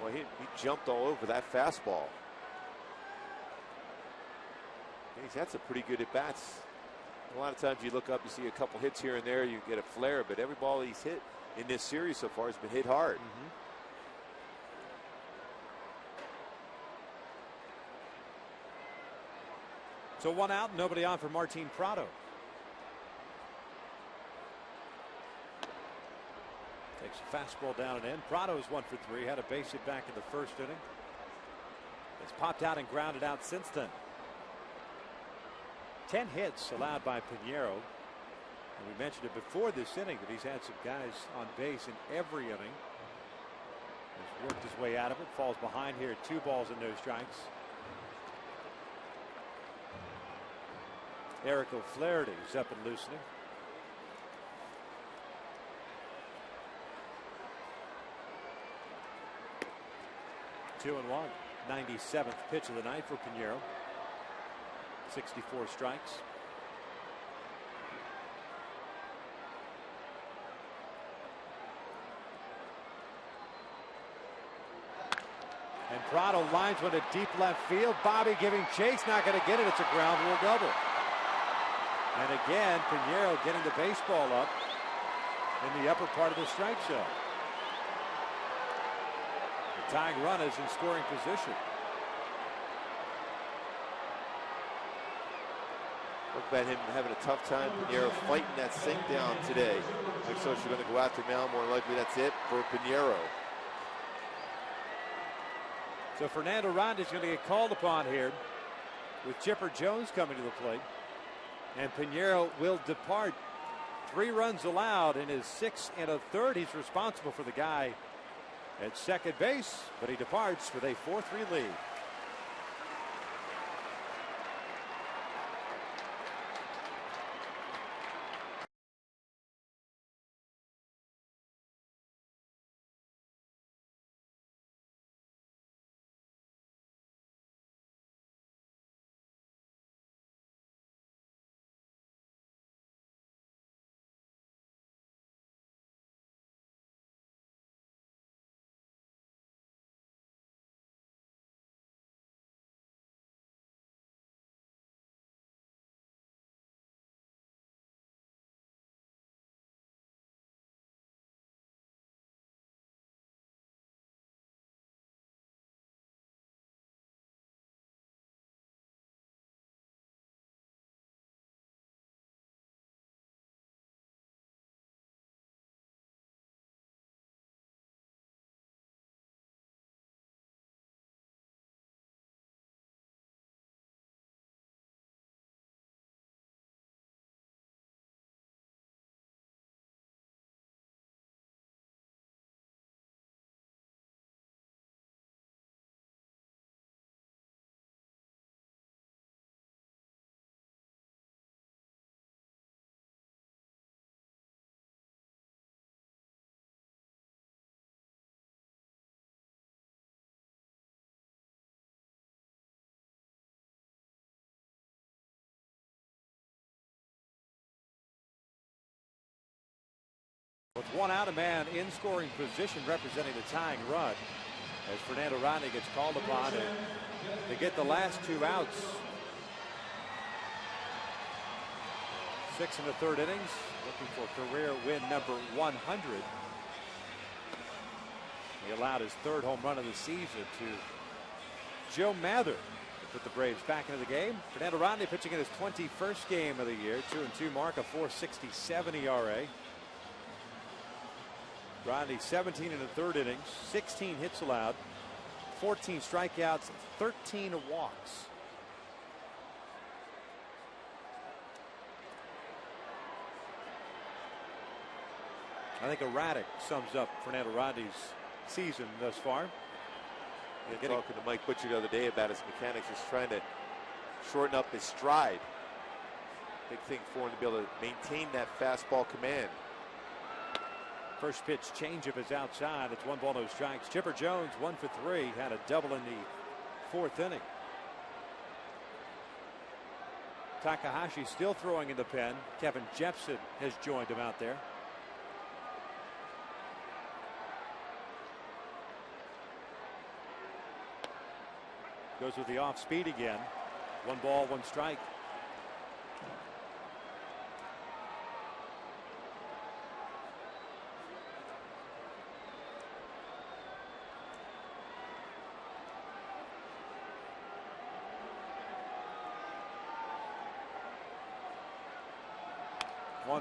Well, he jumped all over that fastball. He's had some pretty good at-bats. A lot of times you look up, you see a couple hits here and there, you get a flare, but every ball he's hit in this series so far has been hit hard. So 1 out, nobody on for Martin Prado. Takes a fastball down and in. Prado's 1 for 3. Had a base hit back in the first inning. It's popped out and grounded out since then. 10 hits allowed by Pinheiro. And we mentioned it before this inning that he's had some guys on base in every inning. He's worked his way out of it. Falls behind here. 2 balls and no strikes. Eric O'Flaherty is up and loosening. Two and 1. 97th pitch of the night for Pinheiro. 64 strikes. And Prado lines one to deep left field. Bobby giving chase, not going to get it. It's a ground rule double. And again, Pinheiro getting the baseball up in the upper part of the strike zone. The tying run is in scoring position. Look at him having a tough time. Pinheiro fighting that sink down today. Looks like she's going to go out there now. More likely that's it for Pinheiro. So Fernando Rodney is going to get called upon here with Chipper Jones coming to the plate. And Pinheiro will depart. 3 runs allowed in his 6th and a third. He's responsible for the guy at second base, but he departs with a 4-3 lead. one out, a man in scoring position representing the tying run as Fernando Rodney gets called upon to get the last 2 outs. 6 in the 3rd innings, looking for career win number 100. He allowed his 3rd home run of the season to Joe Mather to put the Braves back into the game. Fernando Rodney pitching in his 21st game of the year, 2-2 mark, a 4.67 ERA. Rodney 17 in the 3rd innings, 16 hits allowed, 14 strikeouts, 13 walks. I think erratic sums up Fernando Rodney's season thus far. Talking to Mike Butcher the other day about his mechanics, he's trying to shorten up his stride. Big thing for him to be able to maintain that fastball command. First pitch changeup is outside. It's 1 ball, no strikes. Chipper Jones 1 for 3, had a double in the 4th inning. Takahashi still throwing in the pen. Kevin Jepson has joined him out there. Goes with the off speed again. 1 ball, 1 strike.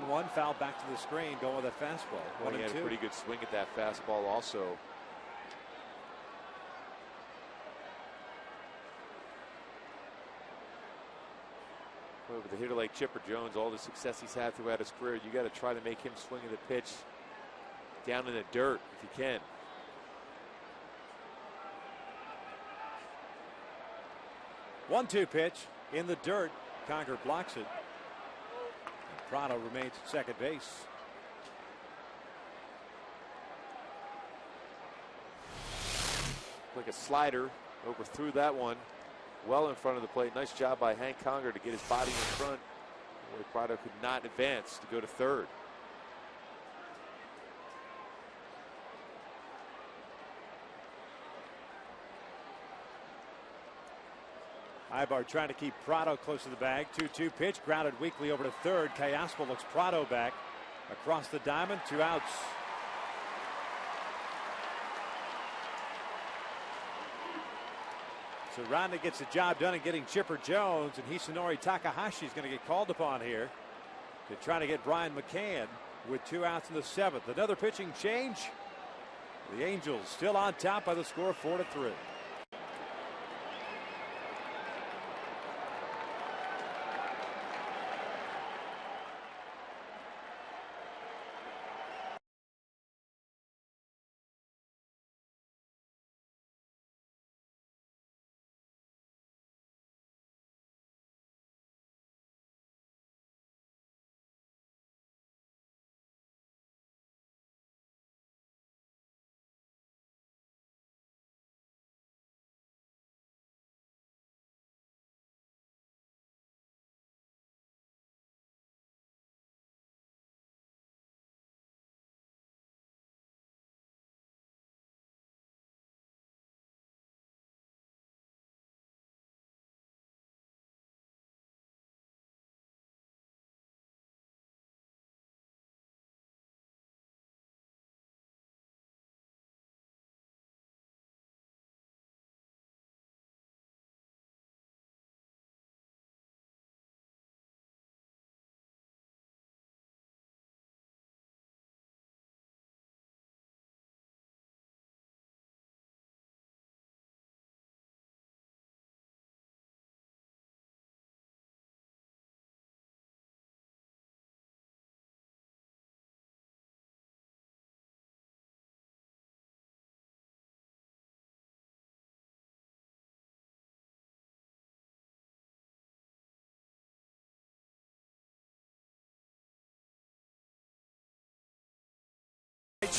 One foul back to the screen, going with a fastball. Well, he had a pretty good swing at that fastball also. Well, with a hitter like Chipper Jones, all the success he's had throughout his career, you got to try to make him swing at the pitch down in the dirt if you can. One-two pitch in the dirt. Conger blocks it. Prado remains at second base. Like a slider, overthrew that one well in front of the plate. Nice job by Hank Conger to get his body in front, where Prado could not advance to go to third. Ibar trying to keep Prado close to the bag. 2-2 pitch, grounded weakly over to third. Callaspo looks Prado back across the diamond. 2 outs. So Rodney gets the job done in getting Chipper Jones, and Hisanori Takahashi is going to get called upon here to try to get Brian McCann with 2 outs in the 7th. Another pitching change. The Angels still on top by the score of 4-3.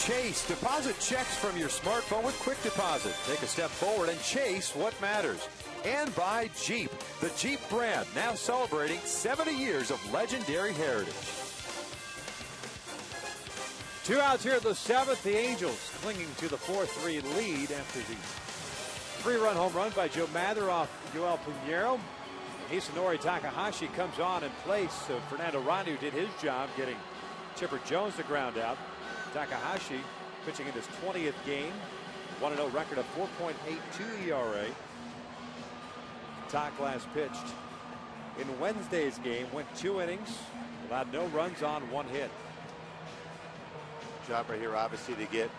Chase. Deposit checks from your smartphone with Quick Deposit. Take a step forward and chase what matters. And by Jeep, the Jeep brand, now celebrating 70 years of legendary heritage. 2 outs here in the 7th. The Angels clinging to the 4-3 lead after the 3-run home run by Joe Mather off Joel Pinheiro. Hisanori Takahashi comes on in place of Fernando Ranu, did his job getting Chipper Jones to ground out. Takahashi pitching in his 20th game, 1-0 record of 4.82 ERA. Tak last pitched in Wednesday's game, went 2 innings, allowed no runs on 1 hit. Job right here, obviously, to get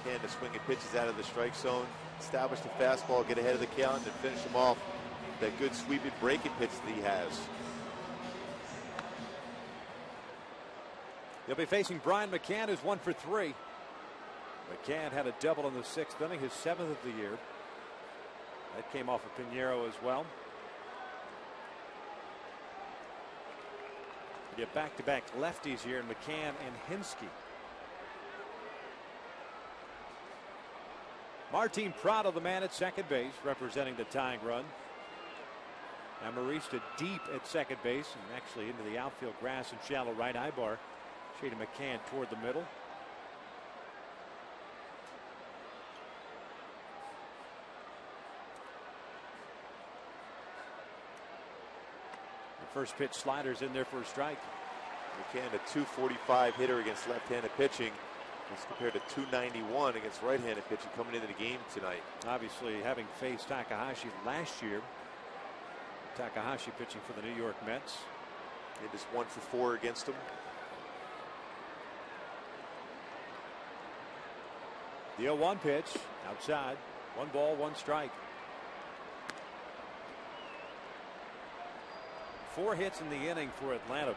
McCann to swing and pitches out of the strike zone, establish the fastball, get ahead of the count, and finish him off with that good sweeping breaking pitch that he has. He'll be facing Brian McCann, who's 1 for 3. McCann had a double in the 6th inning, his 7th of the year. That came off of Pinheiro as well. You get back-to-back lefties here in McCann and Hinsky. Martin Prado, the man at second base, representing the tying run. Amarista deep at second base and actually into the outfield grass and shallow right eye bar. Shady McCann toward the middle. The first pitch sliders in there for a strike. McCann, a .245 hitter against left-handed pitching, as compared to .291 against right-handed pitching coming into the game tonight. Obviously, having faced Takahashi last year, Takahashi pitching for the New York Mets. It is 1 for 4 against him. The 0-1 pitch outside. 1 ball, 1 strike. 4 hits in the inning for Atlanta.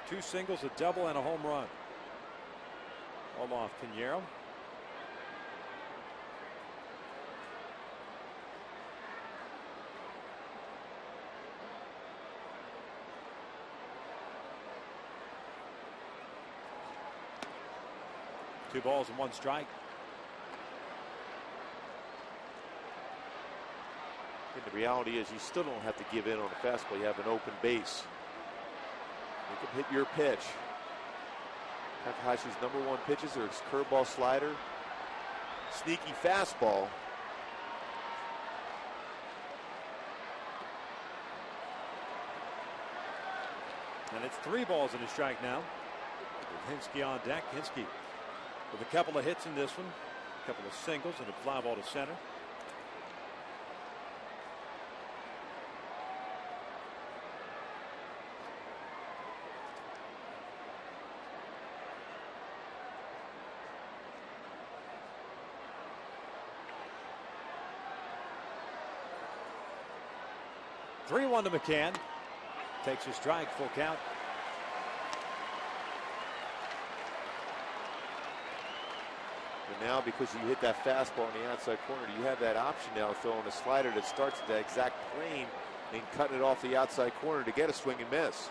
2 singles, a double, and a home run. All off Pinheiro. Two balls and 1 strike. And the reality is you still don't have to give in on a fastball. You have an open base. You can hit your pitch. Takahashi's #1 pitches are his curveball, slider, sneaky fastball. And it's 3 balls and a strike now. With Hinsky on deck. Hinsky with a couple of hits in this one, a couple of singles and a fly ball to center. Three-1 to McCann. Takes a strike, full count. And now, because you hit that fastball in the outside corner, you have that option now of throwing a slider that starts at that exact plane and cutting it off the outside corner to get a swing and miss.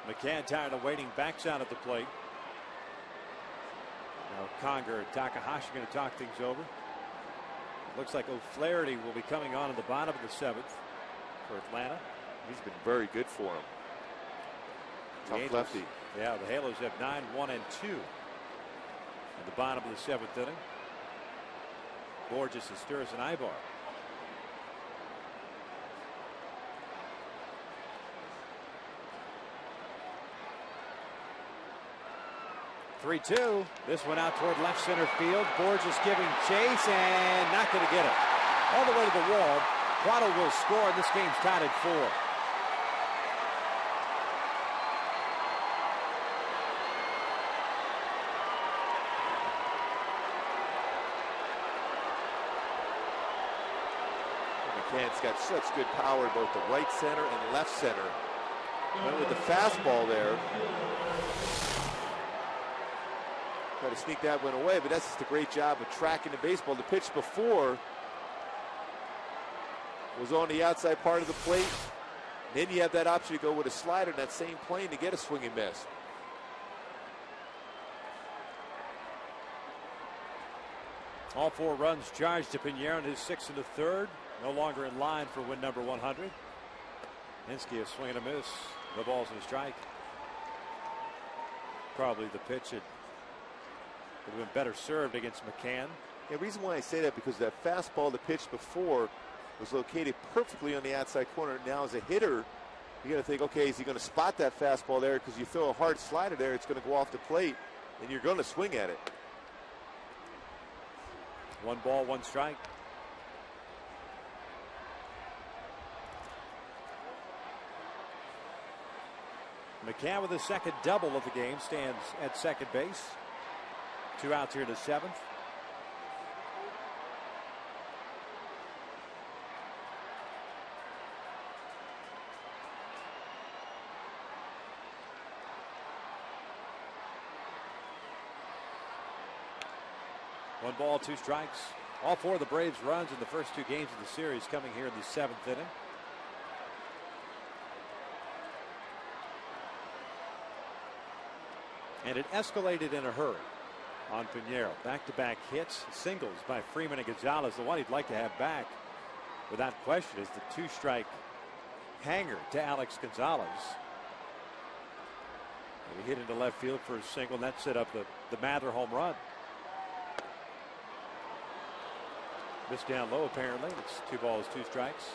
McCann, tired of waiting, backs out at the plate. Now Conger and Takahashi going to talk things over. It looks like O'Flaherty will be coming on in the bottom of the 7th for Atlanta. He's been very good for him. Tough lefty. Yeah, the Halos have 9-1-2 in the bottom of the 7th inning. Borges stirs an eye bar. 3-2. This one out toward left center field. Borges giving chase and not going to get it. All the way to the wall. Prado will score, and this game's tied at 4. McCann's got such good power in both the right center and left center. Went with the fastball there. Try to sneak that one away, but that's just a great job of tracking the baseball. The pitch before was on the outside part of the plate. Then you have that option to go with a slider in that same plane to get a swing and miss. All 4 runs charged to Pinheiro in his 6th and a third. No longer in line for win number 100. Hinske a swing and a miss. No balls and a strike. Probably the pitch would have been better served against McCann. The reason why I say that, because that fastball that pitched before was located perfectly on the outside corner. Now as a hitter, you got to think, okay, is he going to spot that fastball there? Because you throw a hard slider there, it's going to go off the plate, and you're going to swing at it. 1 ball, 1 strike. McCann with his second double of the game stands at second base. 2 outs here in the 7th. One ball, 2 strikes. All 4 of the Braves' runs in the first 2 games of the series coming here in the 7th inning. And it escalated in a hurry on Pinheiro. Back-to-back hits, singles by Freeman and Gonzalez. The one he'd like to have back, without question, is the 2-strike hanger to Alex Gonzalez. And he hit into left field for a single, and that set up the Mather home run. Missed down low, apparently. It's 2 balls, 2 strikes.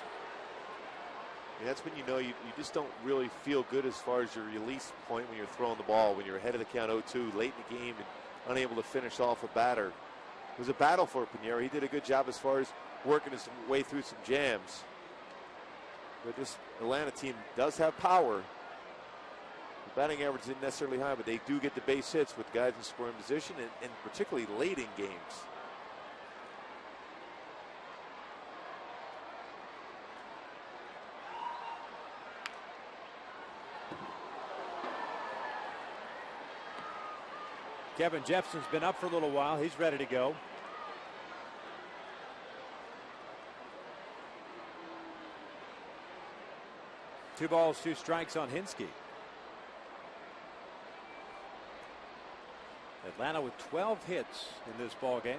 And that's when you know you just don't really feel good as far as your release point when you're throwing the ball, when you're ahead of the count 0-2 late in the game and unable to finish off a batter. It was a battle for Pinheiro. He did a good job as far as working his way through some jams. But this Atlanta team does have power. The batting average isn't necessarily high, but they do get the base hits with guys in scoring position, and particularly late in games. Kevin Jefferson's been up for a little while. He's ready to go. Two balls, 2 strikes on Hinske. Atlanta with 12 hits in this ball game.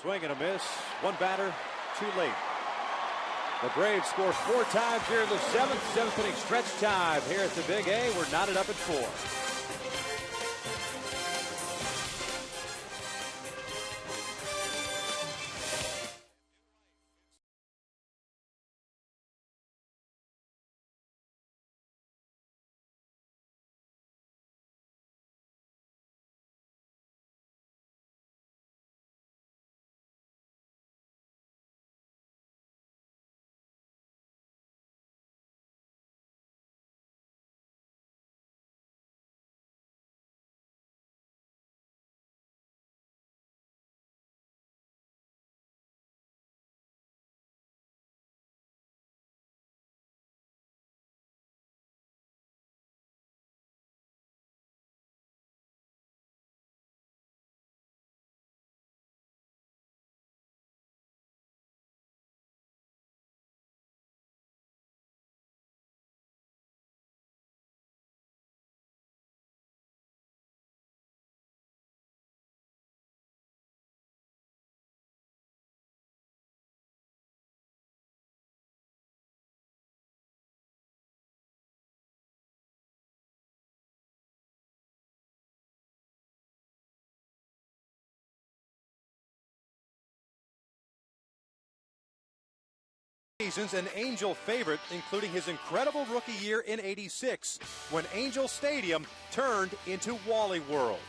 Swing and a miss. 1 batter, too late. The Braves score 4 times here in the 7th inning stretch time here at the Big A. We're knotted up at 4. Seasons an Angel favorite, including his incredible rookie year in '86 when Angel Stadium turned into Wally World.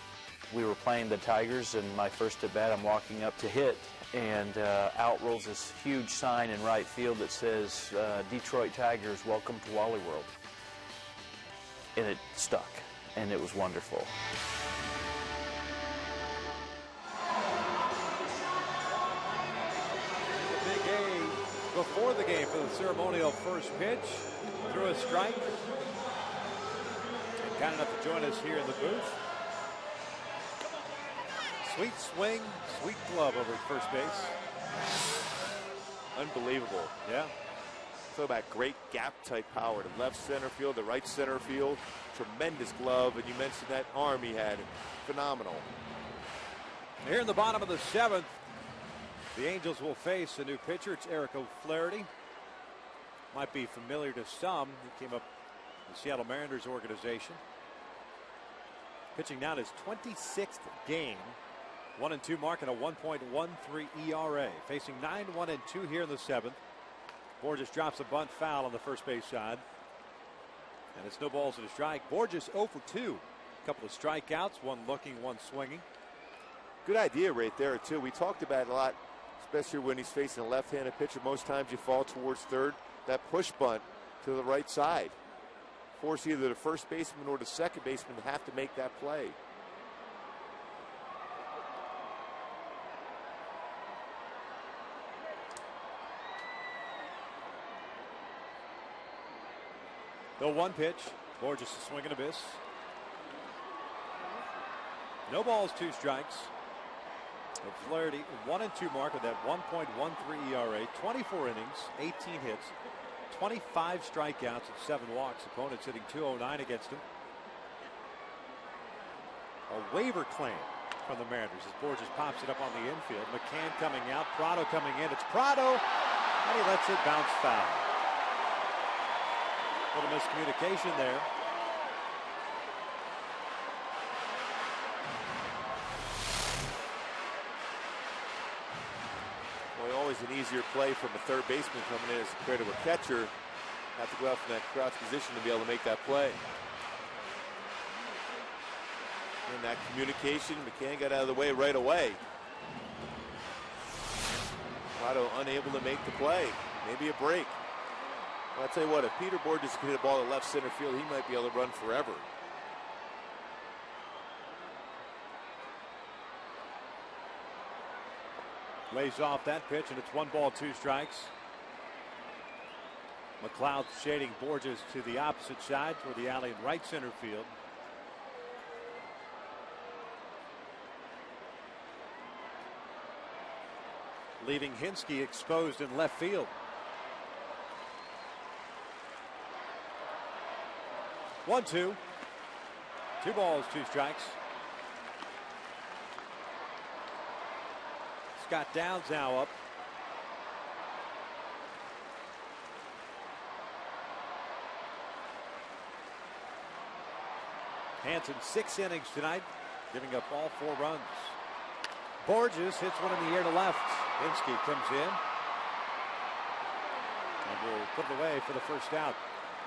We were playing the Tigers, and my first at bat, I'm walking up to hit, and out rolls this huge sign in right field that says, Detroit Tigers, welcome to Wally World. And it stuck, and it was wonderful. Before the game for the ceremonial first pitch, threw a strike. And kind enough to join us here in the booth. Sweet swing, sweet glove over at first base. Unbelievable. Yeah. Talk about great gap type power to left center field, to right center field. Tremendous glove, and you mentioned that arm he had. Phenomenal. Here in the bottom of the 7th, the Angels will face a new pitcher. It's Eric O'Flaherty. Might be familiar to some. He came up in the Seattle Mariners organization. Pitching now his 26th game. 1-2 mark and a 1.13 ERA. Facing 9-1-2 here in the 7th. Borges drops a bunt foul on the first base side. And it's no balls and a strike. Borges 0 for 2. A couple of strikeouts, one looking, one swinging. Good idea right there, too. We talked about it a lot, especially when he's facing a left-handed pitcher. Most times you fall towards third. That push bunt to the right side. Force either the first baseman or the second baseman to have to make that play. The 1 pitch. Borges a swing and a miss. No balls, 2 strikes. O'Flaherty 1-2 mark with that 1.13 ERA. 24 innings, 18 hits, 25 strikeouts and 7 walks. Opponents hitting .209 against him. A waiver claim from the Mariners as Borges pops it up on the infield. McCann coming out. Prado coming in. It's Prado, and he lets it bounce foul. A little miscommunication there. Boy, always an easier play from a third baseman coming in as compared to a catcher. Have to go out from that crouch position to be able to make that play. And that communication, McCann got out of the way right away. Prado unable to make the play. Maybe a break. Well, I'll tell you what, if Peter Borges could hit a ball to left center field, he might be able to run forever. Lays off that pitch, and it's 1 ball, 2 strikes. McLeod shading Borges to the opposite side toward the alley in right center field. Leaving Hinsky exposed in left field. 1-2. 2 balls, 2 strikes. Scott Downs now up. Hansen 6 innings tonight, giving up all 4 runs. Borges hits one in the air to left. Hinsky comes in and will put it away for the first out.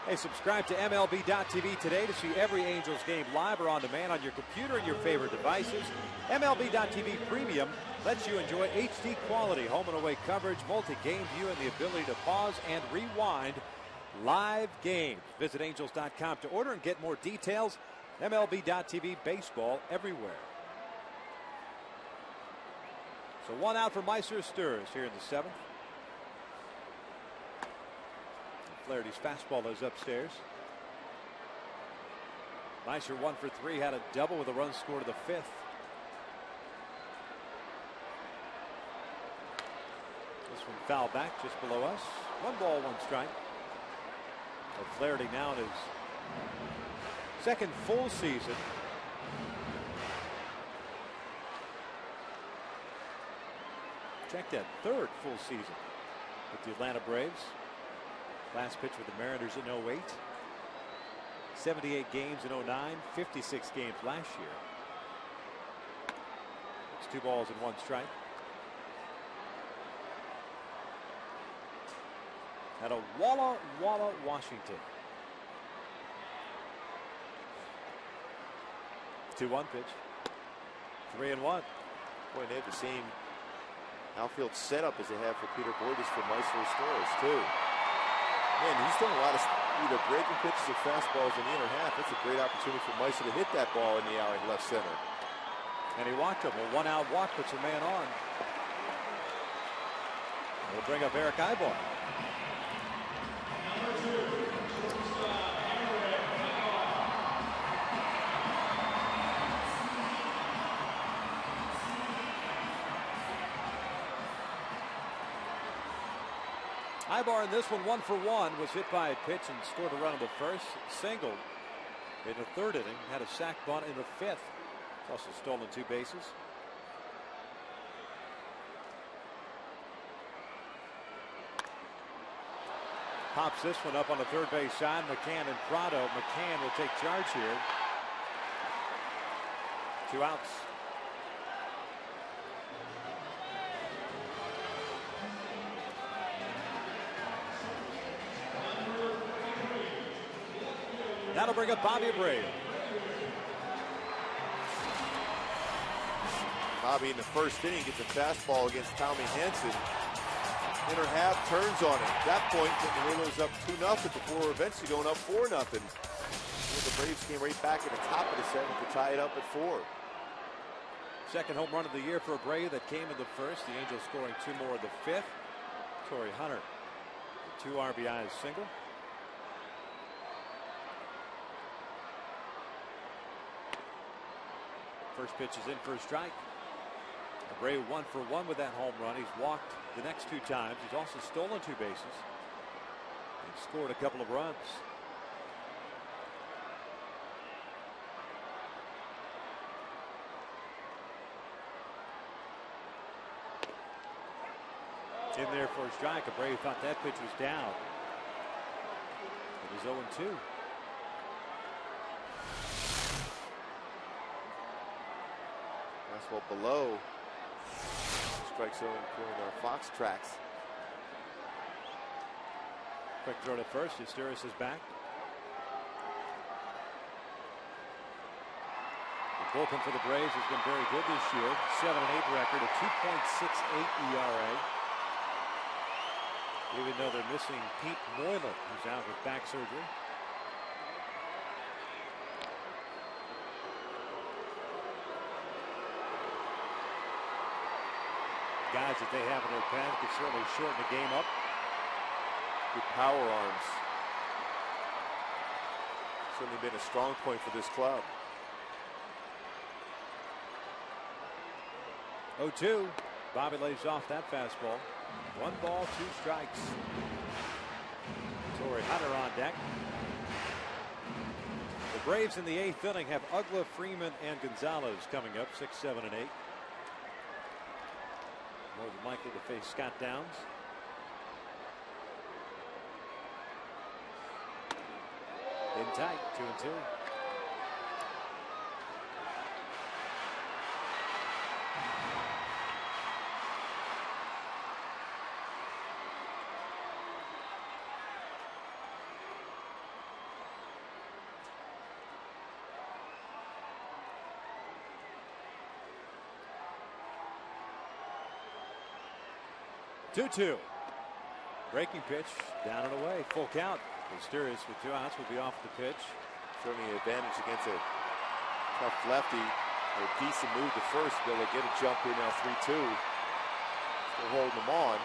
Hey, subscribe to MLB.tv today to see every Angels game live or on demand on your computer and your favorite devices. MLB.tv Premium lets you enjoy HD quality home and away coverage, multi-game view, and the ability to pause and rewind live games. Visit Angels.com to order and get more details. MLB.tv Baseball everywhere. So 1 out for Meiser Stirs here in the 7th. Flaherty's fastball is upstairs. Meiser 1 for 3, had a double with a run scored to the 5th. This one fouled back just below us. 1 ball, 1 strike. So Flaherty now in his 2nd full season. Check that, 3rd full season with the Atlanta Braves. Last pitch with the Mariners in 08. 78 games in 09. 56 games last year. It's 2 balls and 1 strike. At a Walla Walla, Washington. 2-1 pitch. 3-1. Boy, they have the same outfield setup as they have for Peter Borges for Meiser Stirs, too. Man, he's done a lot of either breaking pitches or fastballs in the inner half. That's a great opportunity for Meiser to hit that ball in the alley left center. And he walked him. A 1-out walk puts a man on. We'll bring up Eric Ibar. Ibar in this one, 1 for 1, was hit by a pitch and scored a run in the first, single in the third inning, had a sac bunt in the fifth. Also stolen 2 bases. Pops this one up on the third base side. McCann and Prado. McCann will take charge here. 2 outs. That'll bring up Bobby Abreu. Bobby in the first inning gets a fastball against Tommy Hanson. Inner half turns on it. At that point, the Mariners up 2-0 before eventually going up 4-0. The Braves came right back at the top of the 7th to tie it up at 4. Second home run of the year for Abreu that came in the first. The Angels scoring 2 more in the fifth. Torrey Hunter, the 2 RBIs single. First pitch is in for a strike. Abreu 1 for 1 with that home run. He's walked the next 2 times. He's also stolen 2 bases and scored a couple of runs. In there for a strike. Abreu thought that pitch was down. It was 0-2. Fastball below. Strike zone corner. Fox tracks. Quick throw to first. Esteros is back. The bullpen for the Braves has been very good this year. 7-8 record, a 2.68 ERA. Even though they're missing Pete Moylan, who's out with back surgery. Guys that they have in their pen could certainly shorten the game up. Good power arms. Certainly been a strong point for this club. 0-2. Bobby lays off that fastball. 1 ball, 2 strikes. Torrey Hunter on deck. The Braves in the 8th inning have Ugla, Freeman, and Gonzalez coming up, 6, 7, and 8. More than likely to face Scott Downs. In tight, 2-2. Breaking pitch, down and away, full count. Mysterious with 2 outs will be off the pitch. Certainly an advantage against a tough lefty. A decent move to first. Be able to get a jump in now 3-2. Still holding them on.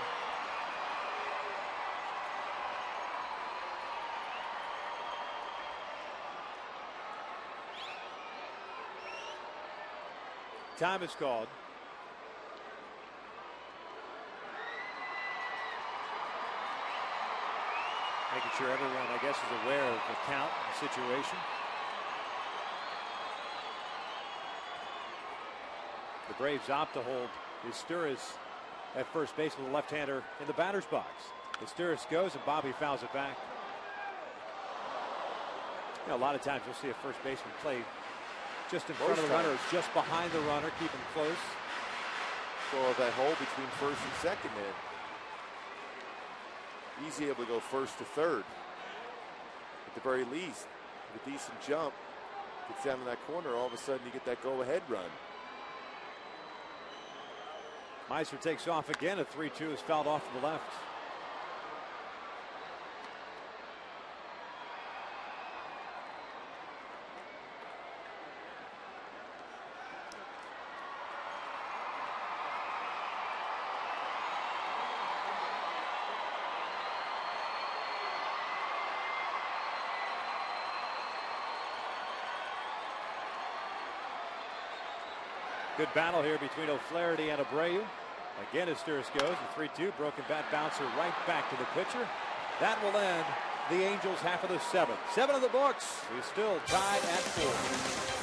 Time is called. Making sure everyone, I guess, is aware of the count and the situation. The Braves opt to hold Esteros at first base with a left-hander in the batter's box. Esteros goes and Bobby fouls it back. You know, a lot of times you'll see a first baseman play just in front of the runner, or just behind the runner, keep him close. So that hole between first and second, man. Easy able to go first to third. At the very least, with a decent jump, gets down in that corner, all of a sudden you get that go-ahead run. Meiser takes off again. A 3-2 is fouled off to the left. Good battle here between O'Flaherty and Abreu. Again, as Sturz goes, the 3-2 broken bat bouncer right back to the pitcher. That will end the Angels half of the seventh. 7 in the books. He's still tied at 4.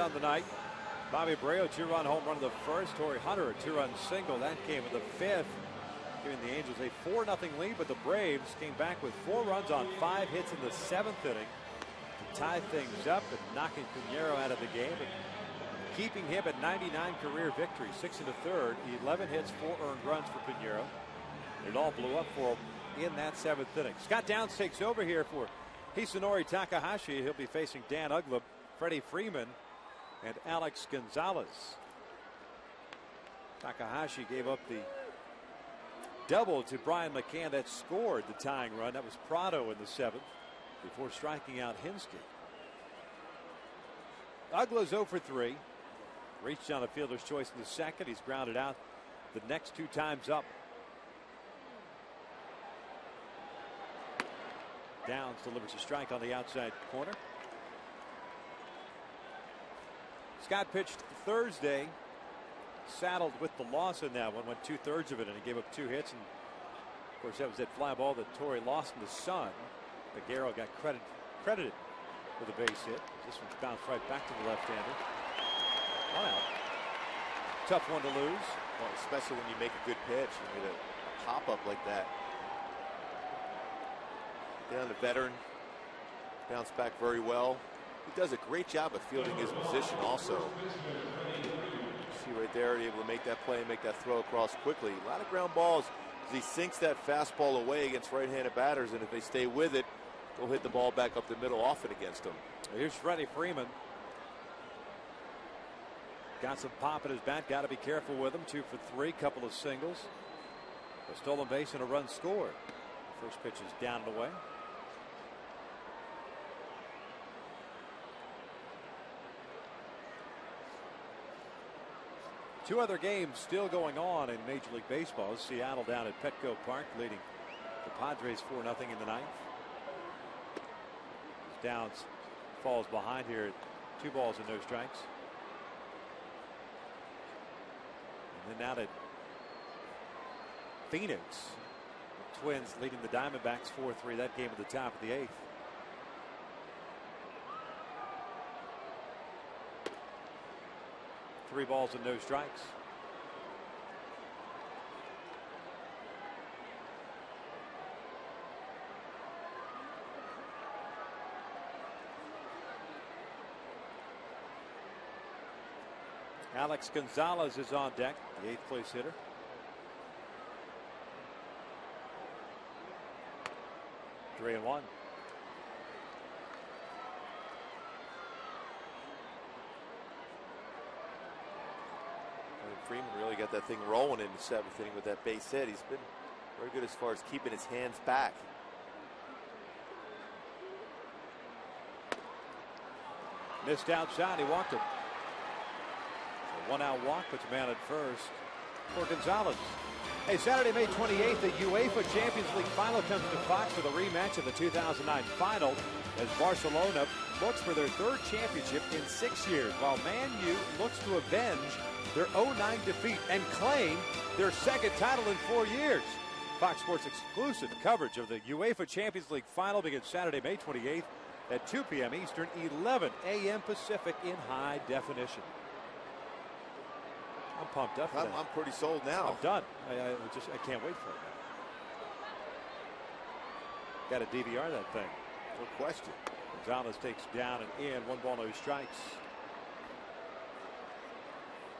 On the night, Bobby Abreu, 2-run home run of the first. Torrey Hunter, a 2-run single. That came in the fifth, giving the Angels a 4-0 lead. But the Braves came back with 4 runs on 5 hits in the 7th inning to tie things up and knocking Pinheiro out of the game and keeping him at 99 career victories. 6 in the third, 11 hits, 4 earned runs for Pinheiro. It all blew up for him in that 7th inning. Scott Downs takes over here for Hisanori Takahashi. He'll be facing Dan Uggla, Freddie Freeman, and Alex Gonzalez. Takahashi gave up the double to Brian McCann that scored the tying run. That was Prado in the 7th before striking out Hinsky. Uggla's 0 for 3. Reached on a fielder's choice in the 2nd. He's grounded out the next 2 times up. Downs delivers a strike on the outside corner. Scott pitched Thursday, saddled with the loss in that one, went 2/3 of it, and he gave up 2 hits. And of course, that was that fly ball that Torrey lost in the sun. Pinheiro got credited with a base hit. This one's bounced right back to the left-hander. 1 out. Tough one to lose. Well, especially when you make a good pitch and get a pop-up like that. Down the veteran, bounced back very well. He does a great job of fielding his position also. See right there, able to make that play and make that throw across quickly. A lot of ground balls as he sinks that fastball away against right-handed batters, and if they stay with it, they'll hit the ball back up the middle often against them. Here's Freddie Freeman. Got some pop in his bat. Got to be careful with him. 2 for 3, couple of singles. A stolen base and a run scored. First pitch is down and away. Two other games still going on in Major League Baseball. Seattle down at Petco Park leading the Padres 4-0 in the 9th. Downs falls behind here at 2 balls and no strikes. And then out at Phoenix, the Twins leading the Diamondbacks 4-3. That game at the top of the 8th. Three balls and no strikes. Alex Gonzalez is on deck, the 8th place hitter. Three and 1. Freeman really got that thing rolling in the 7th inning with that base hit. He's been very good as far as keeping his hands back. Missed outside. He walked him. So 1-out walk puts a man at first for Gonzalez. Hey, Saturday, May 28th, the UEFA Champions League final comes to Fox for the rematch of the 2009 final as Barcelona looks for their 3rd championship in 6 years, while Man U looks to avenge their 0-9 defeat and claim their 2nd title in 4 years. Fox Sports exclusive coverage of the UEFA Champions League final begins Saturday, May 28th at 2 p.m. Eastern, 11 a.m. Pacific in high definition. I'm pumped up for that. I'm pretty sold now. I'm done. I can't wait for it. Got to DVR that thing. No question. Gonzalez takes down and in. 1 ball, no strikes.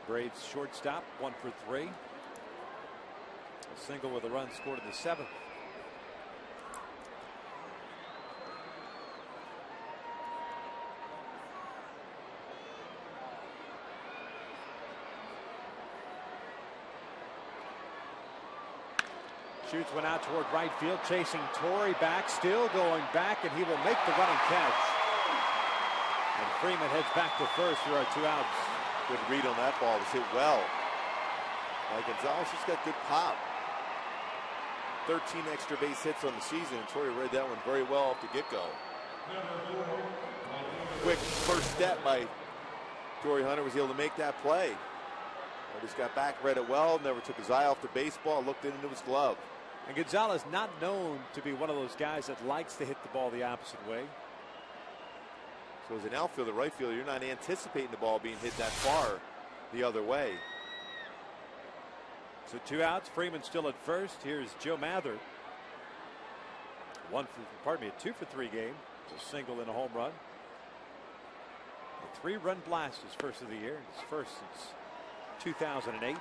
Braves shortstop, 1 for 3. A single with a run scored in the 7th. Shoots one out toward right field, chasing Torrey back, still going back, and he will make the running catch. And Freeman heads back to first. There are 2 outs. Good read on that ball. It was hit well. Gonzalez has got good pop. 13 extra base hits on the season, and Torrey read that one very well off the get-go. Quick first step by Torrey Hunter, was able to make that play. Just got back, read it well, never took his eye off the baseball, looked into his glove. And Gonzalez not known to be one of those guys that likes to hit the ball the opposite way. So as an outfielder, right fielder, you're not anticipating the ball being hit that far the other way. So 2 outs. Freeman still at first. Here's Joe Mather. A 2 for 3 game. A single and a home run. A 3-run blast his first of the year. His first since 2008.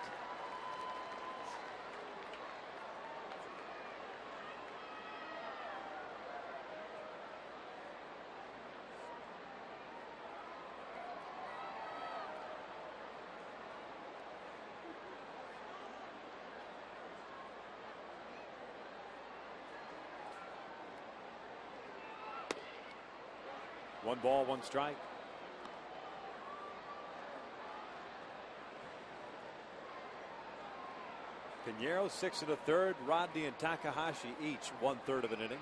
One ball, 1 strike. Pinheiro 6 1/3. Rodney and Takahashi each 1/3 of an inning.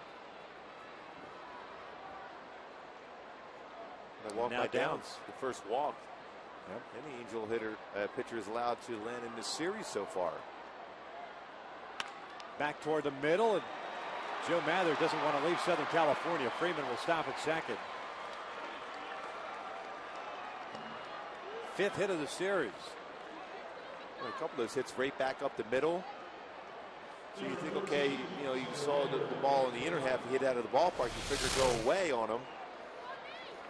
And a walk Now by Downs. Downs, the first walk. Yep. Any Angel pitcher is allowed to land in this series so far. Back toward the middle, and Joe Mather doesn't want to leave Southern California. Freeman will stop at second. 5th hit of the series. Well, a couple of those hits right back up the middle. So you think, okay, you saw the ball in the inner half, he hit out of the ballpark, you figure go away on him.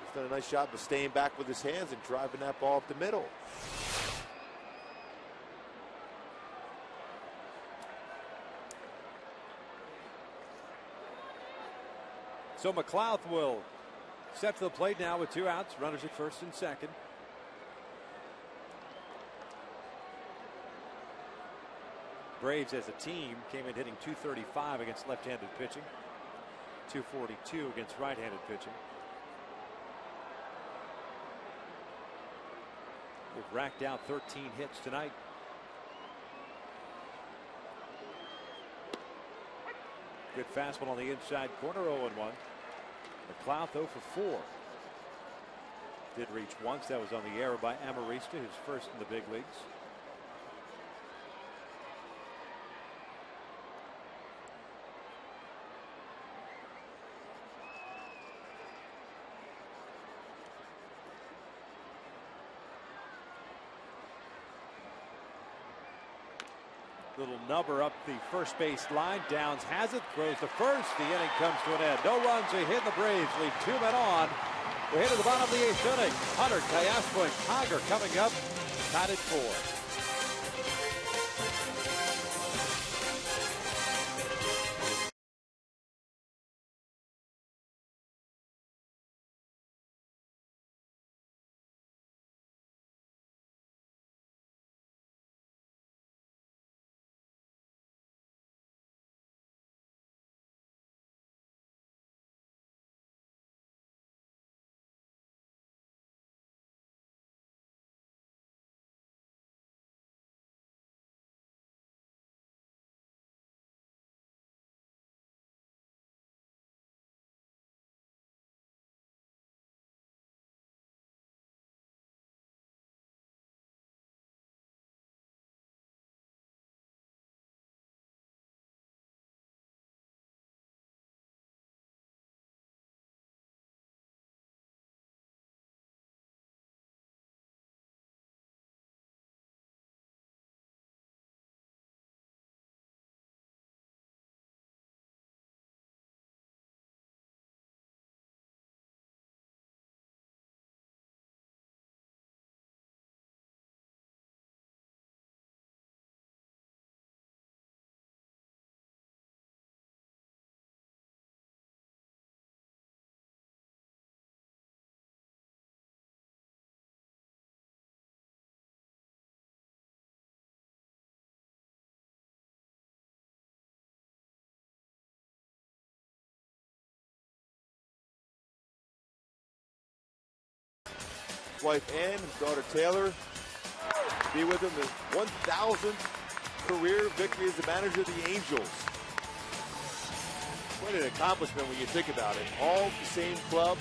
He's done a nice job of staying back with his hands and driving that ball up the middle. So McLeod will step to the plate now with 2 outs. Runners at first and second. Braves as a team came in hitting .235 against left-handed pitching, .242 against right-handed pitching. They've racked out 13 hits tonight. Good fastball on the inside corner, 0-1. McLeod 0 for 4. Did reach once. That was on the error by Amarista, his first in the big leagues. Little number up the first base line. Downs has it, throws to first. The inning comes to an end. No runs, a hit. The Braves leave 2 men on. We're here to the bottom of the 8th inning. Hunter, Cayasco, and Conger coming up. Tied at 4. his wife Ann, his daughter Taylor, to be with him. His 1,000th career victory as the manager of the Angels. What an accomplishment when you think about it. All the same club.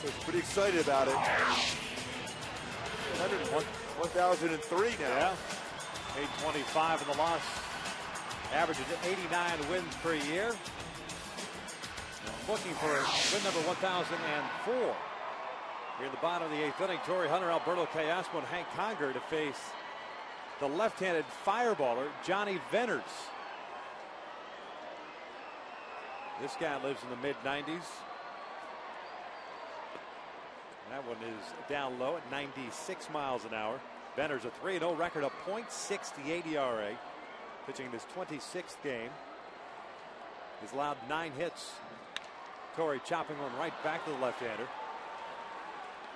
So he's pretty excited about it. 1,003 now. Yeah. 825 in the loss. Averages 89 wins per year. Looking for win number 1,004. Here in the bottom of the 8th inning, Torrey Hunter, Alberto Callaspo, and Hank Conger to face the left-handed fireballer, Johnny Venners. This guy lives in the mid-90s. That one is down low at 96 miles an hour. Venners a 3-0 record, a .68 ERA. Pitching in his 26th game. He's allowed 9 hits. Torrey chopping one right back to the left-hander.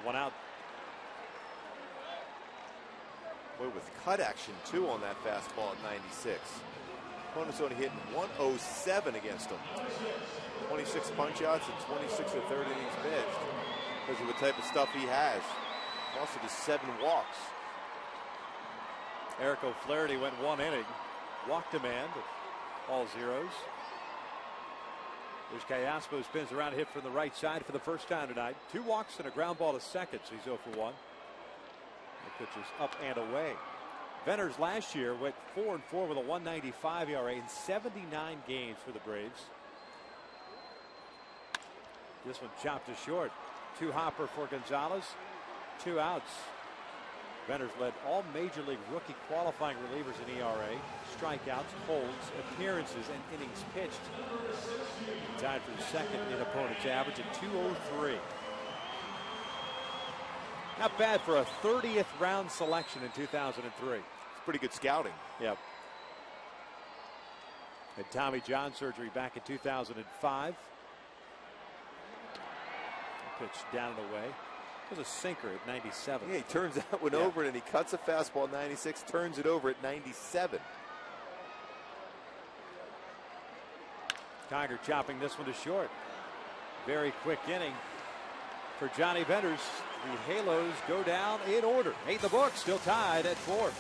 1 out. Boy, with cut action, too, on that fastball at 96. Opponent's only hitting 107 against him. 26 punch-outs and 26 of third innings pitched. Because of the type of stuff he has. Also just 7 walks. Eric O'Flaherty went 1 inning. Walk demand, all zeros. There's Callaspo, spins around, hit from the right side for the first time tonight. 2 walks and a ground ball to second, so he's 0 for 1. The pitch is up and away. Venners last year went 4-4 with a 1.95 ERA in 79 games for the Braves. This one chopped to short. 2 hopper for Gonzalez. 2 outs. Venners led all Major League rookie qualifying relievers in ERA, strikeouts, holds, appearances, and innings pitched. Tied for second in opponent's average at 203. Not bad for a 30th round selection in 2003. It's pretty good scouting. Yep. Had Tommy John surgery back in 2005. Pitch down and away. It was a sinker at 97. Yeah, he turns that one over and he cuts a fastball at 96, turns it over at 97. Conger chopping this one to short. Very quick inning for Johnny Venners. The Halos go down in order. 8 in the book, still tied at 4.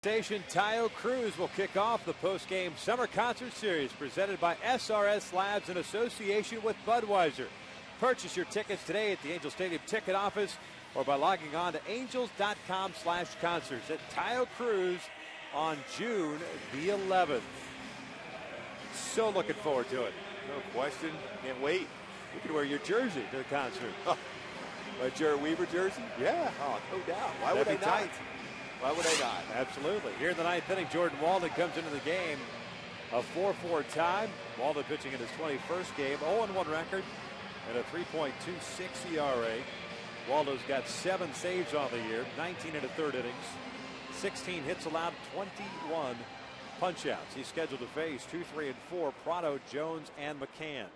Station Tayo Cruz will kick off the post-game summer concert series presented by SRS Labs in association with Budweiser. Purchase your tickets today at the Angel Stadium ticket office or by logging on to angels.com/concerts at Tayo Cruz on June the 11th. So looking forward to it. No question. Can't wait. You can wear your jersey to the concert. A Jared Weaver jersey? Yeah. Oh, no doubt. Why would I not? Why would I not? Absolutely. Here in the 9th inning, Jordan Walden comes into the game. A 4-4 tie. Walden pitching in his 21st game. 0-1 record and a 3.26 ERA. Waldo's got 7 saves on the year. 19 1/3 innings. 16 hits allowed. 21 punch-outs. He's scheduled to face 2, 3, and 4, Prado, Jones, and McCann.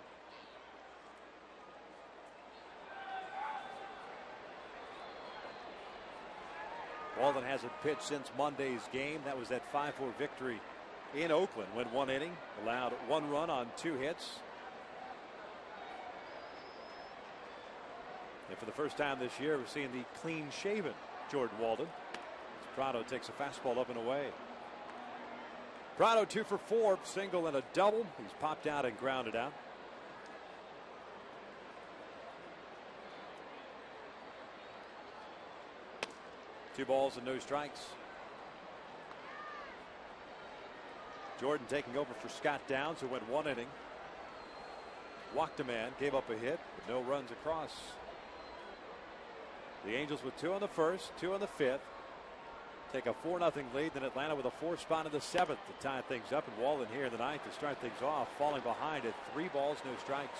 Walden hasn't pitched since Monday's game. That was that 5-4 victory in Oakland. Went 1 inning, allowed 1 run on 2 hits. And for the first time this year, we're seeing the clean-shaven Jordan Walden. As Prado takes a fastball up and away. Prado 2 for 4, single and a double. He's popped out and grounded out. Two balls and no strikes. Jordan taking over for Scott Downs, who went 1 inning. Walked a man, gave up a hit, but no runs across. The Angels with 2 on the first, 2 on the fifth. Take a 4-0 lead. Then Atlanta with a 4th spot in the 7th to tie things up. And Walden here in the 9th to start things off, falling behind at 3 balls, no strikes.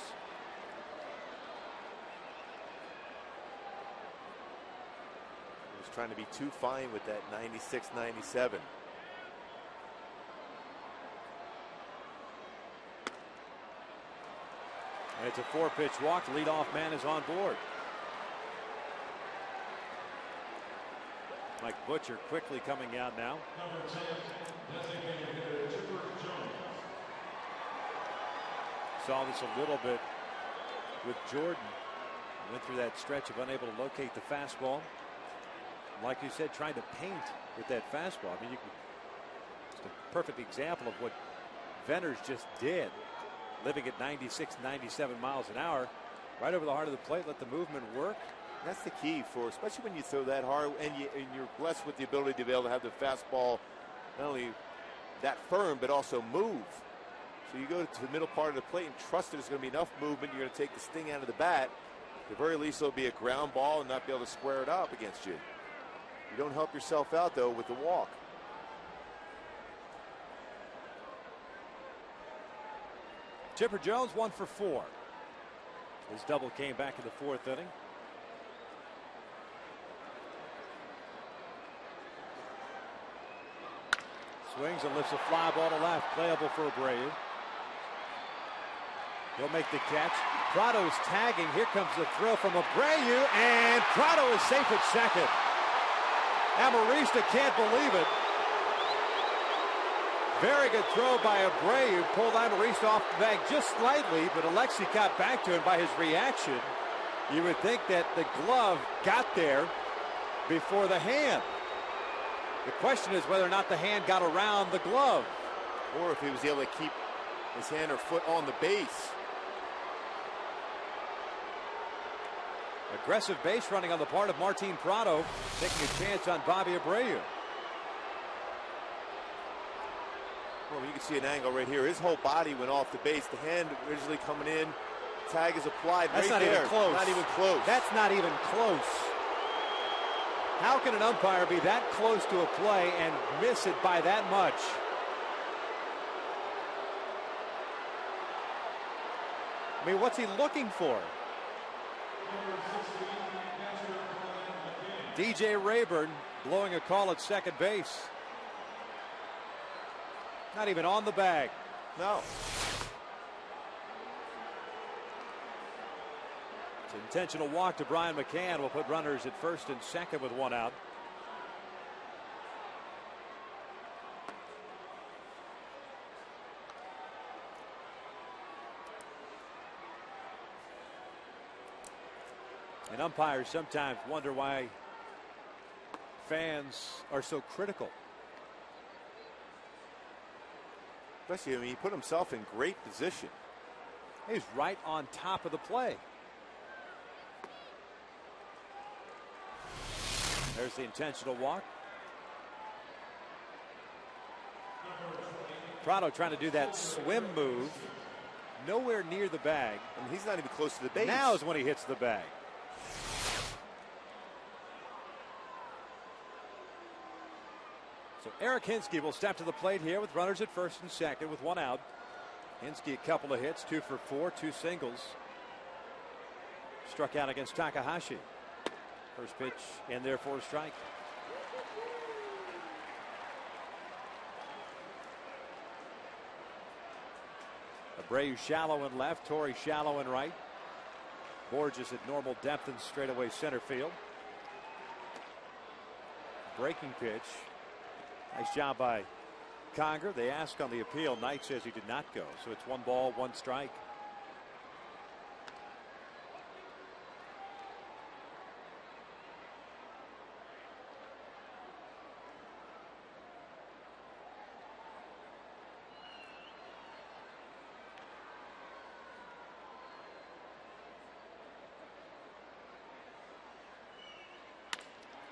Trying to be too fine with that 96-97. And it's a 4-pitch walk. The leadoff man is on board. Mike Butcher quickly coming out now. Saw this a little bit with Jordan. Went through that stretch of unable to locate the fastball. Like you said, trying to paint with that fastball. I mean, it's a perfect example of what Venners just did, living at 96, 97 miles an hour, right over the heart of the plate, let the movement work. That's the key for, especially when you throw that hard and you're blessed with the ability to be able to have the fastball not only that firm, but also move. So you go to the middle part of the plate and trust there's going to be enough movement. You're going to take the sting out of the bat. At the very least, it'll be a ground ball and not be able to square it up against you. You don't help yourself out, though, with the walk. Chipper Jones 1 for 4. His double came back in the 4th inning. Swings and lifts a fly ball to left, playable for Abreu. He'll make the catch. Prado's tagging. Here comes the throw from Abreu, and Prado is safe at second. Amarista can't believe it. Very good throw by Abreu. Pulled Amarista off the bag just slightly, but Alexi got back to him by his reaction. You would think that the glove got there before the hand. The question is whether or not the hand got around the glove. Or if he was able to keep his hand or foot on the base. Aggressive base running on the part of Martin Prado, taking a chance on Bobby Abreu. Well, you can see an angle right here. His whole body went off the base. The hand originally coming in. Tag is applied. That's right not there. even close. Not even close. That's not even close. How can an umpire be that close to a play and miss it by that much? I mean, what's he looking for? DJ Rayburn blowing a call at second base. Not even on the bag. No. It's an intentional walk to Brian McCann. Will put runners at first and second with 1 out. And umpires sometimes wonder why fans are so critical. Especially, I mean, he put himself in great position. He's right on top of the play. There's the intentional walk. Prado trying to do that swim move. Nowhere near the bag. And he's not even close to the base. Now is when he hits the bag. So Eric Hinske will step to the plate here with runners at first and second with 1 out. Hinske a couple of hits, 2 for 4, 2 singles. Struck out against Takahashi. First pitch in there for a strike. Braves shallow in left, Torrey shallow in right. Borges at normal depth in straightaway center field. Breaking pitch. Nice job by Conger. They asked on the appeal. Knight says he did not go. So it's 1 ball, 1 strike.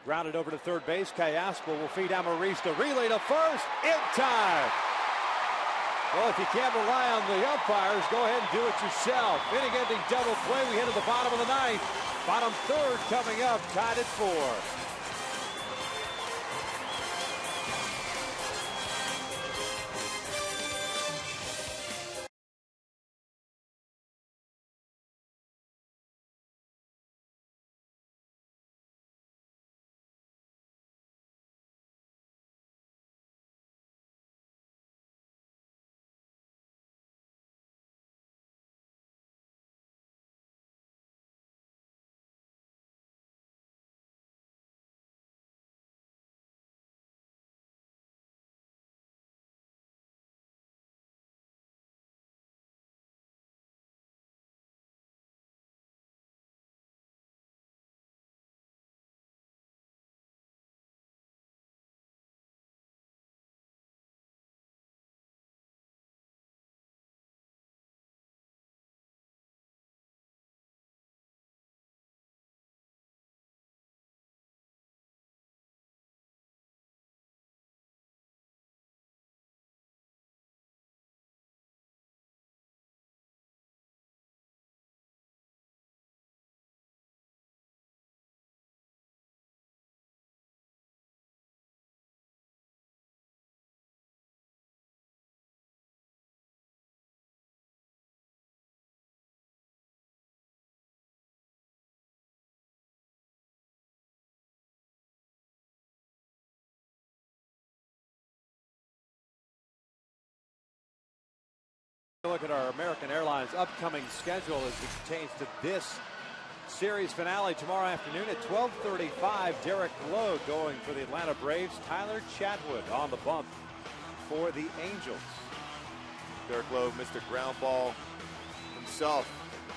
Grounded over to third base. Callaspo will feed Amarista. Relay to first. In time. Well, if you can't rely on the umpires, go ahead and do it yourself. Inning-ending double play. We head to the bottom of the ninth. Bottom third coming up. Tied at 4. Look at our American Airlines upcoming schedule as it pertains to this series finale tomorrow afternoon at 12:35. Derek Lowe going for the Atlanta Braves. Tyler Chatwood on the bump for the Angels. Derek Lowe, Mr. Ground Ball himself,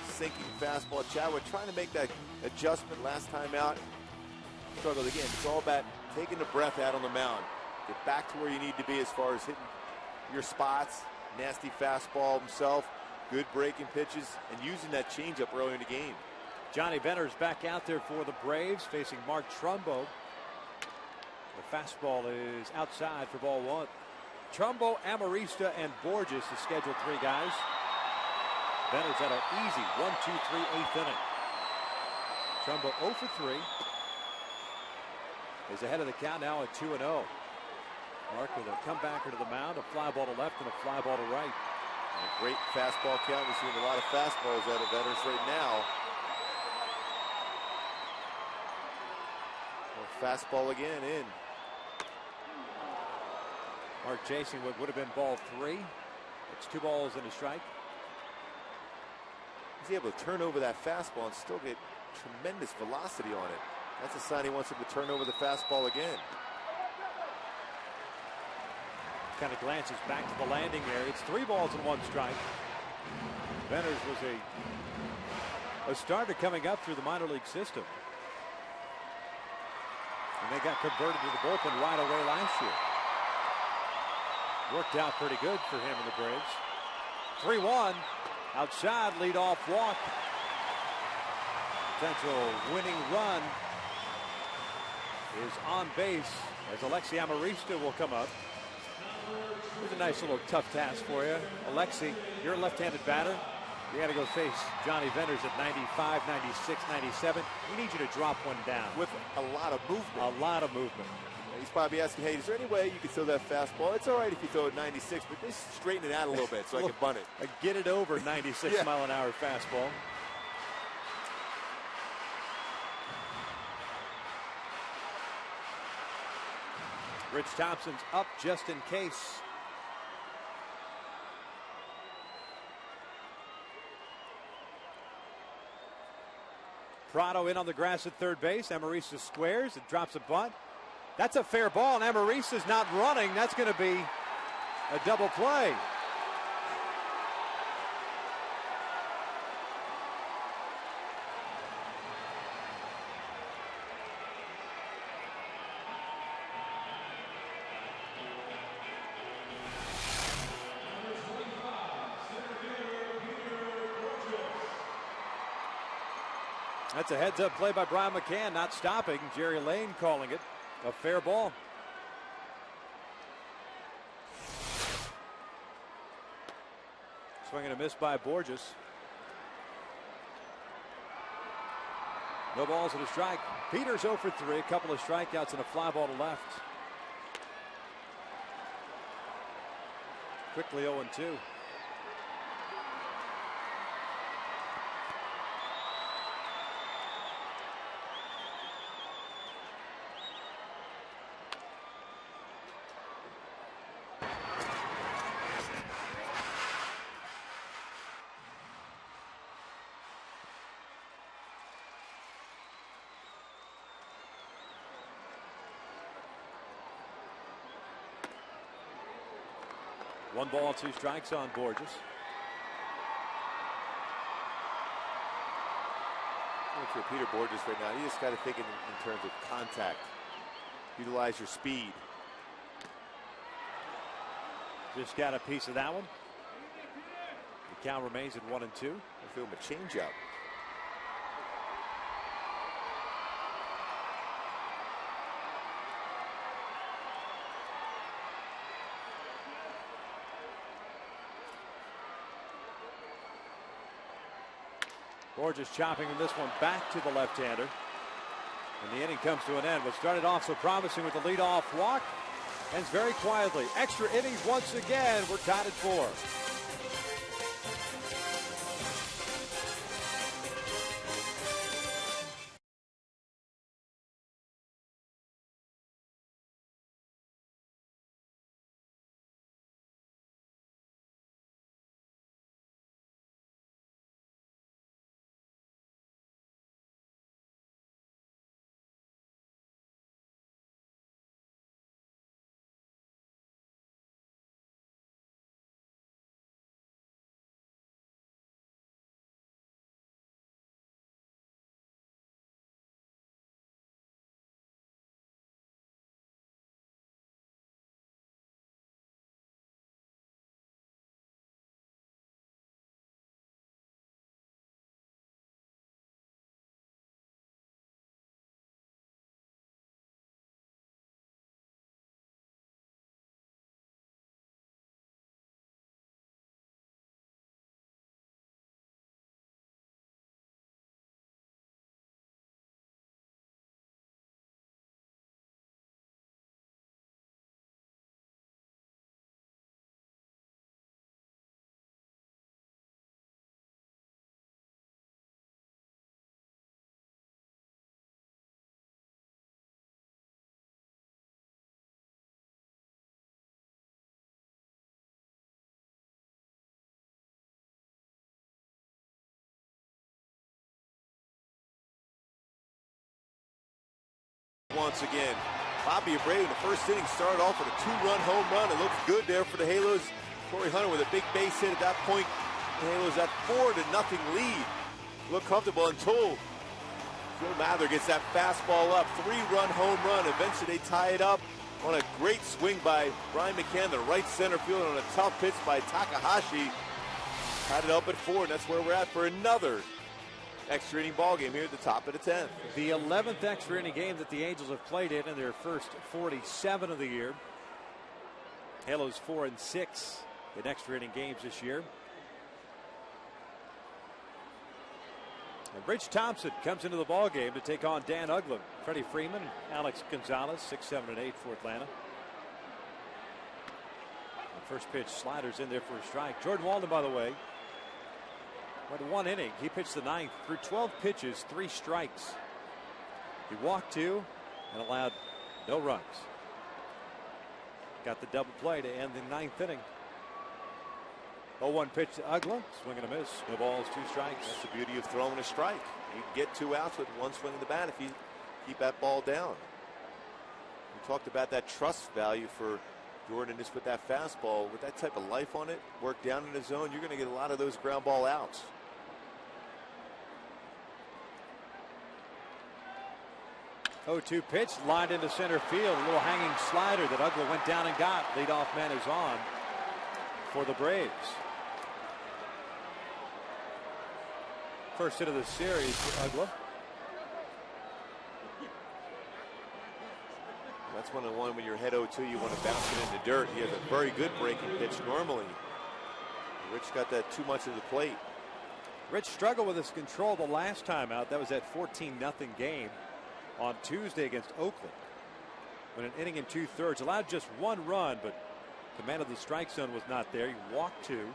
sinking fastball. Chatwood trying to make that adjustment last time out. Struggled again. It's all about taking the breath out on the mound. Get back to where you need to be as far as hitting your spots. Nasty fastball himself, good breaking pitches, and using that changeup early in the game. Johnny Venner's back out there for the Braves, facing Mark Trumbo. The fastball is outside for ball 1. Trumbo, Amarista, and Borges, the scheduled 3 guys. Venner's at an easy 1-2-3 8th inning. Trumbo 0 for 3. Is ahead of the count now at 2-0. Mark with a comebacker to the mound, a fly ball to left and a fly ball to right. And a great fastball count. We're seeing a lot of fastballs out of Vetters right now. Fastball again in. Mark chasing what would have been ball 3. It's 2 balls and a strike. He's able to turn over that fastball and still get tremendous velocity on it. That's a sign he wants him to turn over the fastball again. Kind of glances back to the landing area. It's 3 balls and 1 strike. Venners was a starter coming up through the minor league system. And they got converted to the bullpen right away last year. Worked out pretty good for him and the Braves. 3-1. Outside, leadoff walk. Potential winning run is on base as Alexi Amarista will come up. Here's a nice little tough task for you. Alexi, you're a left-handed batter. You got to go face Johnny Venners at 95, 96, 97. We need you to drop one down. With a lot of movement. A lot of movement. He's probably asking, hey, is there any way you can throw that fastball? It's all right if you throw it 96, but just straighten it out a little bit so I can bunt it. Get it over 96 mile an hour fastball. Rich Thompson's up just in case. Prado in on the grass at third base. Amarista squares and drops a bunt. That's a fair ball, and Amarista's not running. That's going to be a double play. That's a heads-up play by Brian McCann, not stopping. Jerry Lane calling it a fair ball. Swing and a miss by Borges. No balls and a strike. Peters 0 for 3, a couple of strikeouts and a fly ball to left. Quickly 0-2. One ball, two strikes on Borges. If you're Peter Borges right now, you just got to think in terms of contact. Utilize your speed. Just got a piece of that one. The count remains at 1-2. I feel him a changeup. Borges chopping this one back to the left-hander. And the inning comes to an end. What started off so promising with the leadoff walk ends very quietly. Extra innings once again. We're tied at 4. Once again, Bobby Abreu in the first inning started off with a 2-run home run. It looked good there for the Halos. Corey Hunter with a big base hit at that point. The Halos at 4-0 lead. Looked comfortable until Joe Mather gets that fastball up. 3-run home run. Eventually they tie it up on a great swing by Brian McCann, the right center field, on a tough pitch by Takahashi. Tied it up at 4, and that's where we're at for another extra inning ball game here at the top of the 10th. The 11th extra inning game that the Angels have played in their first 47 of the year. Halos 4-6 in extra inning games this year. And Rich Thompson comes into the ball game to take on Dan Uglin. Freddie Freeman, Alex Gonzalez, 6, 7, and 8 for Atlanta. The first pitch, sliders in there for a strike. Jordan Walden, by the way, went 1 inning. He pitched the 9th, threw 12 pitches, 3 strikes. He walked 2 and allowed no runs. Got the double play to end the 9th inning. 0-1 pitch to Ugla. Swing and a miss. No balls, 2 strikes. That's the beauty of throwing a strike. You can get 2 outs with 1 swing of the bat if you keep that ball down. We talked about that trust value for Jordan just with that fastball. With that type of life on it, work down in the zone, you're going to get a lot of those ground ball outs. Oh, 2 pitch lined into center field. A little hanging slider that Ugla went down and got. Leadoff man is on for the Braves. First hit of the series for Ugla. That's one when you're head 0-2, you want to bounce it in the dirt. He has a very good breaking pitch normally. Rich got that too much of the plate. Rich struggled with his control the last time out. That was that 14-0 game on Tuesday against Oakland. When an inning and 2/3 allowed just 1 run, but command of the strike zone was not there. He walked 2,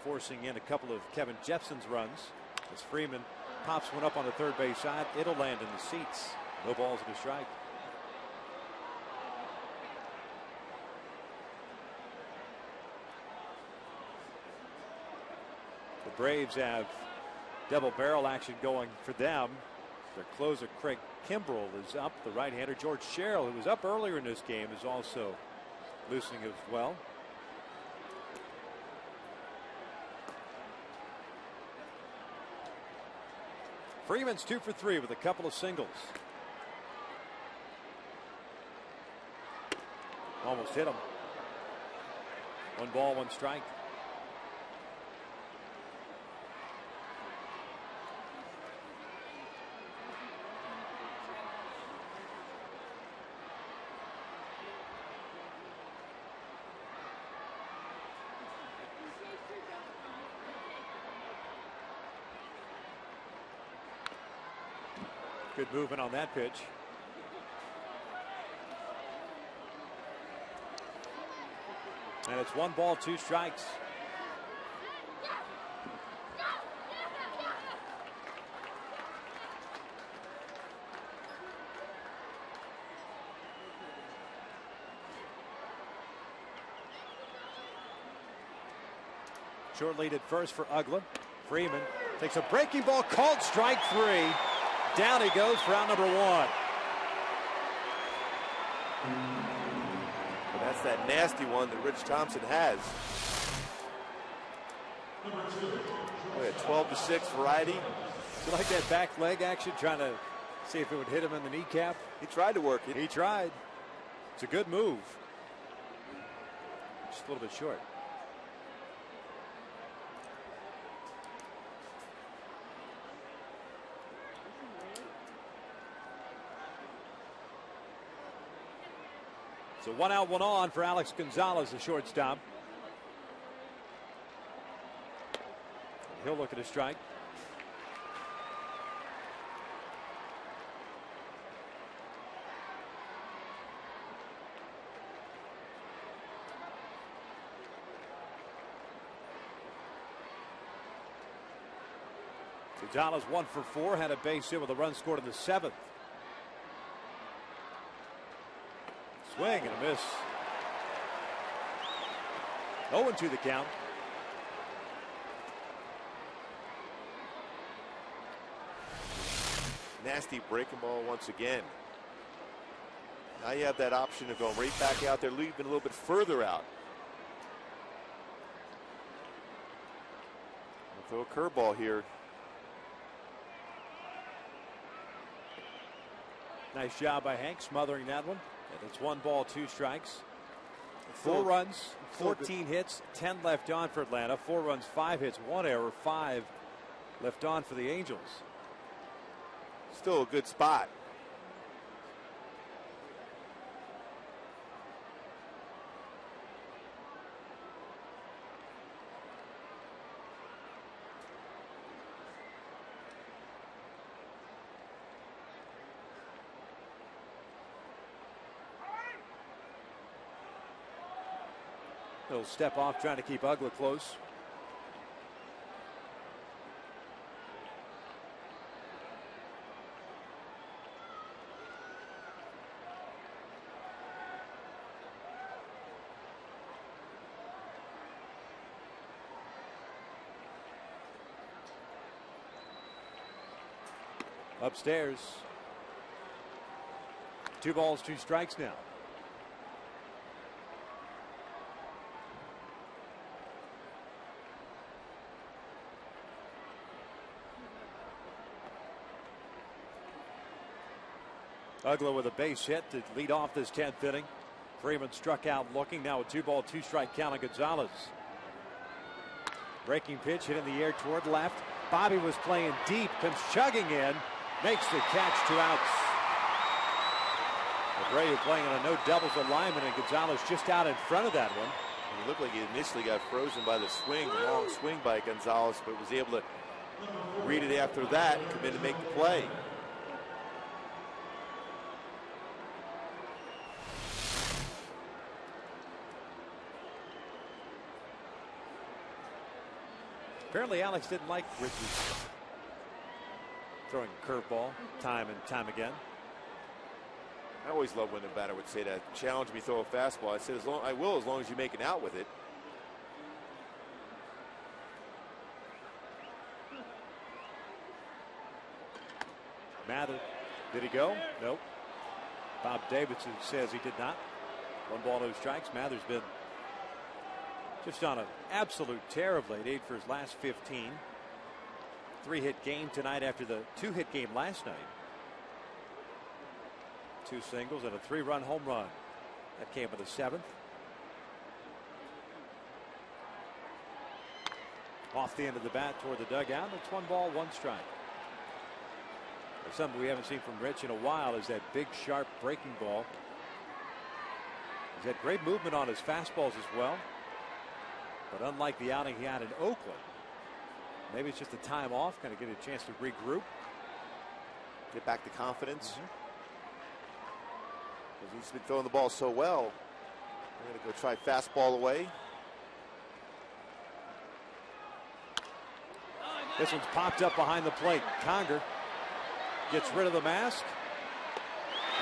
forcing in a couple of Kevin Jepson's runs. As Freeman pops one up on the third base side, it'll land in the seats. No balls and a strike. The Braves have double barrel action going for them. Their closer Craig Kimbrell is up. The right-hander George Sherrill, who was up earlier in this game, is also loosening as well. Freeman's 2 for 3 with a couple of singles. Almost hit him. 1 ball, 1 strike. Good movement on that pitch. And it's 1 ball, 2 strikes. Short lead at first for Ugla. Freeman takes a breaking ball, called strike 3. Down he goes for out number 1. That's that nasty one that Rich Thompson has. Look at 12-6 variety. You like that back leg action, trying to see if it would hit him in the kneecap? He tried to work it. He tried. It's a good move. Just a little bit short. So 1 out, 1 on for Alex Gonzalez, the shortstop. He'll look at a strike. Gonzalez 1 for 4, had a base hit with a run scored in the 7th. Swing and a miss. 0-2 the count. Nasty breaking ball once again. Now you have that option of going right back out there, leaving a little bit further out. Throw a curveball here. Nice job by Hank smothering that one. And it's 1 ball, 2 strikes. 4 runs, 14 hits, 10 left on for Atlanta. 4 runs, 5 hits, 1 error, 5 left on for the Angels. Still a good spot. He'll step off, trying to keep Ugla close. Upstairs. 2 balls, 2 strikes now. Ugla with a base hit to lead off this 10th inning. Freeman struck out looking. Now a 2 ball, 2 strike count on Gonzalez. Breaking pitch hit in the air toward left. Bobby was playing deep, comes chugging in, makes the catch, 2 outs. Abreu playing on a no doubles alignment, and Gonzalez just out in front of that one. It looked like he initially got frozen by the swing, long swing by Gonzalez, but was able to read it after that and come in to make the play. Apparently Alex didn't like Rich's throwing a curveball time and time again. I always love when the batter would say that. Challenge me, throw a fastball. I said, I will as long as you make an out with it. Mather, did he go? Nope. Bob Davidson says he did not. 1 ball, no strikes. Mather's been just on an absolute tear of late. 8 for his last 15. 3-hit game tonight after the 2-hit game last night. 2 singles and a 3-run home run. That came with a 7th. Off the end of the bat toward the dugout. It's 1 ball, 1 strike. Something we haven't seen from Rich in a while is that big, sharp breaking ball. He's had great movement on his fastballs as well. But unlike the outing he had in Oakland, maybe it's just a time off, kind of get a chance to regroup. Get back to confidence. He's been throwing the ball so well. We're going to go try fastball away. This one's popped up behind the plate. Conger gets rid of the mask.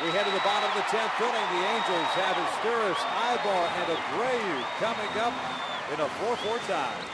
We head to the bottom of the 10th inning. The Angels have Asturis, Ibar, and Abreu coming up in a 4-4 tie.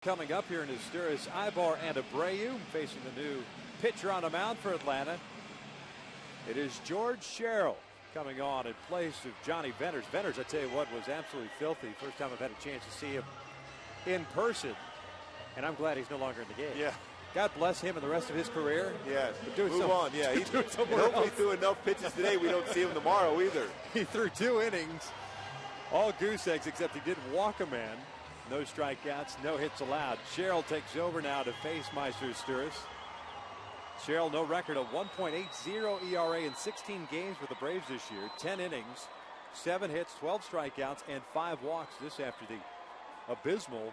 Coming up here in Asturis, Ibar and Abreu facing the new pitcher on the mound for Atlanta. It is George Sherrill coming on in place of Johnny Venters. Venters, I tell you what, was absolutely filthy. First time I've had a chance to see him in person, and I'm glad he's no longer in the game. Yeah. God bless him and the rest of his career. Yeah, move on. Yeah, he's hopefully threw enough pitches today. We don't see him tomorrow either. He threw 2 innings, all goose eggs, except he didn't walk a man. No strikeouts, no hits allowed. Sherrill takes over now to face Meister Asturis. Sherrill, no record of 1.80 ERA in 16 games with the Braves this year. 10 innings, 7 hits, 12 strikeouts, and 5 walks. This after the abysmal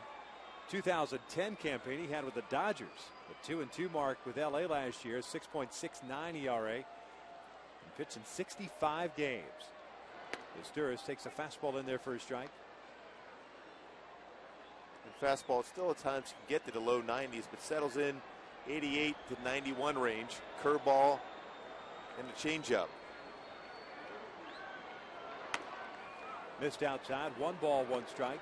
2010 campaign he had with the Dodgers. A 2-2 mark with LA last year, 6.69 ERA. And pitched in 65 games. Masturis takes a fastball in there for a strike. And fastball still at times can get to the low 90s, but settles in 88 to 91 range. Curveball and the changeup. Missed outside. 1 ball, 1 strike.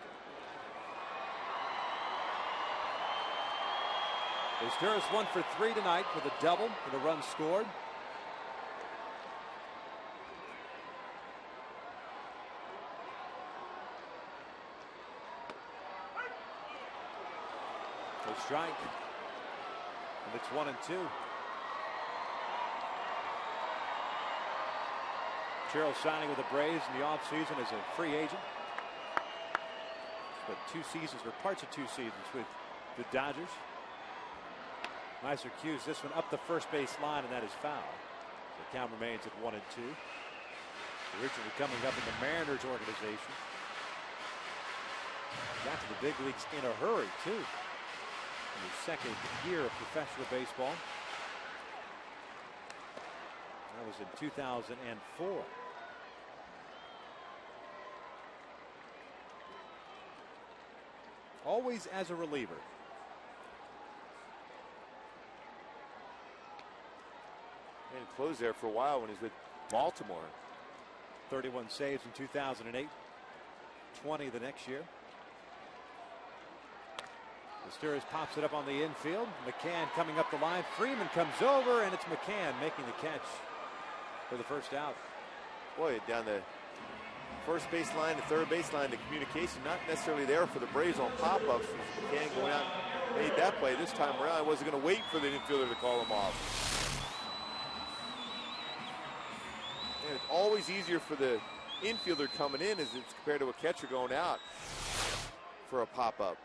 Masturis 1 for 3 tonight with a double and a run scored. A strike. And it's 1-2. Cheryl signing with the Braves in the offseason as a free agent. But 2 seasons or parts of 2 seasons with the Dodgers. Meister cues this one up the first base line, and that is foul. The count remains at 1-2. Originally coming up in the Mariners organization. Got to the big leagues in a hurry, too. In his second year of professional baseball. That was in 2004. Always as a reliever. And closed there for a while when he was with Baltimore. 31 saves in 2008. 20 the next year. Masturis pops it up on the infield. McCann coming up the line. Freeman comes over, and it's McCann making the catch for the first out. Boy, down the first base line to third base line, the communication not necessarily there for the Braves on pop-ups. McCann going out, made that play this time around. I wasn't going to wait for the infielder to call him off. And it's always easier for the infielder coming in as it's compared to a catcher going out for a pop-up.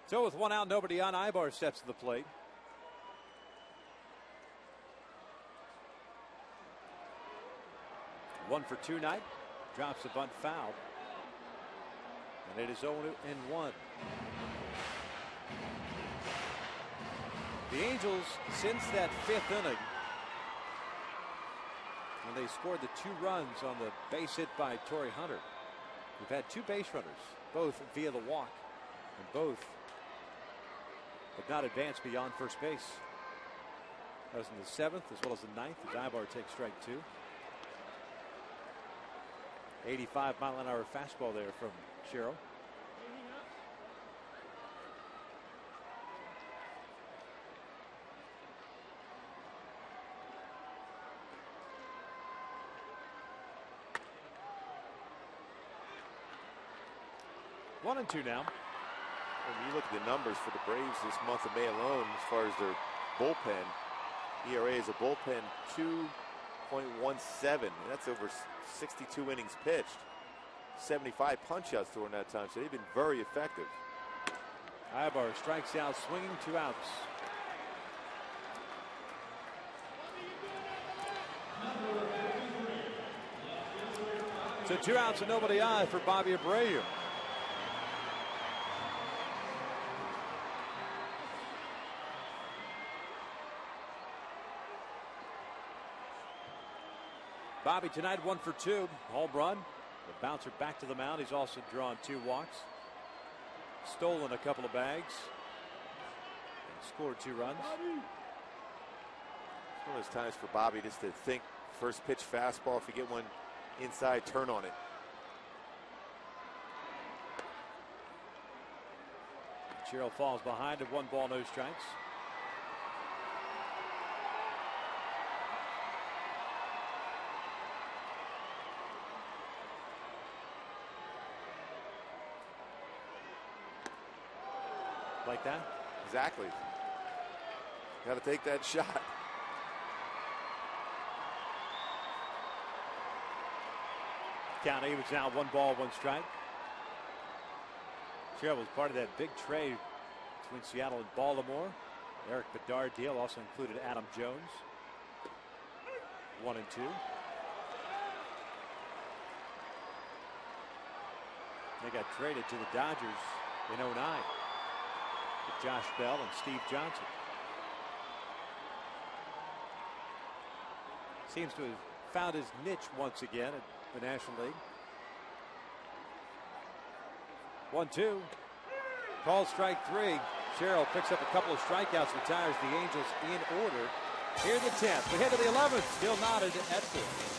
So with 1 out, nobody on, Ibar steps to the plate. One for 2 night. Drops the bunt foul. And it is 0-1. The Angels, since that 5th inning, when they scored the 2 runs on the base hit by Torrey Hunter, we've had 2 base runners, both via the walk, and both have not advanced beyond first base. That was in the 7th as well as the 9th as Ibar takes strike 2. 85-mile-an-hour fastball there from Sherrill. One and 2 now. When you look at the numbers for the Braves this month of May alone, as far as their bullpen, ERA is a bullpen 2.17, and that's over 62 innings pitched. 75 punch-outs during that time, so they've been very effective. Ibar strikes out, swinging, 2 outs. So 2 outs and nobody on for Bobby Abreu. Bobby tonight 1 for 2, home run. The bouncer back to the mound. He's also drawn 2 walks. Stolen a couple of bags. And scored 2 runs. It's one of those times for Bobby just to think first pitch fastball. If you get one inside, turn on it. Sherrill falls behind at 1 ball, no strikes. Like that? Exactly. Got to take that shot. Count evens now, 1 ball, 1 strike. Sherrill was part of that big trade between Seattle and Baltimore. Eric Bedard deal also included Adam Jones. 1 and 2. They got traded to the Dodgers in 2009. Josh Bell and Steve Johnson. Seems to have found his niche once again at the National League. 1-2. Called strike 3. Sherrill picks up a couple of strikeouts, retires the Angels in order. Here the 10th. We head to the 11th. Still knotted at 4.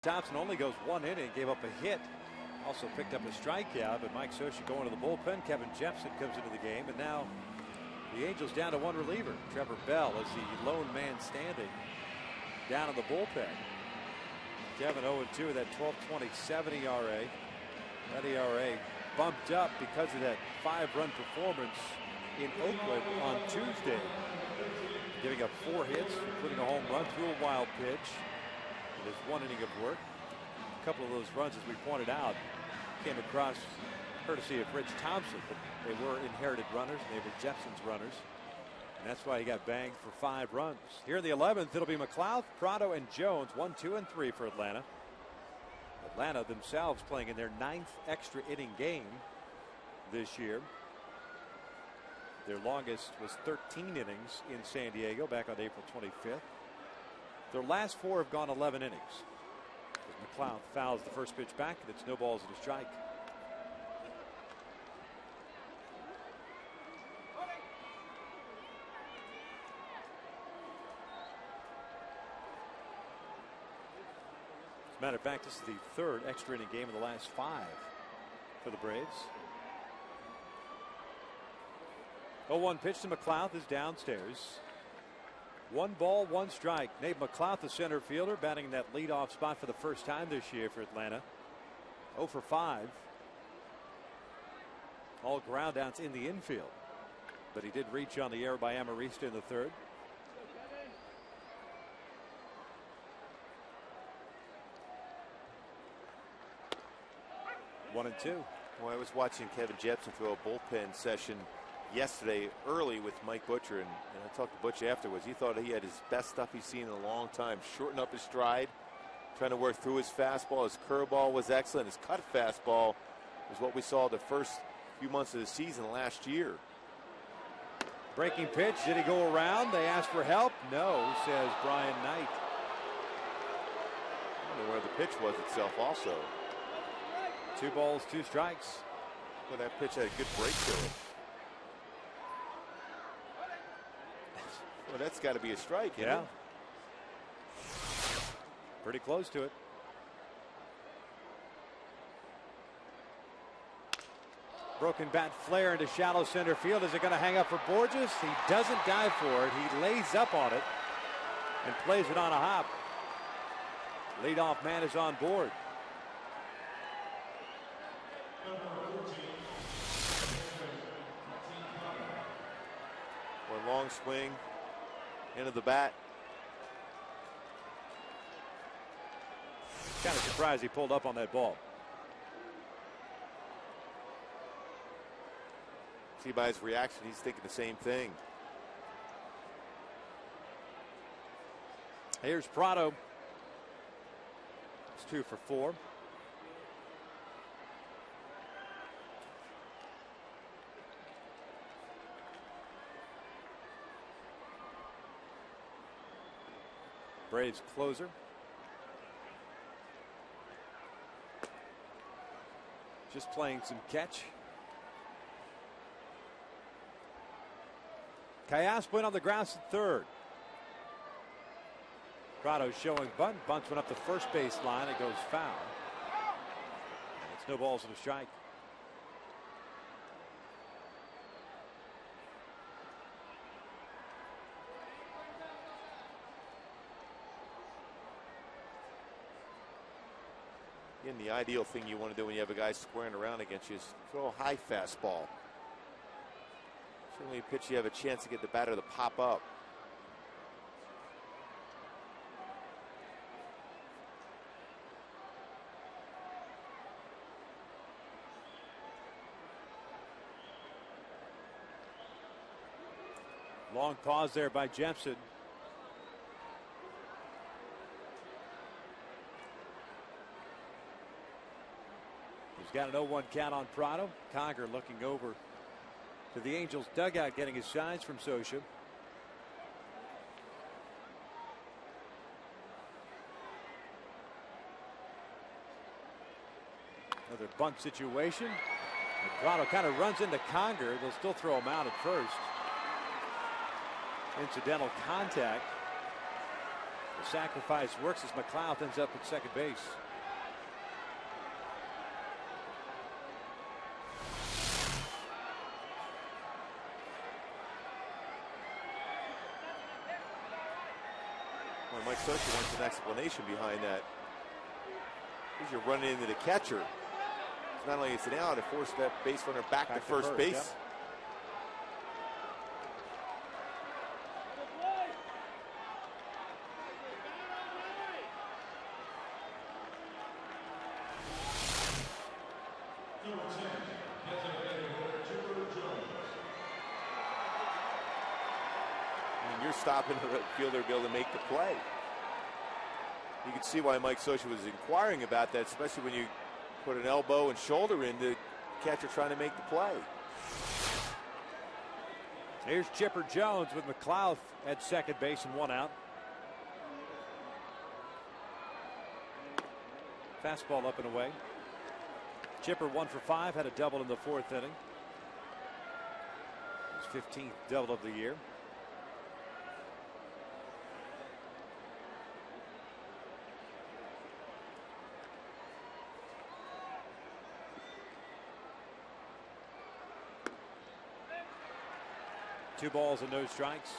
Thompson only goes 1 inning, gave up a hit. Also picked up a strikeout, but Mike Scioscia going to the bullpen. Kevin Jepson comes into the game, and now the Angels down to one reliever. Trevor Bell is the lone man standing down in the bullpen. Kevin 0-2 with that 12.27 ERA. That ERA bumped up because of that 5-run performance in Oakland on Tuesday, giving up 4 hits, including a home run through a wild pitch. His 1 inning of work. A couple of those runs, as we pointed out, came across courtesy of Rich Thompson, but they were inherited runners. They were Jepson's runners, and that's why he got banged for 5 runs. Here in the 11th, it'll be McLeod, Prado, and Jones. 1, 2, and 3 for Atlanta. Atlanta themselves playing in their 9th extra inning game this year. Their longest was 13 innings in San Diego back on April 25th. Their last 4 have gone 11 innings. As McLeod fouls the first pitch back, and it's no balls and a strike. As a matter of fact, this is the 3rd extra inning game of the last 5 for the Braves. 0-1 pitch to McLeod is downstairs. 1 ball, 1 strike. Nate McLeod, the center fielder, batting in that leadoff spot for the first time this year for Atlanta. 0 for 5. All ground outs in the infield. But he did reach on the error by Amarista in the 3rd. One and two. Well, I was watching Kevin Jepson throw a bullpen session yesterday early with Mike Butcher, and I talked to Butch afterwards. He thought he had his best stuff he's seen in a long time. Shorten up his stride, trying to work through his fastball. His curveball was excellent. His cut fastball was what we saw the first few months of the season last year. Breaking pitch. Did he go around? They asked for help. No, says Brian Knight. I don't know where the pitch was itself also. 2 balls, 2 strikes. Well, that pitch had a good break to it. Well, that's got to be a strike, yeah. It? Pretty close to it. Broken bat flare into shallow center field. Is it going to hang up for Borges? He doesn't dive for it. He lays up on it and plays it on a hop. Leadoff man is on board. One long swing into the bat. Kind of surprised he pulled up on that ball. See by his reaction, he's thinking the same thing. Here's Prado. It's 2 for 4. Braves closer. Just playing some catch. Kayas went on the grass at third. Prado showing bunt. Bunts went up the first base line. It goes foul. And it's no balls and a strike. Again, the ideal thing you want to do when you have a guy squaring around against you is throw a high fastball. Certainly a pitch you have a chance to get the batter to pop up. Long pause there by Jepson. He's got an 0-1 count on Prado. Conger looking over to the Angels dugout, getting his signs from Scioscia. Another bunt situation. And Prado kind of runs into Conger. They'll still throw him out at first. Incidental contact. The sacrifice works as McLeod ends up at second base. Well, Mike Scioscia wants an explanation behind that. Because you're running into the catcher. It's not only it's an out, it forced that base runner back to first base. Yep. Stopping the fielder to be able to make the play. You can see why Mike Scioscia was inquiring about that, especially when you put an elbow and shoulder in the catcher trying to make the play. Here's Chipper Jones with McLeod at second base and 1 out. Fastball up and away. Chipper 1 for 5, had a double in the 4th inning. His 15th double of the year. Two balls and no strikes.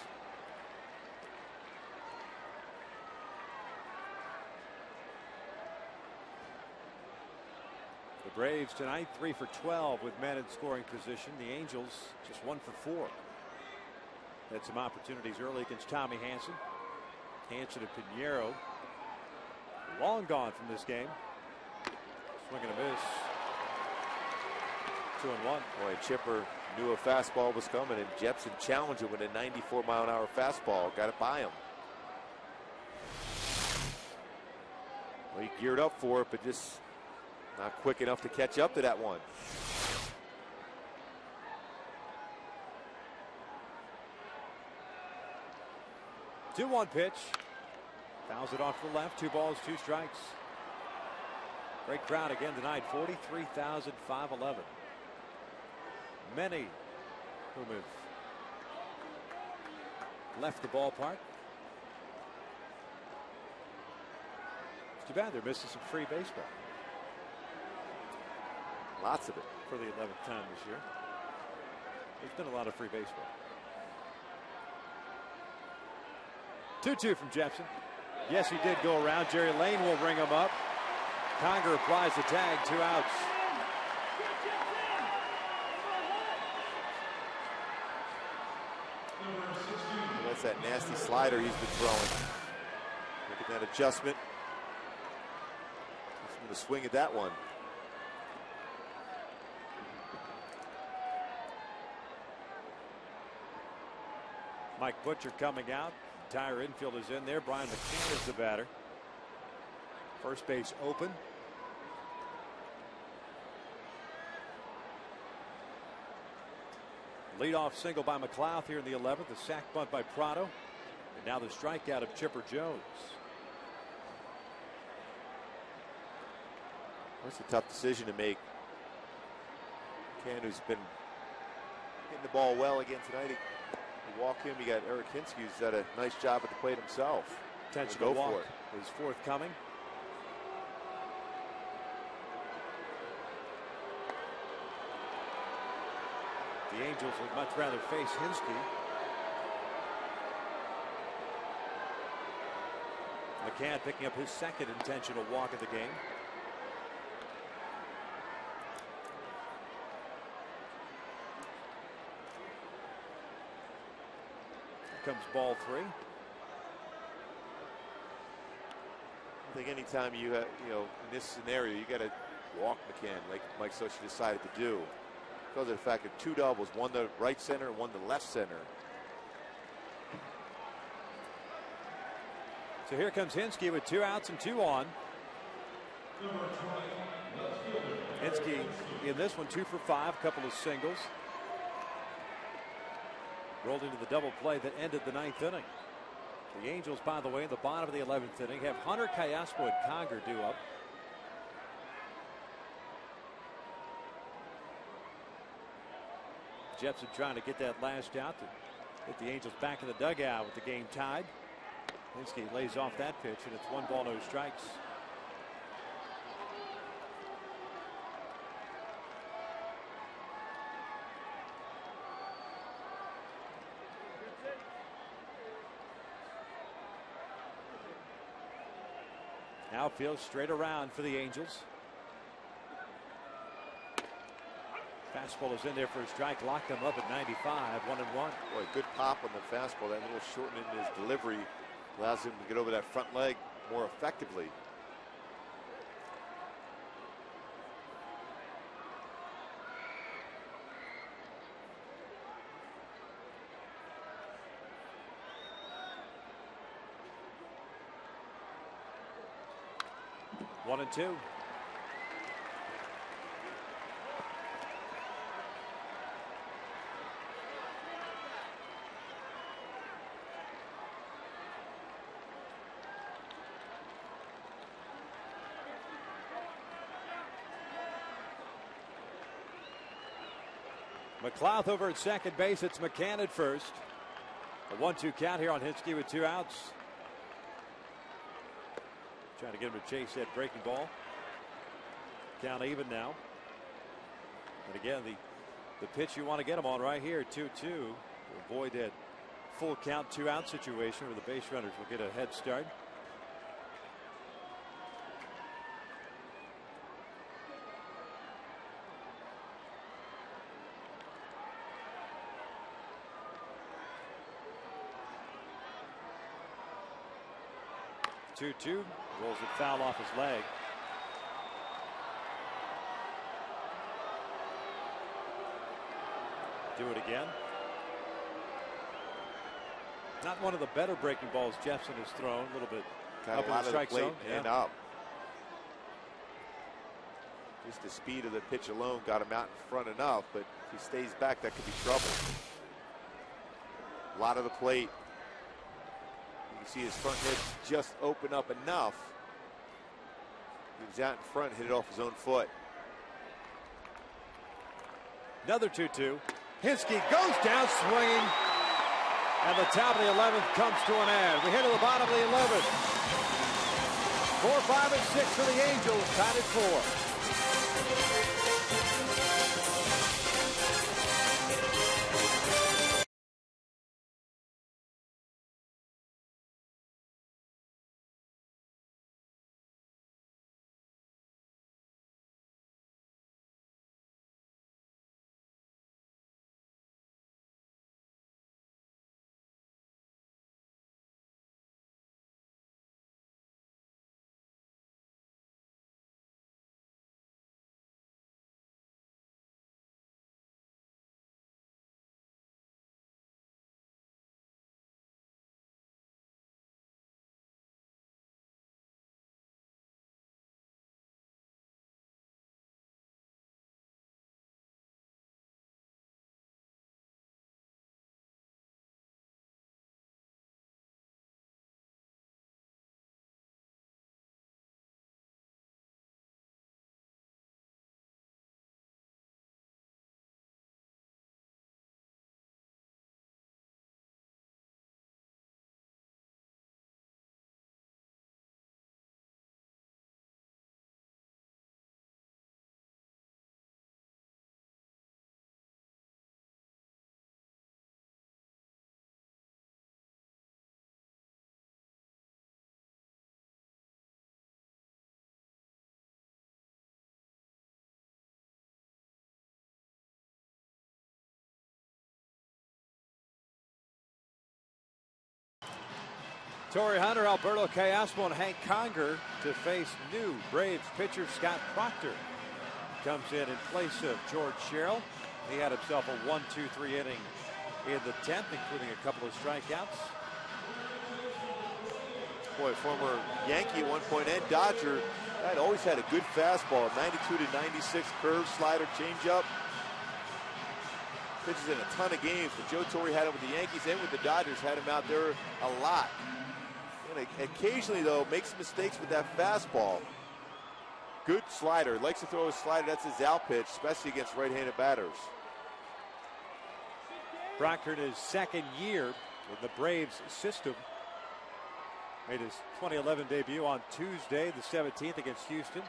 The Braves tonight 3 for 12 with men in scoring position. The Angels just 1 for 4. Had some opportunities early against Tommy Hanson. Hanson and Pinheiro long gone from this game. Swing and a miss. 2-1. Boy, Chipper knew a fastball was coming, and Jepson challenged him with a 94-mile-an-hour fastball. Got it by him. Well, he geared up for it, but just not quick enough to catch up to that one. 2-1 pitch. Fouls it off to the left. 2 balls, 2 strikes. Great crowd again tonight. 43,511. Many whom have left the ballpark. It's too bad they're missing some free baseball. Lots of it. For the 11th time this year. There's been a lot of free baseball. 2-2 from Jepson. Yes, he did go around. Jerry Lane will ring him up. Conger applies the tag. 2 outs. That's that nasty slider he's been throwing. Look at that adjustment. He's going to swing at that one. Mike Butcher coming out. Entire infield is in there. Brian McCann is the batter. First base open. Leadoff single by McLeod here in the 11th. The sac bunt by Prado. And now the strikeout of Chipper Jones. That's a tough decision to make. Ken, who's been hitting the ball well again tonight. You walk him, you got Eric Hinsky, who's done a nice job at the plate himself. Intentional walk is forthcoming. The Angels would much rather face Hinsky. McCann picking up his second intentional walk of the game. Here comes ball 3. I think anytime you have, in this scenario, you got to walk McCann like Mike Sochi decided to do. Because of the fact that 2 doubles, one to right center, one to left center. So here comes Hinsky with 2 outs and 2 on. Hinsky in this one 2 for 5, couple of singles. Rolled into the double play that ended the 9th inning. The Angels, by the way, in the bottom of the 11th inning, have Hunter Cayaspo and Conger due up. Jepson trying to get that last out to get the Angels back in the dugout with the game tied. Hinsky lays off that pitch, and it's 1 ball, no strikes. Outfield straight around for the Angels. Fastball is in there for a strike. Locked him up at 95, 1-1. Boy, good pop on the fastball. That little shortening in his delivery allows him to get over that front leg more effectively. One and 2. McLeod over at second base. It's McCann at first. A 1-2 count here on Hinsky with 2 outs. Trying to get him to chase that breaking ball. Count even now. And again, the pitch you want to get him on right here, 2-2. To avoid that full count 2 out situation where the base runners will get a head start. Two-two, rolls it foul off his leg. Do it again. Not one of the better breaking balls Jepson has thrown. A little bit up in the strike zone. And up. Just the speed of the pitch alone got him out in front enough, but if he stays back, that could be trouble. A lot of the plate. You can see his front head just open up enough. He was out in front, hit it off his own foot. Another 2-2. Hinsky goes down swinging. And the top of the 11th comes to an end. We head to the bottom of the 11th. 4, 5, and 6 for the Angels, tied at 4. Torrey Hunter, Alberto Callaspo, and Hank Conger to face new Braves pitcher Scott Proctor. Comes in place of George Sherrill. He had himself a 1-2-3 inning in the 10th, including a couple of strikeouts. Boy, former Yankee at one point and Dodger, that always had a good fastball. 92 to 96 curve, slider, changeup. Pitches in a ton of games, but Joe Torre had him with the Yankees and with the Dodgers, had him out there a lot. And occasionally, though, makes mistakes with that fastball. Good slider. Likes to throw a slider. That's his out pitch, especially against right-handed batters. Proctor in his second year in the Braves system. Made his 2011 debut on Tuesday, the 17th, against Houston.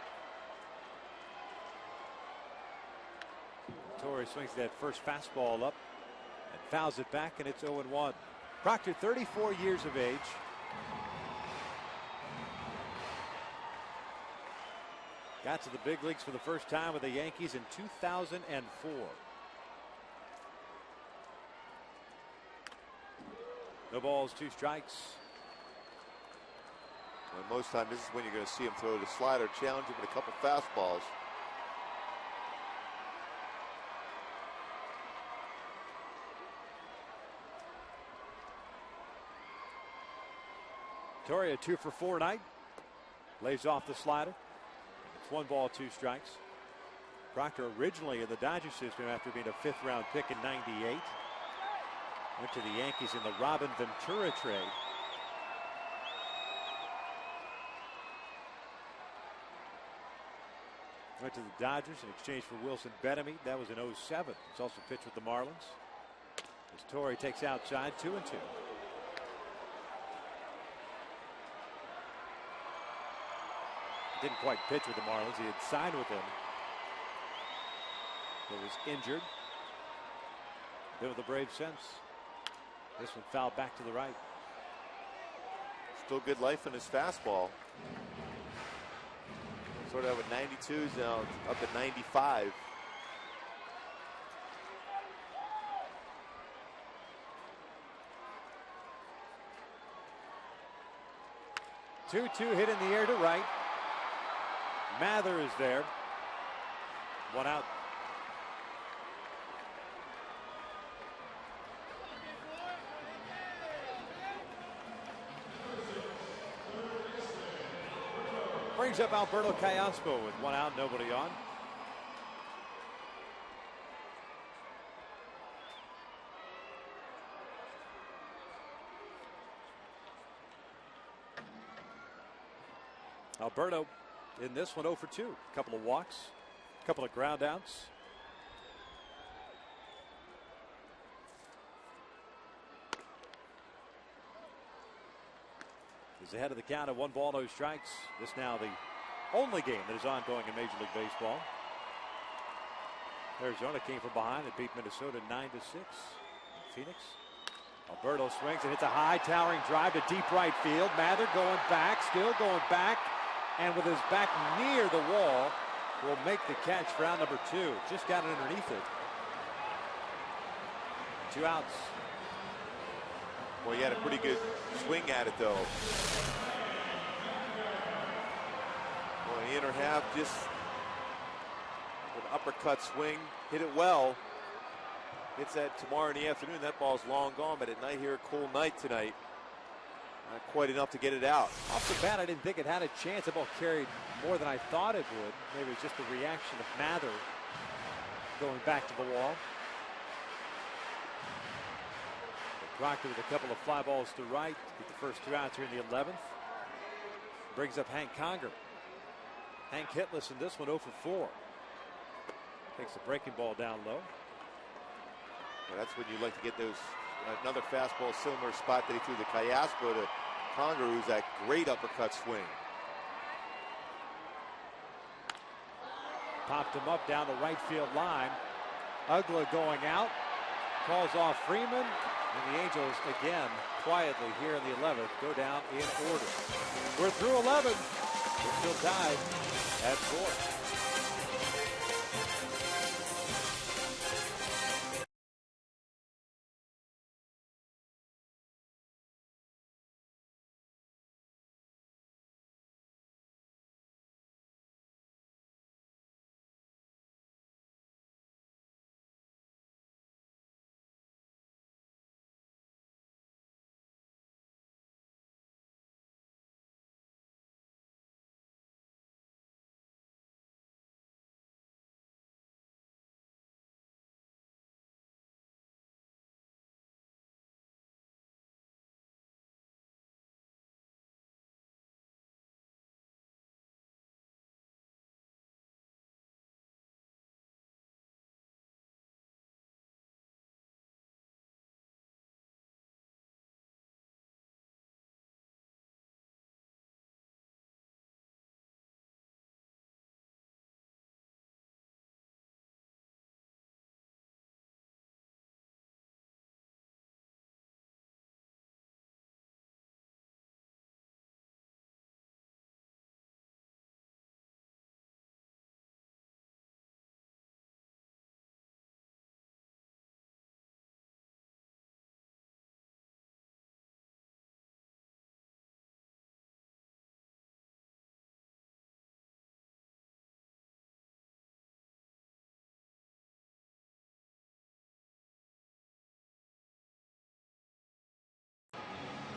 Torrey swings that first fastball up and fouls it back, and it's 0-1. Proctor, 34 years of age. Got to the big leagues for the first time with the Yankees in 2004. No balls, 2 strikes. And most time, this is when you're going to see him throw the slider, challenge him with a couple fastballs. Torrey, a 2-for-4 night. Lays off the slider. It's 1 ball, 2 strikes. Proctor originally in the Dodger system after being a 5th round pick in '98. Went to the Yankees in the Robin Ventura trade. Went to the Dodgers in exchange for Wilson Bettamy. That was in '07. He's also pitched with the Marlins. As Torrey takes outside, 2-2. Didn't quite pitch with the Marlins. He had signed with them, but was injured. Been with the Braves since. This one fouled back to the right. Still good life in his fastball. Sort of with 92s now up at 95. Two hit in the air to right. Mather is there. 1 out. Brings up Alberto Callaspo with 1 out, nobody on. Alberto in this one 0 for 2. A couple of walks, a couple of ground outs. He's ahead of the count of 1 ball, no strikes. This now the only game that is ongoing in Major League Baseball. Arizona came from behind and beat Minnesota 9-6. Phoenix. Alberto swings and hits a high towering drive to deep right field. Mather going back, still going back, and with his back near the wall will make the catch for out number 2. Just got it underneath it. 2 outs. Well, he had a pretty good swing at it, though. Well, the inner half, just an uppercut swing, hit it well. Hits that tomorrow in the afternoon. That ball's long gone, but at night here, a cool night tonight. Not quite enough to get it out. Off the bat, I didn't think it had a chance. The ball carried more than I thought it would. Maybe it was just the reaction of Mather going back to the wall. Proctor with a couple of fly balls to right. Get the first 2 outs here in the 11th. Brings up Hank Conger. Hank hitless in this one, 0 for 4. Takes the breaking ball down low. Well, that's when you like to get those, another fastball, similar spot that he threw the Callaspo to Conger, who's that great uppercut swing. Popped him up down the right field line. Ugla going out. Calls off Freeman. And the Angels again quietly here in the 11th go down in order. We're through 11. We're still tied at 4.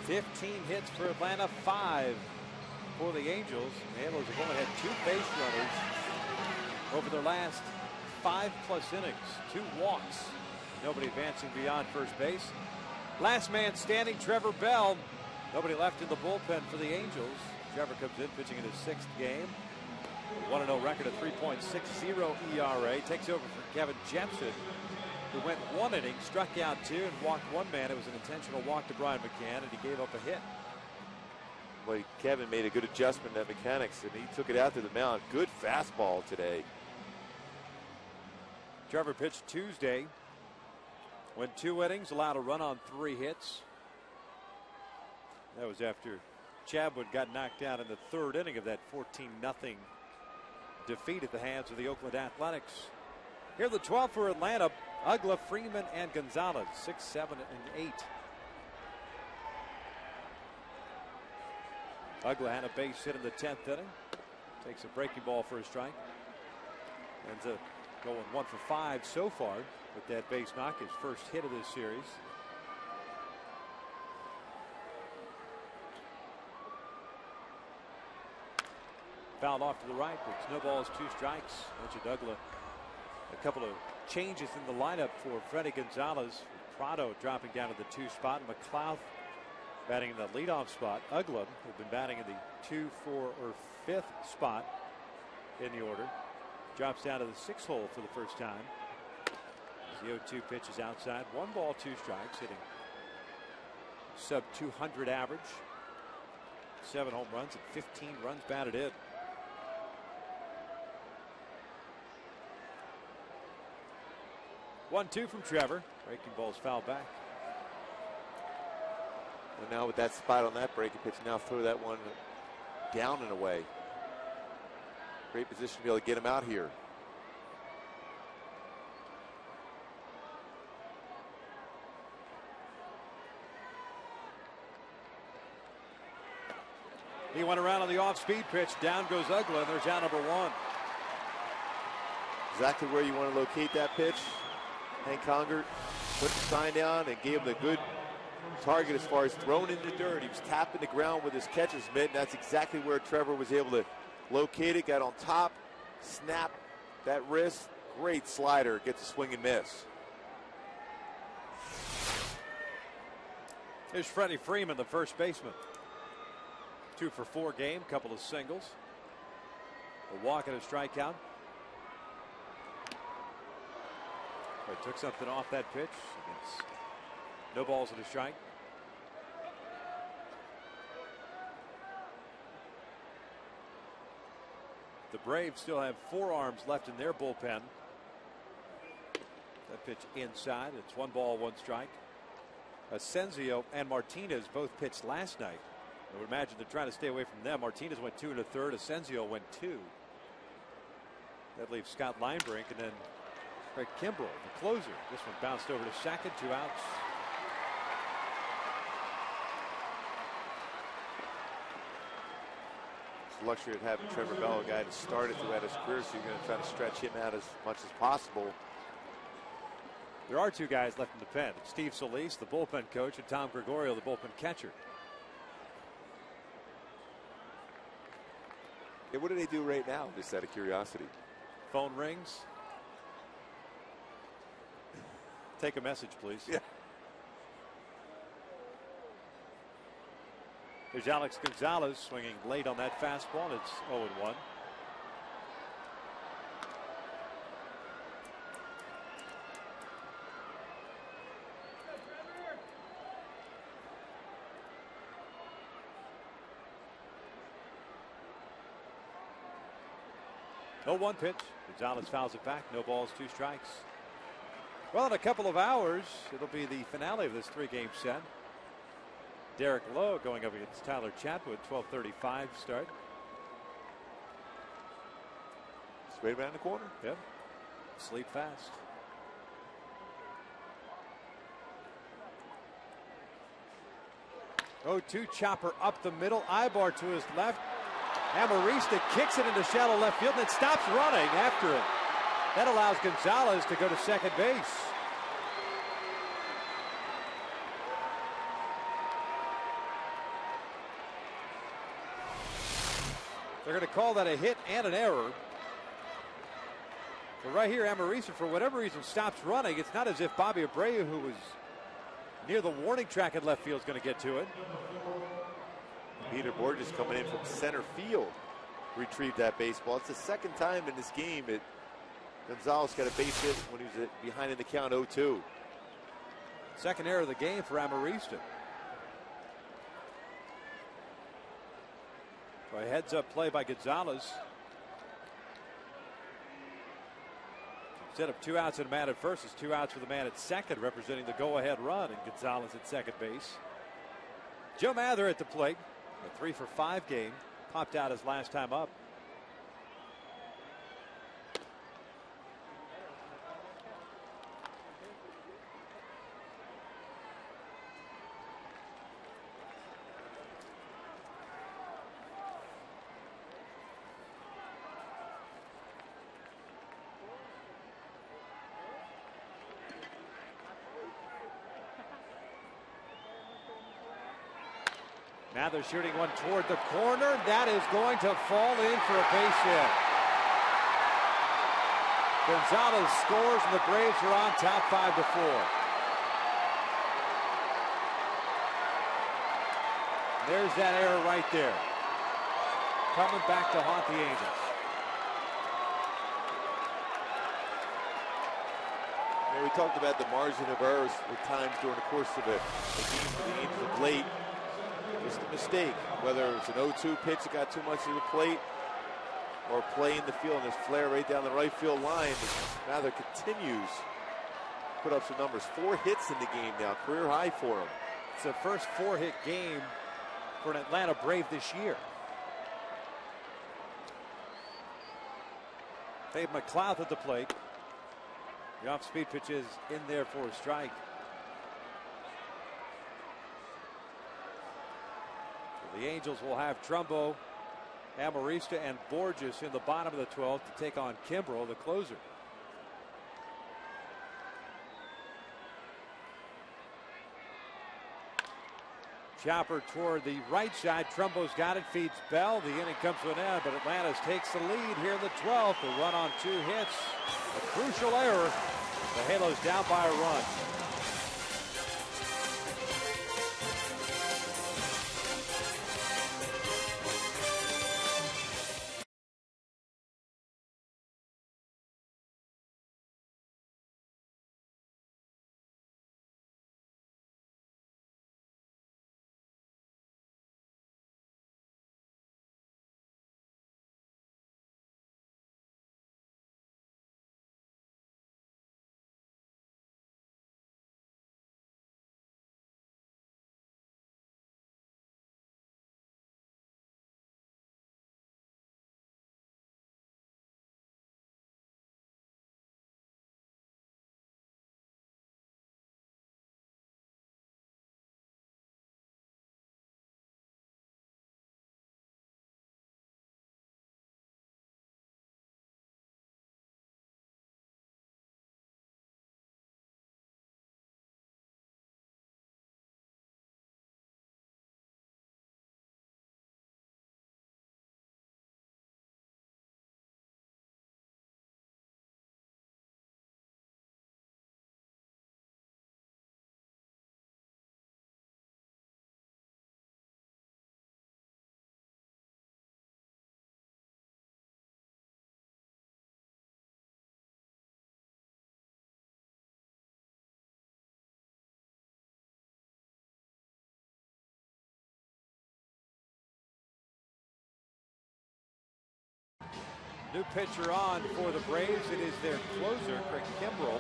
15 hits for Atlanta, 5 for the Angels. The Angels have only had 2 base runners over their last 5+ innings. 2 walks. Nobody advancing beyond first base. Last man standing, Trevor Bell. Nobody left in the bullpen for the Angels. Trevor comes in pitching in his 6th game. A 1-0 record, a 3.60 ERA. Takes over for Kevin Jepson, who went 1 inning, struck out 2, and walked 1 man. It was an intentional walk to Brian McCann, and he gave up a hit. Well, Kevin made a good adjustment at mechanics, and he took it out to the mound. Good fastball today. Trevor pitched Tuesday. Went 2 innings, allowed a run on 3 hits. That was after Chabwood got knocked out in the 3rd inning of that 14-0 defeat at the hands of the Oakland Athletics. Here the 12th for Atlanta. Ugla, Freeman, and Gonzalez, 6, 7, and 8. Ugla had a base hit in the 10th inning. Takes a breaking ball for a strike. Ends up going 1 for 5 so far with that base knock, his first hit of this series. Fouled off to the right, but it's no balls, 2 strikes. Mentioned Ugla. A couple of changes in the lineup for Freddie Gonzalez. Prado dropping down to the 2 spot. McLeod batting in the leadoff spot. Ugla, who've been batting in the 2, 4, or 5th spot in the order, drops down to the 6th hole for the first time. As the 0-2 pitch is outside. 1 ball, 2 strikes, hitting sub 200 average. 7 home runs and 15 runs batted in. One-two from Trevor. Breaking ball's fouled back. And now with that spot on that breaking pitch, now throw that one down and away. Great position to be able to get him out here. He went around on the off-speed pitch. Down goes Ugla, and there's out number 1. Exactly where you want to locate that pitch. Hank Conger put the sign down and gave him the good target as far as thrown in the dirt. He was tapping the ground with his catcher's mitt. That's exactly where Trevor was able to locate it. Got on top, snap that wrist. Great slider. Gets a swing and miss. Here's Freddie Freeman, the first baseman. 2 for 4 game, couple of singles. A walk and a strikeout. Took something off that pitch. It's no balls and a strike. The Braves still have 4 arms left in their bullpen. That pitch inside. It's 1 ball, 1 strike. Asensio and Martinez both pitched last night. I would imagine they're trying to stay away from them. Martinez went 2 1/3. Asensio went 2. That leaves Scott Linebrink and then Craig Kimbrell, the closer. This one bounced over to second, 2 outs. It's the luxury of having Trevor Bell, a guy that started throughout his career, so you're going to try to stretch him out as much as possible. There are 2 guys left in the pen. It's Steve Solis, the bullpen coach, and Tom Gregorio, the bullpen catcher. Yeah, what do they do right now, just out of curiosity? Phone rings. Take a message, please. Yeah. There's Alex Gonzalez swinging late on that fastball, and it's 0-1. No 1 pitch. Gonzalez fouls it back. No balls, 2 strikes. Well, in a couple of hours, it'll be the finale of this 3-game set. Derek Lowe going up against Tyler Chatwood, 12:35 start. It's right around the corner. Yep. Sleep fast. Oh, 2 chopper up the middle. Ibar to his left. Amarista kicks it into shallow left field and then stops running after it. That allows Gonzalez to go to second base. They're going to call that a hit and an error. But right here, Amarista, for whatever reason, stops running. It's not as if Bobby Abreu, who was near the warning track in left field, is going to get to it. Peter Borges coming in from center field, retrieved that baseball. It's the second time in this game that Gonzalez got a base hit when he was behind in the count 0-2. Second error of the game for Amarista. So a heads-up play by Gonzalez. Instead of 2 outs and a man at first, it's 2 outs for the man at second, representing the go-ahead run, and Gonzalez at second base. Joe Mather at the plate. A 3-for-5 game. Popped out his last time up. Mather shooting one toward the corner. That is going to fall in for a base hit. Gonzalez scores and the Braves are on top 5-4. There's that error right there. Coming back to haunt the Angels. Yeah, we talked about the margin of errors at times during the course of the game for the Angels of late. Just a mistake, whether it's an 0-2 pitch that got too much to the plate or play in the field and this flare right down the right field line. Mather continues to put up some numbers. 4 hits in the game now, career high for him. It's the first 4-hit game for an Atlanta Brave this year. Dave McLeod at the plate. The off-speed pitch is in there for a strike. The Angels will have Trumbo, Amarista, and Borges in the bottom of the 12th to take on Kimbrel, the closer. Chopper toward the right side. Trumbo's got it, feeds Bell. The inning comes to an end, but Atlanta takes the lead here in the 12th. A run on 2 hits. A crucial error. The Halos down by a run. New pitcher on for the Braves. It is their closer, Craig Kimbrel.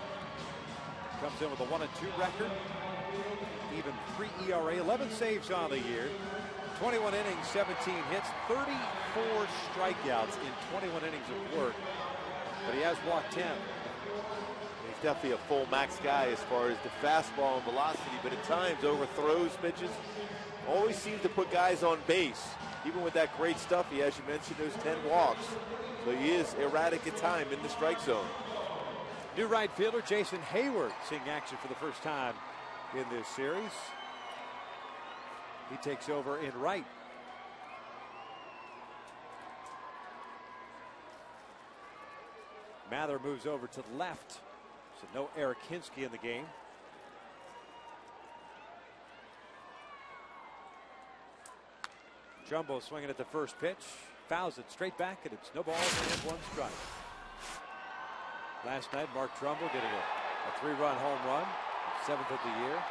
Comes in with a 1-2 record. Even 3 ERA, 11 saves on the year. 21 innings, 17 hits, 34 strikeouts in 21 innings of work. But he has walked 10. He's definitely a full max guy as far as the fastball and velocity, but at times overthrows pitches. Always seems to put guys on base. Even with that great stuff, he, as you mentioned, those 10 walks. So he is erratic at time in the strike zone. New right fielder Jason Hayward seeing action for the first time in this series. He takes over in right. Mather moves over to the left. So no Eric Hinsky in the game. Trumbo swinging at the first pitch. Fouls it straight back, and it's no balls and 1 strike. Last night, Mark Trumbo getting a 3-run home run, 7th of the year.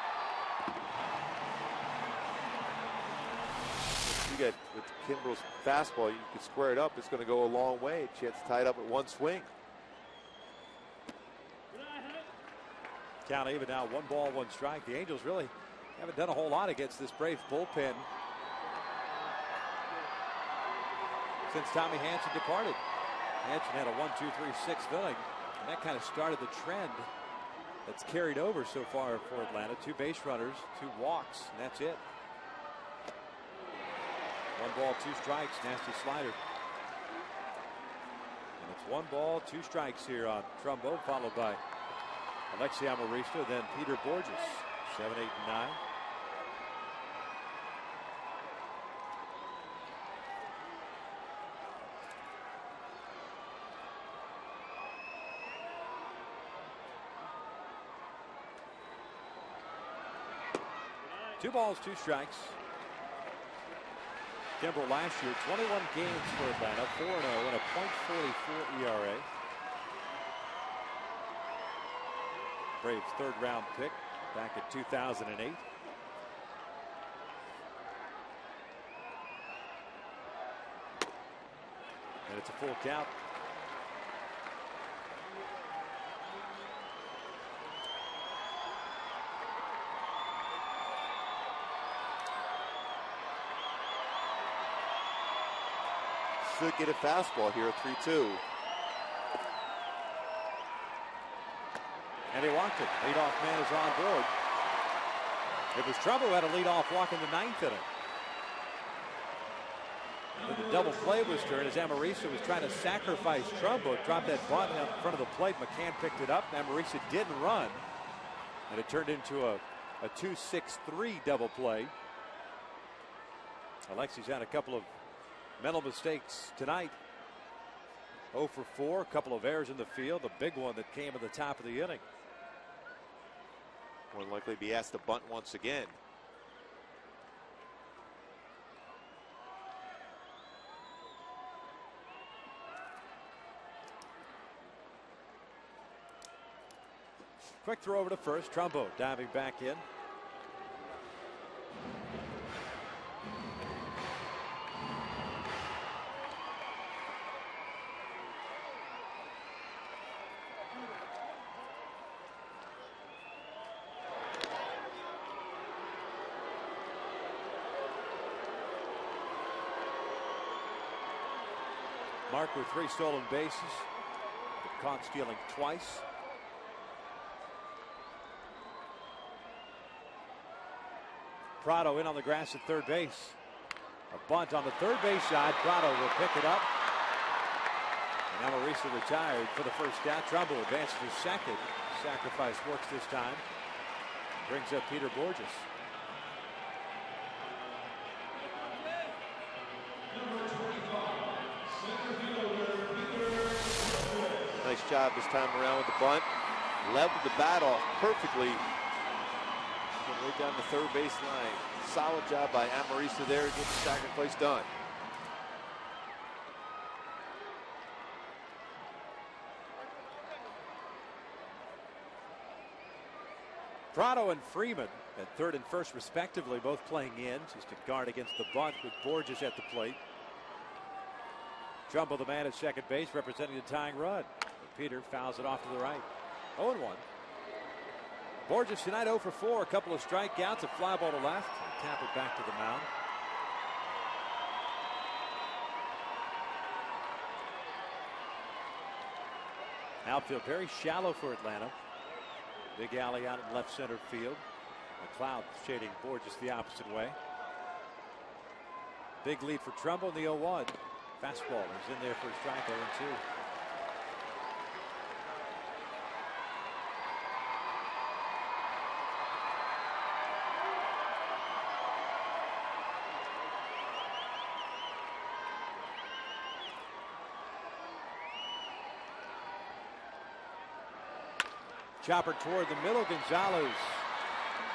You get with Kimbrel's fastball, you can square it up. It's going to go a long way. Chance tied up at 1 swing. Count even now, 1 ball, 1 strike. The Angels really haven't done a whole lot against this Braves bullpen since Tommy Hanson departed. Hanson had a 1-2-3-6th inning, and that kind of started the trend that's carried over so far for Atlanta. 2 base runners, 2 walks, and that's it. 1 ball, 2 strikes, nasty slider. And it's 1 ball, 2 strikes here on Trumbo, followed by Alexi Amarista, then Peter Borges. 7, 8, and 9. Two balls, 2 strikes. Kimbrel last year, 21 games for Atlanta, 4-0 and a .44 ERA. Braves 3rd round pick back in 2008. And it's a full count. Should get a fastball here, 3-2. And he walked it. Leadoff man is on board. It was Trumbo who had a leadoff walk in the 9th inning. When the double play was turned, as Amarista was trying to sacrifice Trumbo, dropped that bunt out in front of the plate. McCann picked it up. Amarista didn't run, and it turned into a 2-6-3 double play. Alexi's had a couple of mental mistakes tonight. 0 for 4, a couple of errors in the field. The big one that came at the top of the inning. More than likely be asked to bunt once again. Quick throw over to first. Trumbo diving back in. Mark with 3 stolen bases, but caught stealing twice. Prado in on the grass at third base. A bunt on the third base side. Prado will pick it up. And Amarista retired for the first out. Trumbo advances to second. Sacrifice works this time. Brings up Peter Borges. Nice job this time around with the bunt. Leveled the bat off perfectly. Right down the third base line. Solid job by Amarista there to get the sacrifice done. Prado and Freeman at third and first respectively, both playing in. Just a guard against the bunt with Borges at the plate. Trumbo the man at second base representing the tying run. Peter fouls it off to the right. 0-1. Borges tonight 0 for 4. A couple of strikeouts, a fly ball to left. Tap it back to the mound. Outfield very shallow for Atlanta. Big alley out in left center field. McLeod shading Borges the opposite way. Big lead for Trumbo in the 0-1. Fastball is in there for a strike, 0-2. Chopper toward the middle. Gonzalez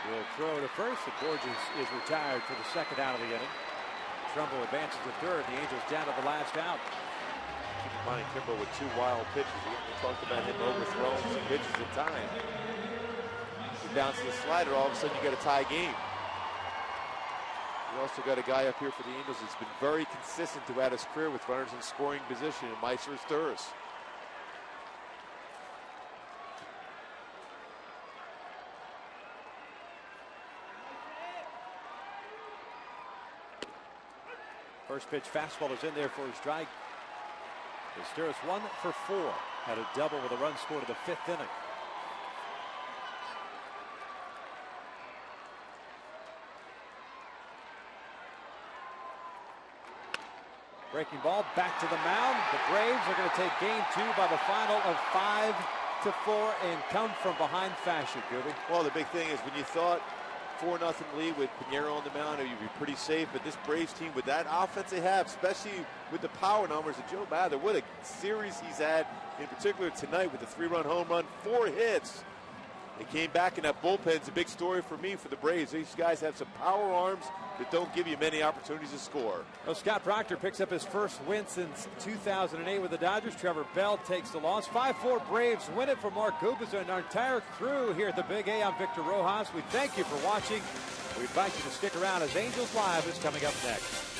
will throw to first. And Borges is retired for the second out of the inning. Trumbull advances to third. The Angels down to the last out. Keep in mind, Kimbrel with 2 wild pitches. We talked about him overthrowing some pitches at time. You bounce the slider, all of a sudden you get a tie game. We also got a guy up here for the Angels that's been very consistent throughout his career with runners in scoring position in Meister Sturris. First pitch fastball is in there for a strike. Sturris 1 for 4. Had a double with a run scored in the 5th inning. Breaking ball back to the mound. The Braves are going to take game 2 by the final of 5-4 and come from behind fashion, Gooby. Well, the big thing is when you thought 4-0 lead with Pinheiro on the mound, you'd be pretty safe. But this Braves team, with that offense they have, especially with the power numbers of Joe Mather, what a series he's had, in particular tonight with the 3-run home run, 4 hits. They came back, and that bullpen's a big story for me for the Braves. These guys have some power arms that don't give you many opportunities to score. Well, Scott Proctor picks up his first win since 2008 with the Dodgers. Trevor Bell takes the loss. 5-4 Braves win it for Mark Gubas and our entire crew here at the Big A. I'm Victor Rojas. We thank you for watching. We invite you to stick around as Angels Live is coming up next.